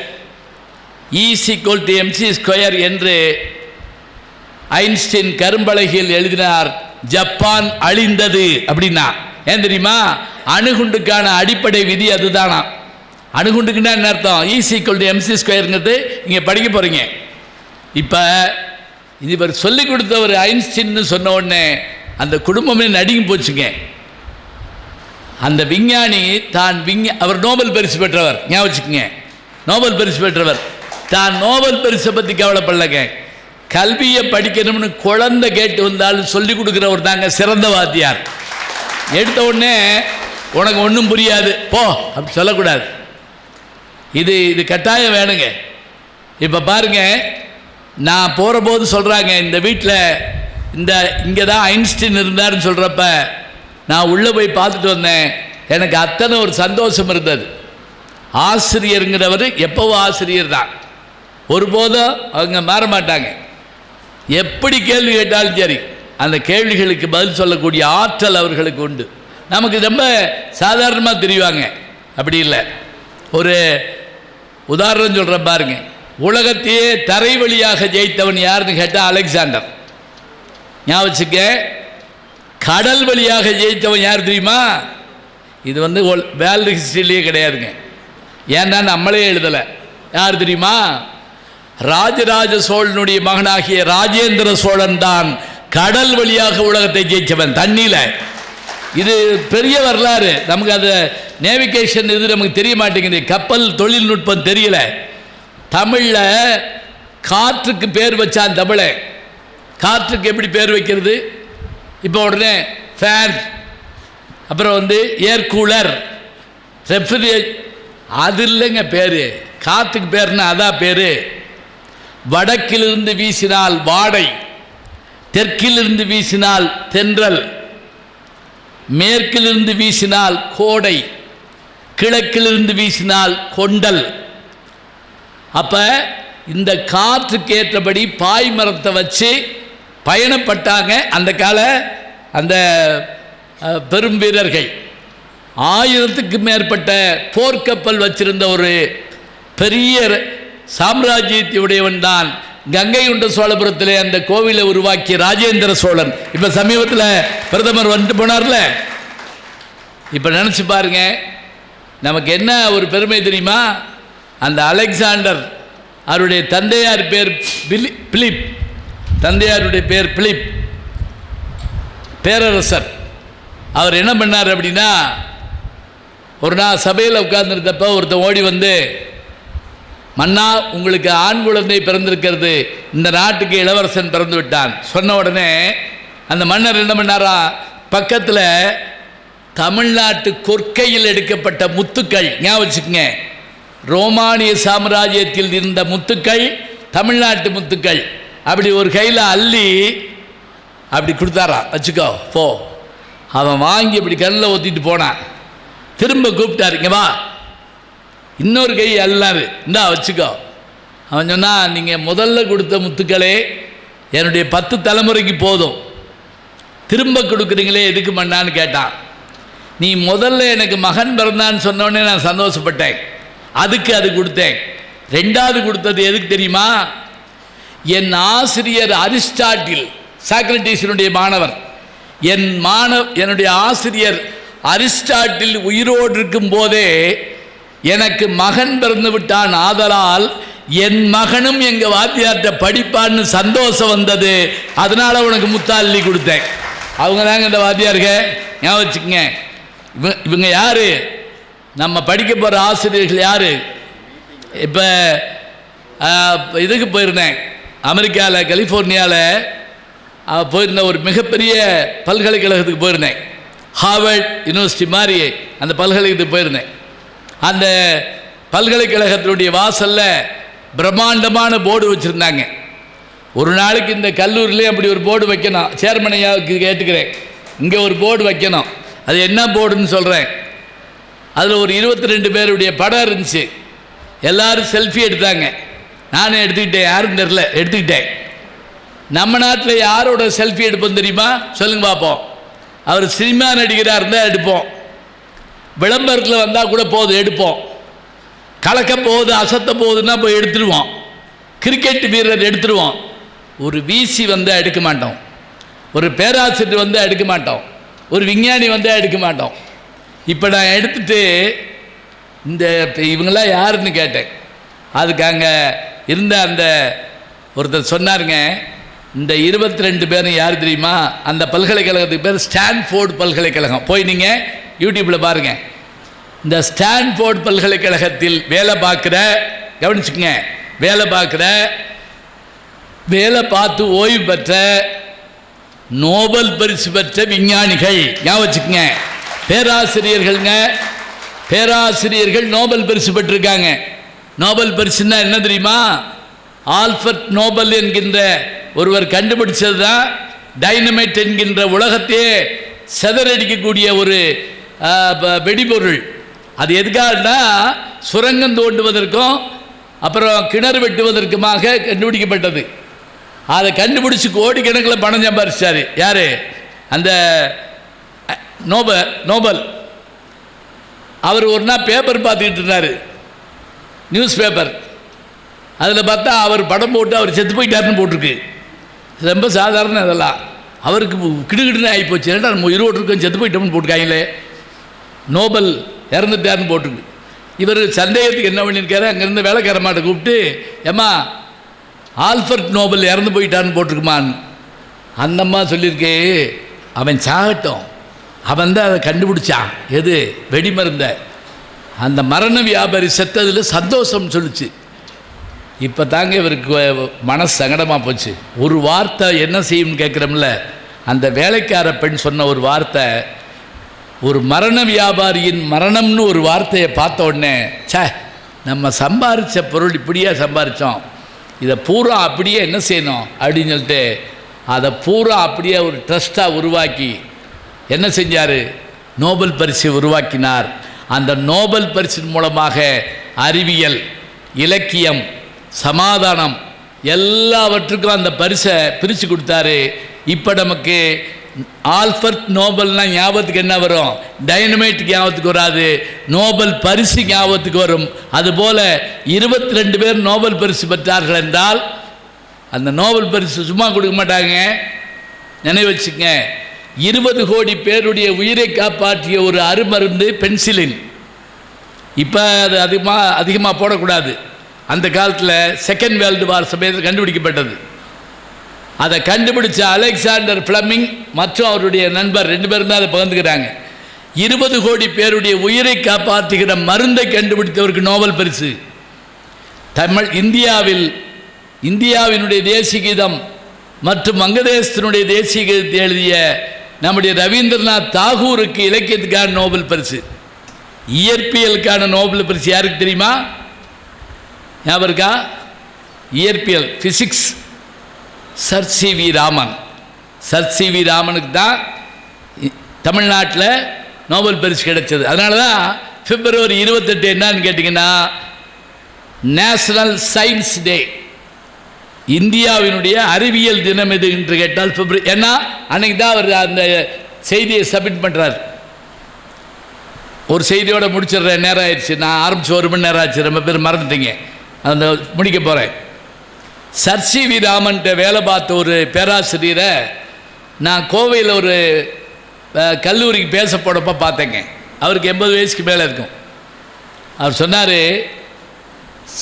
E=mc² என்று ஐன்ஸ்டீன் கரும்பலகையில் எழுதினார். ஜப்பான் அழிந்தது அப்படின்னா ஏன் தெரியுமா? அணுகுண்டுக்கான அடிப்படை விதி அதுதானா. அணுகுண்டுக்குன்னா என்ன அர்த்தம்? E=mc²ங்கிறது இங்கே படிக்க போகிறீங்க. இப்போ இவர் சொல்லிக் கொடுத்தவர் ஐன்ஸ்டீன்னு சொன்ன உடனே அந்த குடும்பமே நடுங்கி போச்சுங்க. அந்த விஞ்ஞானி தான் அவர் நோபல் பரிசு பெற்றவர். ஞாபகம் வச்சுக்கோங்க, நோபல் பரிசு பெற்றவர். தான் நோபல் பரிசை பற்றி கவலைப்படலைங்க. கல்வியை படிக்கணும்னு குழந்தை கேட்டு வந்தாலும் சொல்லிக் கொடுக்குறவர் தாங்க சிறந்த வாத்தியார். எடுத்த உடனே உனக்கு ஒன்றும் புரியாது போ அப்படி சொல்லக்கூடாது. இது கட்டாயம் வேணுங்க. இப்போ பாருங்க, நான் போகிற போது சொல்கிறாங்க, இந்த வீட்டில் இங்கே தான் ஐன்ஸ்டீன் இருந்தார்னு சொல்கிறப்ப நான் உள்ளே போய் பார்த்துட்டு வந்தேன். எனக்கு அத்தனை ஒரு சந்தோஷம் இருந்தது. ஆசிரியருங்கிறவர் எப்போவும் ஆசிரியர் தான், ஒருபோதும் அவங்க மாற மாட்டாங்க. எப்படி கேள்வி கேட்டாலும் சரி, அந்த கேள்விகளுக்கு பதில் சொல்லக்கூடிய ஆற்றல் அவர்களுக்கு உண்டு. நமக்கு ரொம்ப சாதாரணமாக தெரிவாங்க, அப்படி இல்லை. ஒரு உதாரணம் சொல்கிறேன் பாருங்க. உலகத்தையே தரை வழியாக ஜெயித்தவன் யாருன்னு கேட்டால் அலெக்சாண்டர். ஞாபகம் வச்சுக்க. கடல் வழியாக ஜெயித்தவன் யார் தெரியுமா? இது வந்து வேர்ல்டு ஹிஸ்ட்ரியிலேயே கிடையாதுங்க. ஏன்னா நம்மளே எழுதலை. யார் தெரியுமா? ராஜராஜ சோழனுடைய மகனாகிய ராஜேந்திர சோழன் தான் கடல் வழியாக உலகத்தை ஜெயிச்சவன், தண்ணியில். இது பெரிய வரலாறு. நமக்கு அது நேவிகேஷன் இது நமக்கு தெரிய மாட்டேங்குது. கப்பல் தொழில்நுட்பம் தெரியல. தமிழில் காற்றுக்கு பேர் வச்சான் தமிழை. காற்றுக்கு எப்படி பேர் வைக்கிறது? இப்போ உடனே ஃபேன், அப்புறம் வந்து ஏர் கூலர், ரெஃப்ரிஜரேட், அது இல்லைங்க பேர். காற்றுக்கு பேர்னா அதான் பேர். வடக்கிலிருந்து வீசினால் வாடை, தெற்கிலிருந்து வீசினால் தென்றல், மேற்கிலிருந்து வீசினால் கோடை, கிழக்கிலிருந்து வீசினால் கொண்டல். அப்போ இந்த காற்றுக்கு ஏற்றபடி பாய் மரத்தை வச்சு பயணப்பட்டாங்க அந்த கால அந்த பெரும் வீரர்கள். 1000க்கு மேற்பட்ட போர்க்கப்பல் வச்சிருந்த ஒரு பெரிய சாம்ராஜ்யத்தையுடையவன் தான் கங்கை கொண்ட சோழபுரத்தில் அந்த கோவிலை உருவாக்கிய ராஜேந்திர சோழன். இப்போ சமீபத்தில் பிரதமர் வந்துட்டு போனார்ல. இப்போ நினச்சி பாருங்க, நமக்கு என்ன ஒரு பெருமை தெரியுமா? அந்த அலெக்சாண்டர் அவருடைய தந்தையார் பேர் பிலிப், தந்தையாருடைய பேர் பிலிப், பேரரசர். அவர் என்ன பண்ணார் அப்படின்னா, ஒரு நாள் சபையில் உட்கார்ந்துருந்தப்போ ஒருத்தன் ஓடி வந்து, மன்னா உங்களுக்கு ஆண் குழந்தை பிறந்திருக்கிறது, இந்த நாட்டுக்கு இளவரசன் பிறந்து விட்டான் சொன்ன உடனே அந்த மன்னர் என்ன பண்ணாரா, பக்கத்தில் தமிழ்நாட்டு கொற்கையில் எடுக்கப்பட்ட முத்துக்கள், ஞாபகம் வச்சுக்கங்க, ரோமானிய சாம்ராஜ்யத்தில் இருந்த முத்துக்கள், தமிழ்நாட்டு முத்துக்கள், அப்படி ஒரு கையில் அள்ளி அப்படி கொடுத்தாரான். வச்சுக்கோ போ. அவன் வாங்கி அப்படி கண்ணில் ஊற்றிட்டு போனான். திரும்ப கூப்பிட்டாரு, இங்கே வா. இன்னொரு கை அல்லாரு, இந்தா வச்சுக்கோ. அவன் சொன்னான், நீங்கள் முதல்ல கொடுத்த முத்துக்களே என்னுடைய 10 தலைமுறைக்கு போதும், திரும்ப கொடுக்குறீங்களே எதுக்கு மண்ணான்னு கேட்டான். நீ முதல்ல எனக்கு மகன் பிறந்தான்னு சொன்னோடனே நான் சந்தோஷப்பட்டேன், அதுக்கு அது கொடுத்தேன். 2வது கொடுத்தது எதுக்கு தெரியுமா? என் ஆசிரியர் அரிஸ்டாட்டில், சாக்ரட்டிஸினுடைய மாணவர், என்னுடைய ஆசிரியர் அரிஸ்டாட்டில் உயிரோடு இருக்கும் போதே எனக்கு மகன் பிறந்து விட்டான், ஆதலால் என் மகனும் எங்கள் வாத்தியார்கிட்ட படிப்பான்னு சந்தோஷம் வந்தது, அதனால உனக்கு முத்தாள்ளி கொடுத்தேன். அவங்க தாங்க இந்த வாத்தியாருங்க, ஞாபகம் வச்சுக்கங்க. இவங்க யாரு? நம்ம படிக்க போகிற ஆசிரியர்கள் யாரு? இப்போ இதுக்கு போயிருந்தேன், அமெரிக்காவில் கலிஃபோர்னியாவில் போயிருந்த ஒரு மிகப்பெரிய பல்கலைக்கழகத்துக்கு போயிருந்தேன். ஹார்வர்ட் யூனிவர்சிட்டி மாதிரி அந்த பல்கலைக்கழகத்துக்கு போயிருந்தேன். அந்த பல்கலைக்கழகத்தினுடைய வாசலில் பிரம்மாண்டமான போர்டு வச்சுருந்தாங்க. ஒரு நாளைக்கு இந்த கல்லூரியிலே அப்படி ஒரு போர்டு வைக்கணும், சேர்மனையாவுக்கு கேட்டுக்கிறேன், இங்கே ஒரு போர்டு வைக்கணும். அது என்ன போர்டுன்னு சொல்கிறேன். அதில் ஒரு 22 பேருடைய படம் இருந்துச்சு. எல்லோரும் செல்ஃபி எடுத்தாங்க. நானும் எடுத்துக்கிட்டேன், யாரும் தெரில, எடுத்துக்கிட்டேன். நம்ம நாட்டில் யாரோட செல்ஃபி எடுப்போம் தெரியுமா? சொல்லுங்க பார்ப்போம். அவர் சினிமா நடிகராக இருந்தால் எடுப்போம், விளம்பரத்தில் வந்தால் கூட போதும் எடுப்போம், கலக்க போகுது அசத்த போகுதுன்னா போய் எடுத்துருவோம், கிரிக்கெட் வீரர் எடுத்துருவோம். ஒரு விசி வந்தால் எடுக்க மாட்டோம், ஒரு பேராசிரியர் வந்தால் எடுக்க மாட்டோம், ஒரு விஞ்ஞானி வந்தால் எடுக்க மாட்டோம். இப்போ நான் எடுத்துட்டு இந்த இவங்களாம் யாருன்னு கேட்டேன். அதுக்கு அங்கே இருந்த அந்த ஒருத்தர் சொன்னாருங்க, இந்த 22 பேரும் யார் தெரியுமா? அந்த பல்கலைக்கழகத்துக்கு பேர் ஸ்டான்ஃபோர்டு பல்கலைக்கழகம். போய் நீங்கள் யூடியூப்பில் பாருங்கள். இந்த ஸ்டான்ஃபோர்டு பல்கலைக்கழகத்தில் வேலை பார்க்குற, கவனிச்சுக்கங்க, வேலை பார்த்து ஓய்வு பெற்ற நோபல் பரிசு பெற்ற விஞ்ஞானிகள், ஞாபகம் வச்சுக்கங்க, பேராசிரியர்கள்ங்க, பேராசிரியர்கள் நோபல் பரிசு பெற்றிருக்காங்க. நோபல் பரிசுன்னா என்ன தெரியுமா? ஆல்ஃபர்ட் நோபல் என்கின்ற ஒருவர் கண்டுபிடிச்சது தான் டைனமைட் என்கின்ற உலகத்தையே செதறடிக்கக்கூடிய ஒரு வெடிபொருள். அது எதுக்காகனா சுரங்கம் தோண்டுவதற்கும் அப்புறம் கிணறு வெட்டுவதற்குமாக கண்டுபிடிக்கப்பட்டது. அதை கண்டுபிடிச்சி கோடிக்கணக்கில் பணம் சம்பாதிச்சார். யார்? அந்த நோபல். அவர் ஒரு நாள் பேப்பர் பார்த்துக்கிட்டு இருந்தார். News paper. அதில் பார்த்தா அவர் படம் போட்டு அவர் செத்து போயிட்டாருன்னு போட்டிருக்கு. ரொம்ப சாதாரண இதெல்லாம். அவருக்கு கிடுகிடுன்னு ஆகிப்போச்சு. ஏன்னா நம்ம உயிரோடு இருக்கோம் செத்து போயிட்டோம்னு போட்டுருக்காங்களே. நோபல் இறந்துட்டாருன்னு போட்டிருக்கு. இவர் சந்தேகத்துக்கு என்ன பண்ணியிருக்காரு, அங்கேருந்து வேலைக்காரமாட்ட கூப்பிட்டு, ஏம்மா ஆல்ஃபர்ட் நோபல் இறந்து போயிட்டான்னு போட்டிருக்குமான்னு. அந்தம்மா சொல்லியிருக்கே, அவன் சாகட்டும், அவன் தான் அதை கண்டுபிடிச்சான். எது? வெடிமருந்த. அந்த மரண வியாபாரி செத்ததில் சந்தோஷம் சொல்லிச்சு. இப்போ தாங்க இவருக்கு மனசு சங்கடமாக போச்சு. ஒரு வார்த்தை என்ன செய்யும்னு கேட்குறோம்ல, அந்த வேலைக்கார பெண் சொன்ன ஒரு வார்த்தை, ஒரு மரண வியாபாரியின் மரணம்னு ஒரு வார்த்தையை பார்த்த உடனே, சே நம்ம சம்பாரித்த பொருள் இப்படியே சம்பாரித்தோம், இதை பூரா அப்படியே என்ன செய்யணும் அப்படின்னு சொல்லிட்டு அதை பூரா அப்படியே ஒரு ட்ரஸ்ட்டாக உருவாக்கி என்ன செஞ்சார், நோபல் பரிசை உருவாக்கினார். அந்த நோபல் பரிசின் மூலமாக அறிவியல், இலக்கியம், சமாதானம் எல்லாவற்றுக்கும் அந்த பரிசை பிரித்து கொடுத்தாரு. இப்போ நமக்கு ஆல்ஃபர்ட் நோபல்னால் ஞாபகத்துக்கு என்ன வரும்? டைனமைட் ஞாபகத்துக்கு வராது, நோபல் பரிசு ஞாபகத்துக்கு வரும். அதுபோல் 22 பேர் நோபல் பரிசு பெற்றார்கள் என்றால் அந்த நோபல் பரிசு சும்மா கொடுக்க மாட்டாங்க. நினைவு வச்சுங்க, 20 கோடி பேருடைய உயிரை காப்பாற்றிய ஒரு அருமருந்து பென்சிலின். இப்போ அது அதிகமாக போடக்கூடாது. அந்த காலத்தில் செகண்ட் வேர்ல்டு வார் சமயத்தில் கண்டுபிடிக்கப்பட்டது. அதை கண்டுபிடிச்ச அலெக்சாண்டர் ஃப்ளமிங் மற்றும் அவருடைய நண்பர் 2 பேரும் தான் அதை பகிர்ந்துக்கிறாங்க. 20 கோடி பேருடைய உயிரை காப்பாற்றுகிற மருந்தை கண்டுபிடித்தவருக்கு நோபல் பரிசு. இந்தியாவினுடைய தேசிய கீதம் மற்றும் வங்கதேசத்தினுடைய தேசிய கீதத்தை எழுதிய நம்முடைய ரவீந்திரநாத் தாகூருக்கு இலக்கியத்துக்கான நோபல் பரிசு. இயற்பியலுக்கான நோபல் பரிசு யாருக்கு தெரியுமா? ஞாபகம் இருக்கா? இயற்பியல், physics, sir CV. Raman. Sir CV. ராமனுக்கு தான் தமிழ்நாட்டில் நோபல் பரிசு கிடைச்சது. அதனால தான் பிப்ரவரி 28 என்னன்னு கேட்டிங்கன்னா நேஷனல் சயின்ஸ் டே, இந்தியாவினுடைய அறிவியல் தினம் எது என்று கேட்டால் பிப்ரவரி. ஏன்னா அன்றைக்கி தான் அவர் அந்த செய்தியை சப்மிட் பண்ணுறார். ஒரு செய்தியோடு முடிச்சிடுறேன், நேரம் ஆயிடுச்சு. நான் ஆரம்பித்து 1 மணி நேரம் ஆச்சு, ரொம்ப பேர் மறந்துட்டீங்க. அந்த முடிக்க போகிறேன். Sir CV. ராமன்கிட்ட வேலை பார்த்த ஒரு பேராசிரியரை நான் கோவையில் ஒரு கல்லூரிக்கு பேச போனப்போ பார்த்தேங்க. அவருக்கு 80 வயசுக்கு மேலே இருக்கும். அவர் சொன்னார்,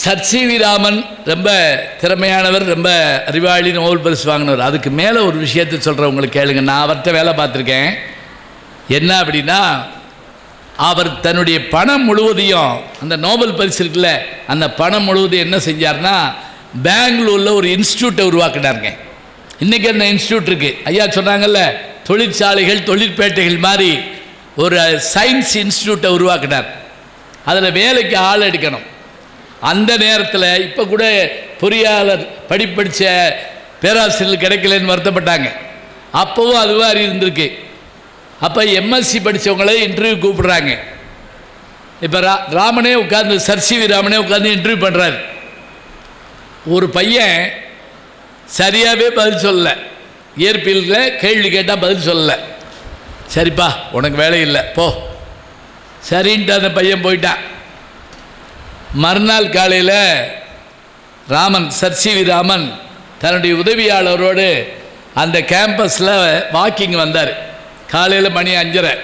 சர் சி.வி. ராமன் ரொம்ப திறமையானவர், ரொம்ப அறிவாளி, நோபல் பரிசு வாங்கினவர். அதுக்கு மேலே ஒரு விஷயத்தை சொல்கிறேன், உங்களுக்கு கேளுங்க. நான் அவர்கிட்ட வேலை பார்த்துருக்கேன். என்ன அப்படின்னா, அவர் தன்னுடைய பணம் முழுவதையும், அந்த நோபல் பரிசு இருக்குல்ல, அந்த பணம் முழுவதையும் என்ன செஞ்சார்னா பெங்களூரில் ஒரு இன்ஸ்டியூட்டை உருவாக்கினாருங்க. இன்றைக்கி அந்த இன்ஸ்டியூட் இருக்குது. ஐயா சொன்னாங்கல்ல, தொழிற்சாலைகள், தொழிற்பேட்டைகள் மாதிரி ஒரு சயின்ஸ் இன்ஸ்டியூட்டை உருவாக்கினார். அதில் வேலைக்கு ஆள் எடுக்கணும். அந்த நேரத்தில் இப்போ கூட பொறியாளர் படித்த பேராசிரியர் கிடைக்கலன்னு வருத்தப்பட்டாங்க. அப்போவும் அது மாதிரி இருந்திருக்கு. அப்போ எம்எஸ்சி படித்தவங்களே இன்டர்வியூ கூப்பிடுறாங்க. இப்போ ராமனே உட்காந்து, சர் சி.வி. ராமனே உட்காந்து இன்டர்வியூ பண்ணுறாரு. ஒரு பையன் சரியாகவே பதில் சொல்லலை. இயற்பியலில் கேள்வி கேட்டால் பதில் சொல்லலை. சரிப்பா உனக்கு வேலை இல்லை போ, சரின்ட்டு அந்த பையன் போயிட்டான். மறுநாள் காலையில் ராமன், சர் சி.வி. ராமன் தன்னுடைய உதவியாளரோடு அந்த கேம்பஸில் வாக்கிங் வந்தார். காலையில் மணி 5:30.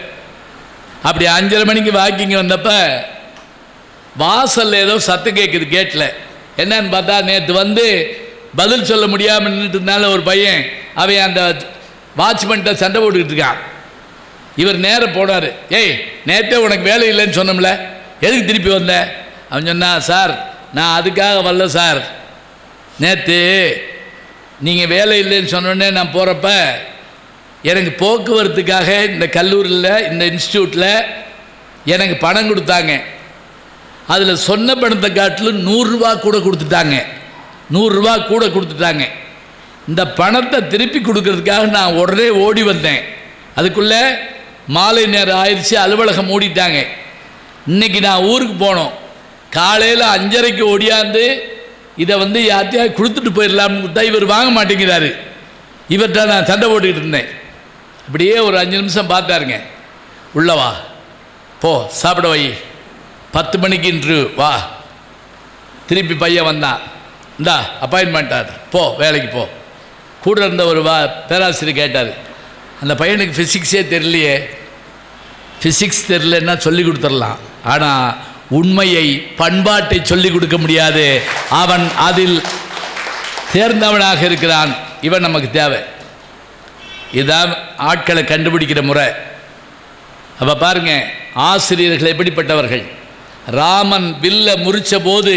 அப்படி 5:30 மணிக்கு வாக்கிங் வந்தப்போ வாசலில் ஏதோ சத்தம் கேட்குது கேட்டில். என்னன்னு பார்த்தா, நேற்று வந்து பதில் சொல்ல முடியாமல் நின்றுட்டுனால ஒரு பையன் அவன் அந்த வாட்ச்மேன்ட்ட சண்டை போட்டுக்கிட்டு இருக்கான். இவர் நேராக போனார். ஏய், நேற்றே உனக்கு வேலை இல்லைன்னு சொன்னோம்ல, எதுக்கு திருப்பி வந்த? அவன் சொன்னான், சார் நான் அதுக்காக வரல சார், நேற்று நீங்கள் வேலை இல்லைன்னு சொன்னோடனே நான் போகிறப்ப எனக்கு போக்குவரத்துக்காக இந்த கல்லூரியில், இந்த இன்ஸ்டியூட்டில் எனக்கு பணம் கொடுத்தாங்க. அதில் சொன்ன பணத்தை காட்டிலும் 100 ரூபா கூட கொடுத்துட்டாங்க. 100 ரூபா கூட கொடுத்துட்டாங்க. இந்த பணத்தை திருப்பி கொடுக்கறதுக்காக நான் உடனே ஓடி வந்தேன். அதுக்குள்ளே மாலை நேரம் ஆயிடுச்சு, அலுவலகம் மூடிட்டாங்க. இன்றைக்கி நான் ஊருக்கு போனோம். காலையில் 5:30க்கு ஓடியாந்து இதை வந்து யார்த்தையாவது கொடுத்துட்டு போயிடலாம்னு கொடுத்தா இவர் வாங்க மாட்டேங்கிறாரு. இவர்கிட்ட நான் சண்டை போட்டுக்கிட்டு இருந்தேன். இப்படியே ஒரு 5 நிமிஷம் பார்த்தாருங்க. உள்ளவா, போ சாப்பிட வை, 10 மணிக்கு இன்டர்வியூ வா. திருப்பி பையன் வந்தான், இந்தா அப்பாயின்மெண்ட் போ, வேலைக்கு போ. கூட இருந்த ஒரு பேராசிரியர் கேட்டார், அந்த பையனுக்கு ஃபிசிக்ஸே தெரியலையே. ஃபிசிக்ஸ் தெரியலன்னா சொல்லி கொடுத்துடலாம், ஆனால் உண்மையை பண்பாட்டை சொல்லிக் கொடுக்க முடியாது. அவன் அதில் தேர்ந்தவனாக இருக்கிறான். இவன் நமக்கு தேவை. இதுதான் ஆட்களை கண்டுபிடிக்கிற முறை. அப்போ பாருங்க, ஆசிரியர்கள் எப்படிப்பட்டவர்கள். ராமன் வில்ல முறிச்ச போது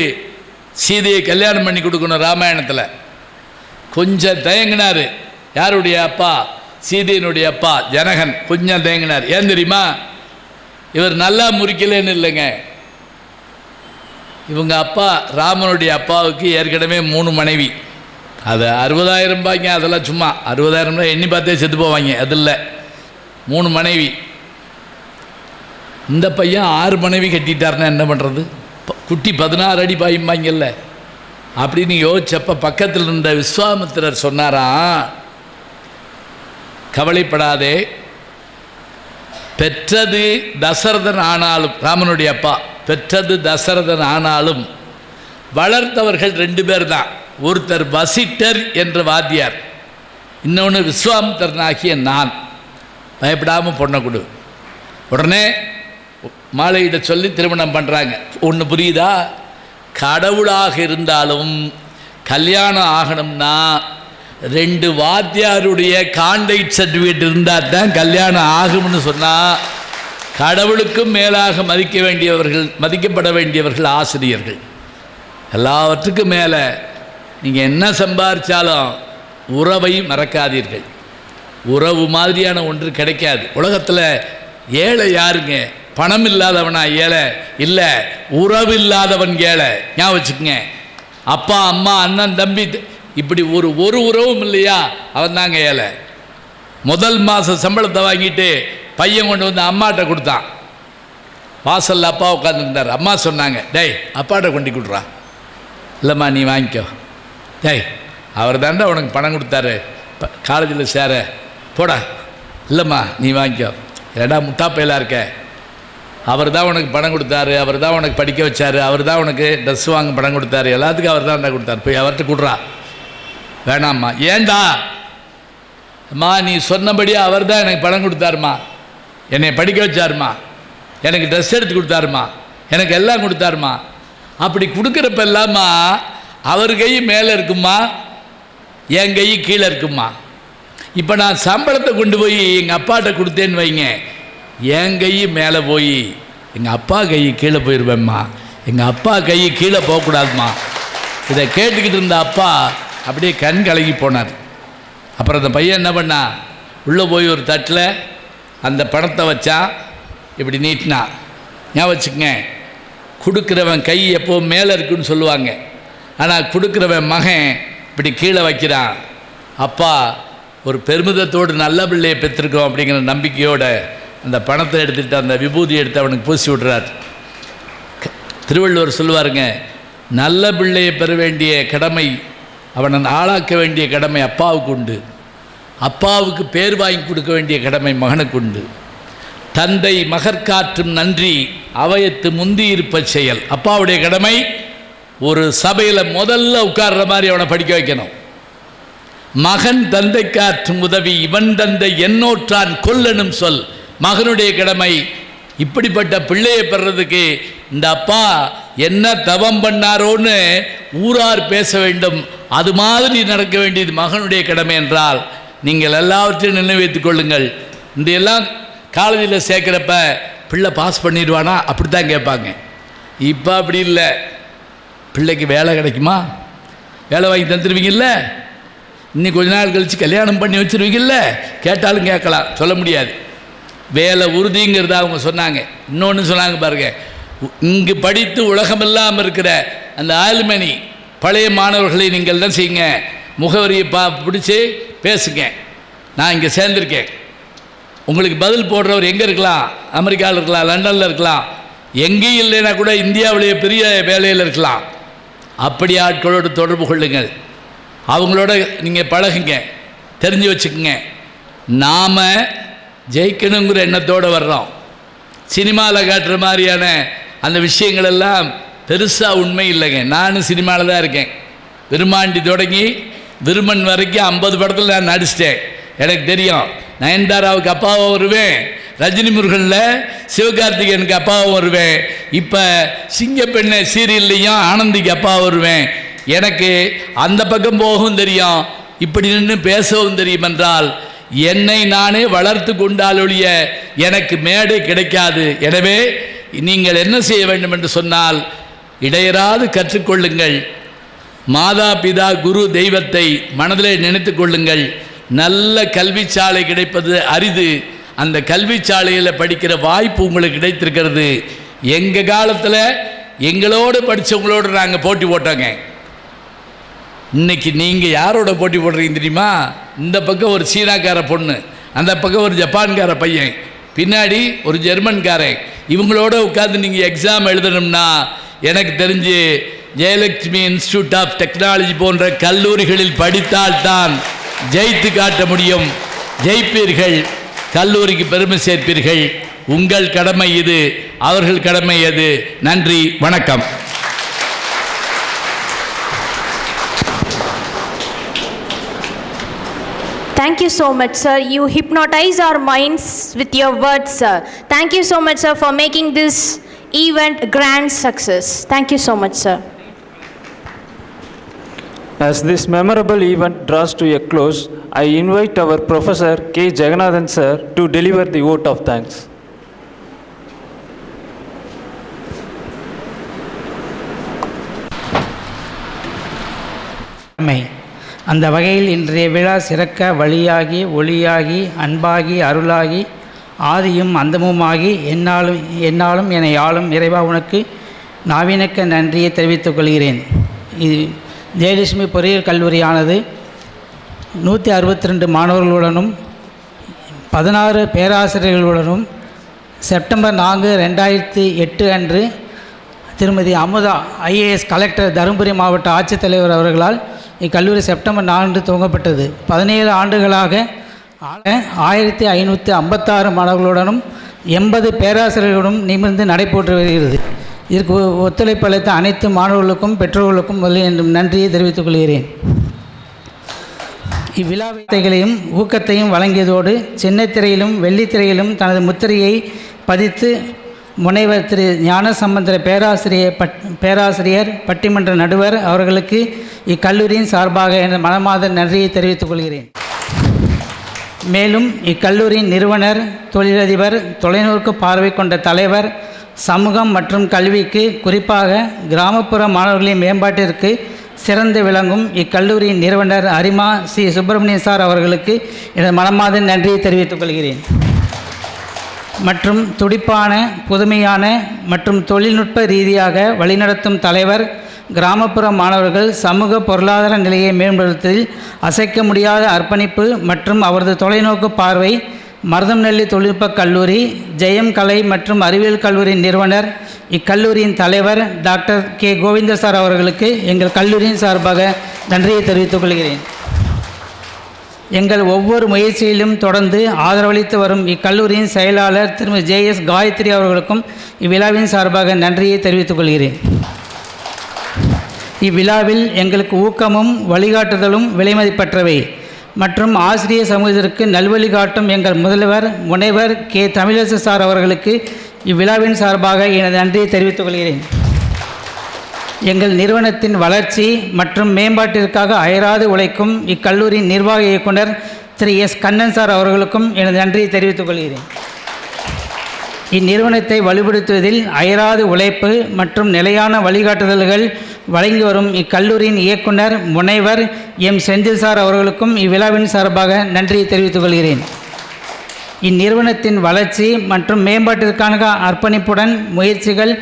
சீதையை கல்யாணம் பண்ணி கொடுக்கணும் ராமாயணத்தில். கொஞ்சம் தயங்கினார். யாருடைய அப்பா? சீதையினுடைய அப்பா ஜனகன். கொஞ்சம் தயங்கினார். ஏன் தெரியுமா? இவர் நல்லா முறிக்கலன்னு இல்லைங்க, இவங்க அப்பா ராமனுடைய அப்பாவுக்கு ஏற்கனவே 3 மனைவி. அது 60,000 ரூபாய்ங்க. அதெல்லாம் சும்மா 60,000 ரூபாய் எண்ணி பார்த்தே செத்து போவாங்க. அது இல்லை, 3 மனைவி. இந்த பையன் 6 மனைவி கட்டிட்டார்னா என்ன பண்ணுறது? குட்டி 16 அடி பாயும்பாங்கல்ல. அப்படின்னு யோசிச்சப்ப பக்கத்தில் இருந்த விஸ்வாமித்திரர் சொன்னாராம், கவலைப்படாதே, பெற்றது தசரதன் ஆனாலும், ராமனுடைய அப்பா பெற்றது தசரதன் ஆனாலும் வளர்த்தவர்கள் 2 பேர் தான். ஒருத்தர் வசிட்டர் என்ற வாத்தியார், இன்னொன்று விஸ்வாமித்திரனாகிய நான். பயப்படாமல் பொண்ணை கொடு. உடனே மாலையிட சொல்லி திருமணம் பண்ணுறாங்க. ஒன்று புரியுதா? கடவுளாக இருந்தாலும் கல்யாணம் ஆகணும்னா 2 வாத்தியாருடைய கான்டாக்ட் சர்டிஃபிகேட் இருந்தால் தான் கல்யாணம் ஆகும்னு சொன்னால், கடவுளுக்கும் மேலாக மதிக்கப்பட வேண்டியவர்கள் ஆசிரியர்கள். எல்லாவற்றுக்கும் மேலே நீங்கள் என்ன சம்பாதிச்சாலும் உறவை மறக்காதீர்கள். உறவு மாதிரியான ஒன்று கிடைக்காது உலகத்தில். ஏழை யாருங்க? பணம் இல்லாதவனா ஏழை? இல்லை, உறவு இல்லாதவன் ஏழை. ஞாபகம் வச்சுக்கங்க. அப்பா அம்மா அண்ணன் தம்பி இப்படி ஒரு உறவும் இல்லையா, அவன் தாங்க ஏழை. முதல் மாதம் சம்பளத்தை வாங்கிட்டு பையன் கொண்டு வந்து அம்மாட்ட கொடுத்தான். வாசலில் அப்பா உட்காந்துருந்தார். அம்மா சொன்னாங்க, டேய் அப்பாட்ட கொண்டு கொடுறா. இல்லைம்மா நீ வாங்கிக்கோ. டேய் அவர் தாண்டா உனக்கு பணம் கொடுத்தாரு காலேஜில் சேர, போடா. இல்லைம்மா நீ வாங்கிக்கோ. ஏடா முட்டாப்பையலாக இருக்க, அவர் தான் உனக்கு பணம் கொடுத்தாரு, அவர் தான் உனக்கு படிக்க வச்சார், அவர் தான் உனக்கு ட்ரெஸ் வாங்க பணம் கொடுத்தாரு, எல்லாத்துக்கும் அவர் தான் கொடுத்தாரு, போய் அவர்கிட்ட கொடுறா. வேணாம்மா. ஏண்டா? அம்மா நீ சொன்னபடியே அவர் தான் எனக்கு பணம் கொடுத்தாருமா, என்னை படிக்க வச்சாருமா, எனக்கு ட்ரெஸ் எடுத்து கொடுத்தாருமா, எனக்கு எல்லாம் கொடுத்தாருமா. அப்படி கொடுக்குறப்ப எல்லாமா அவர் கை மேலே இருக்குமா, என் கை கீழே இருக்குமா? இப்போ நான் சம்பளத்தை கொண்டு போய் எங்கள் அப்பாட்ட கொடுத்தேன்னு வைங்க, என் கை மேலே போய் எங்கள் அப்பா கை கீழே போயிடுவேம்மா. எங்கள் அப்பா கை கீழே போகக்கூடாதுமா. இதை கேட்டுக்கிட்டு இருந்த அப்பா அப்படியே கண் கலங்கி போனார். அப்புறம் அந்த பையன் என்ன பண்ணா, உள்ளே போய் ஒரு தட்டில் அந்த பணத்தை வச்சா, இப்படி நீட்டினா. ஞாபகம் வச்சுக்கங்க, கொடுக்குறவன் கை எப்போ மேலே இருக்குன்னு சொல்லுவாங்க, ஆனால் கொடுக்குறவன் மகன் இப்படி கீழே வைக்கிறான். அப்பா ஒரு பெருமிதத்தோடு நல்ல பிள்ளையை பெற்றிருக்கோம் அப்படிங்கிற நம்பிக்கையோடு அந்த பணத்தை எடுத்துகிட்டு அந்த விபூதியை எடுத்து அவனுக்கு பூசி விடுறார். திருவள்ளுவர் சொல்லுவாருங்க, நல்ல பிள்ளையை பெற வேண்டிய கடமை, அவனை ஆளாக்க வேண்டிய கடமை அப்பாவுக்கு உண்டு, அப்பாவுக்கு பேர் வாங்கி கொடுக்க வேண்டிய கடமை மகனுக்கு உண்டு. தந்தை மகற்காற்றும் நன்றி அவையத்து முந்தி இருப்ப செயல். அப்பாவுடைய கடமை ஒரு சபையில் முதல்ல உட்கார்ற மாதிரி அவனை படிக்க வைக்கணும். மகன் தந்தைக்காற்றும் உதவி இவன் தந்தை என்னோற்றான் கொல்லனும் சொல். மகனுடைய கடமை. இப்படிப்பட்ட பிள்ளையை பெறதுக்கு இந்த அப்பா என்ன தவம் பண்ணாரோன்னு ஊரார் பேச வேண்டும். அது மாதிரி நடக்க வேண்டியது மகனுடைய கடமை என்றால் நீங்கள் எல்லாவற்றையும் நினைவு வைத்துக் கொள்ளுங்கள். இந்த எல்லாம் காலேஜில் சேர்க்குறப்ப பிள்ளை பாஸ் பண்ணிடுவானா அப்படி தான் கேட்பாங்க. இப்போ அப்படி இல்லை. பிள்ளைக்கு வேலை கிடைக்குமா, வேலை வாங்கி தந்துடுவீங்கல்ல, இன்னும் கொஞ்ச நாள் கழித்து கல்யாணம் பண்ணி வச்சுருவீங்கல்ல, கேட்டாலும் கேட்கலாம், சொல்ல முடியாது. வேலை உறுதிங்கிறத அவங்க சொன்னாங்க. இன்னொன்று சொன்னாங்க பாருங்க, இங்கு படித்து உலகம் இல்லாமல் இருக்கிற அந்த ஆல்மனி பழைய மாணவர்களை நீங்கள் என்ன செய்யுங்க, முகவரியை பிடிச்சி பேசுங்க, நான் இங்கே சேர்ந்துருக்கேன். உங்களுக்கு பதில் போடுறவர் எங்கே இருக்கலாம், அமெரிக்காவில் இருக்கலாம், லண்டனில் இருக்கலாம், எங்கேயும் இல்லைன்னா கூட இந்தியாவிலேயே பெரிய வேலையில் இருக்கலாம். அப்படி ஆட்களோடு தொடர்பு கொள்ளுங்கள், அவங்களோட நீங்கள் பழகுங்க, தெரிஞ்சு வச்சுக்கோங்க. நாம் ஜெயிக்கணுங்கிற எண்ணத்தோடு வர்றோம். சினிமாவில் காட்டுற மாதிரியான அந்த விஷயங்களெல்லாம் பெருசாக உண்மை இல்லைங்க. நானும் சினிமாவில் தான் இருக்கேன். விருமாண்டி தொடங்கி விருமன் வரைக்கும் 50 படத்தில் நான் நடிச்சிட்டேன். எனக்கு தெரியும். நயன்தாராவுக்கு அப்பாவும் வருவேன், ரஜினி முருகனில் சிவகார்த்திகேயனுக்கு அப்பாவும் வருவேன், இப்போ சிங்கப்பெண்ணை சீரியல்லையும் ஆனந்திக்கு அப்பா வருவேன். எனக்கு அந்த பக்கம் போகவும் தெரியும், இப்படி நின்று பேசவும் தெரியும். என்றால் என்னை நானே வளர்த்து கொண்டாலொழிய எனக்கு மேடை கிடைக்காது. எனவே நீங்கள் என்ன செய்ய வேண்டும் என்று சொன்னால், இடையராது கற்றுக்கொள்ளுங்கள். மாதா பிதா குரு தெய்வத்தை மனதிலே நினைத்து கொள்ளுங்கள். நல்ல கல்வி சாலை கிடைப்பது அரிது. அந்த கல்வி சாலையில் படிக்கிற வாய்ப்பு உங்களுக்கு கிடைத்திருக்கிறது. எங்கள் காலத்தில் எங்களோடு படித்தவங்களோடு நாங்கள் போட்டி போட்டோங்க. இன்னைக்கு நீங்கள் யாரோட போட்டி போடுறீங்க தெரியுமா? இந்த பக்கம் ஒரு சீனாக்கார பொண்ணு, அந்த பக்கம் ஒரு ஜப்பான்கார பையன், பின்னாடி ஒரு ஜெர்மன்காரன். இவங்களோட உட்காந்து நீங்கள் எக்ஸாம் எழுதணும்னா எனக்கு தெரிஞ்சு ஜெயலட்சுமி இன்ஸ்டிடியூட் ஆஃப் டெக்னாலஜி போன்ற கல்லூரிகளில் படித்தால்தான் ஜெயித்து காட்ட முடியும். ஜெயிப்பீர்கள், கல்லூரிக்கு பெருமை சேர்ப்பீர்கள். உங்கள் கடமை இது, அவர்கள் கடமை அது. நன்றி, வணக்கம். Thank you so much, sir. You hypnotize our minds with your words, sir. Thank you so much, sir, for making this event a grand success. Thank you so much, sir. As this memorable event draws to a close, I invite our Professor K. Jagannathan sir to deliver the vote of thanks. அந்த வகையில் இன்றைய விழா சிறக்க வழியாகி ஒளியாகி அன்பாகி அருளாகி ஆதியும் அந்தமுமாகி என்னாலும் என்னை ஆளும் இறைவா உனக்கு நாவினக்க நன்றியை தெரிவித்துக் கொள்கிறேன். இது ஜெயலட்சுமி பொறியியல் கல்லூரியானது 162 மாணவர்களுடனும் 16 பேராசிரியர்களுடனும் செப்டம்பர் 4, 2008 அன்று திருமதி அமுதா ஐஏஎஸ் கலெக்டர் தருமபுரி மாவட்ட ஆட்சித்தலைவர் அவர்களால் இக்கல்லூரி செப்டம்பர் 4 துவங்கப்பட்டது. 17 ஆண்டுகளாக 1556 மாணவர்களுடனும் 80 பேராசிரியர்களுடன் நிமிர்ந்து நடைபெற்று வருகிறது. இதற்கு ஒத்துழைப்பு அளித்த அனைத்து மாணவர்களுக்கும் பெற்றோர்களுக்கும் முதலில் நன்றியை தெரிவித்துக் கொள்கிறேன். இவ்விழாவைகளையும் ஊக்கத்தையும் வழங்கியதோடு சின்னத்திரையிலும் வெள்ளித்திரையிலும் தனது முத்திரையை பதித்து முனைவர் திரு ஞானசம்பந்தர பேராசிரியர் பட்டிமன்ற நடுவர் அவர்களுக்கு இக்கல்லூரியின் சார்பாக என மனமார்ந்த நன்றியை தெரிவித்துக் கொள்கிறேன். மேலும் இக்கல்லூரியின் நிறுவனர், தொழிலதிபர், தொலைநோக்கு பார்வை கொண்ட தலைவர், சமூகம் மற்றும் கல்விக்கு குறிப்பாக கிராமப்புற மாணவர்களின் மேம்பாட்டிற்கு சிறந்து விளங்கும் இக்கல்லூரியின் நிறுவனர் அரிமா சி சுப்பிரமணியன் சார் அவர்களுக்கு எனது மனமார்ந்த நன்றியை தெரிவித்துக் கொள்கிறேன். மற்றும் துடிப்பான, புதுமையான மற்றும் தொழில்நுட்ப ரீதியாக வழிநடத்தும் தலைவர், கிராமப்புற மாணவர்கள் சமூக பொருளாதார நிலையை மேம்படுத்துவதில் அசைக்க முடியாத அர்ப்பணிப்பு மற்றும் அவரது தொலைநோக்கு பார்வை மருதம்நெல்லி தொழில்நுட்பக் கல்லூரி, ஜெயம் கலை மற்றும் அறிவியல் கல்லூரியின் நிறுவனர், இக்கல்லூரியின் தலைவர் டாக்டர் கே கோவிந்த சார் அவர்களுக்கு எங்கள் கல்லூரியின் சார்பாக நன்றியை தெரிவித்துக் கொள்கிறேன். எங்கள் ஒவ்வொரு முயற்சியிலும் தொடர்ந்து ஆதரவளித்து வரும் இக்கல்லூரியின் செயலாளர் திருமதி JS காயத்ரி அவர்களுக்கும் இவ்விழாவின் சார்பாக நன்றியை தெரிவித்துக் கொள்கிறேன். இவ்விழாவில் எங்களுக்கு ஊக்கமும் வழிகாட்டுதலும் விலைமதிப்பற்றவை மற்றும் ஆசிரிய சமூகத்திற்கு நல்வழிகாட்டும் எங்கள் முதல்வர் முனைவர் கே தமிழரசு சார் அவர்களுக்கு இவ்விழாவின் சார்பாக எனது நன்றியை தெரிவித்துக் கொள்கிறேன். எங்கள் நிறுவனத்தின் வளர்ச்சி மற்றும் மேம்பாட்டிற்காக அயராது உழைக்கும் இக்கல்லூரியின் நிர்வாக இயக்குனர் திரு S கண்ணன் சார் அவர்களுக்கும் எனது நன்றியை தெரிவித்துக் கொள்கிறேன். இந்நிறுவனத்தை வலுப்படுத்துவதில் அயராது உழைப்பு மற்றும் நிலையான வழிகாட்டுதல்கள் வழங்கி வரும் இக்கல்லூரியின் இயக்குனர் முனைவர் M செந்தில் சார் அவர்களுக்கும் இவ்விழாவின் சார்பாக நன்றியை தெரிவித்துக் கொள்கிறேன். இந்நிறுவனத்தின் வளர்ச்சி மற்றும் மேம்பாட்டிற்கான அர்ப்பணிப்புடன் முயற்சிகள்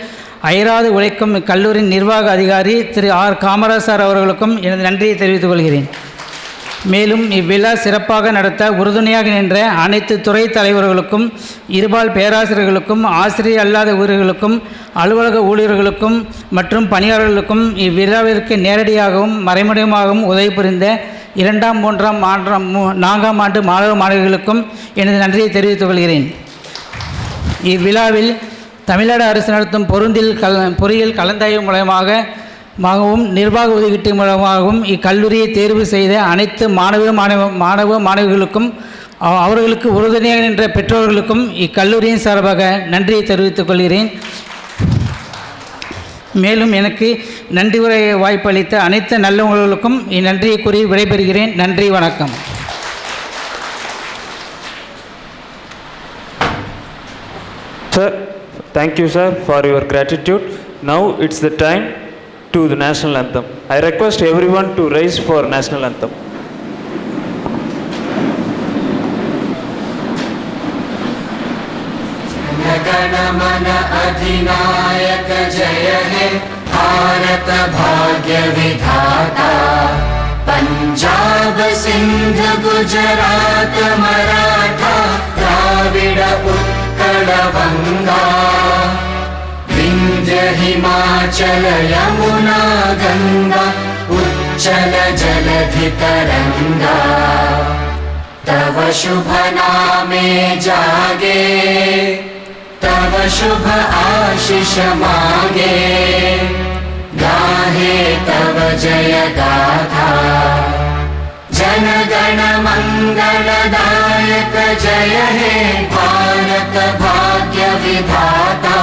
அயராது உழைக்கும் இக்கல்லூரியின் நிர்வாக அதிகாரி திரு R காமராஜ் சார் அவர்களுக்கும் எனது நன்றியை தெரிவித்துக் கொள்கிறேன். மேலும் இவ்விழா சிறப்பாக நடத்த உறுதுணையாக நின்ற அனைத்து துறை தலைவர்களுக்கும், இருபால் பேராசிரியர்களுக்கும், ஆசிரியர் அல்லாத ஊழியர்களுக்கும், அலுவலக ஊழியர்களுக்கும் மற்றும் பணியாளர்களுக்கும் இவ்விழாவிற்கு நேரடியாகவும் மறைமுகமாகவும் உதவி புரிந்த 2ஆம், 3ஆம், 4ஆம் ஆண்டு மாணவ மாணவிகளுக்கும் எனது நன்றியை தெரிவித்துக் கொள்கிறேன். இவ்விழாவில் தமிழ்நாடு அரசு நடத்தும் பொறியியல் கலந்தாய்வு மூலமாகவும் நிர்வாக ஒதுக்கீட்டு மூலமாகவும் இக்கல்லூரியை தேர்வு செய்த அனைத்து மாணவிகளுக்கும் அவர்களுக்கு உறுதுணையாக நின்ற பெற்றோர்களுக்கும் இக்கல்லூரியின் சார்பாக நன்றியை தெரிவித்துக் கொள்கிறேன். மேலும் எனக்கு நன்றி உரை வாய்ப்பளித்த அனைத்து நல்லவர்களுக்கும் இந்நன்றியை கூறி விடைபெறுகிறேன். நன்றி, வணக்கம். Sir, thank you sir for your gratitude. Now it's the time to the national anthem. I request everyone to rise for national anthem. गण मन अधिनायक जय हे भारत भाग्य विधाता पंजाब सिंध गुजरात मराठा द्राविड़ उत्कल बंगा विंध्य हिमाचल यमुना गंगा उच्चल जलधि तरंगा तव शुभ नामे जागे तव शुभ आशीष मागे गाहे तव जय गाथा जन गण मंगलदायक जय हे भारत भाग्य विधाता।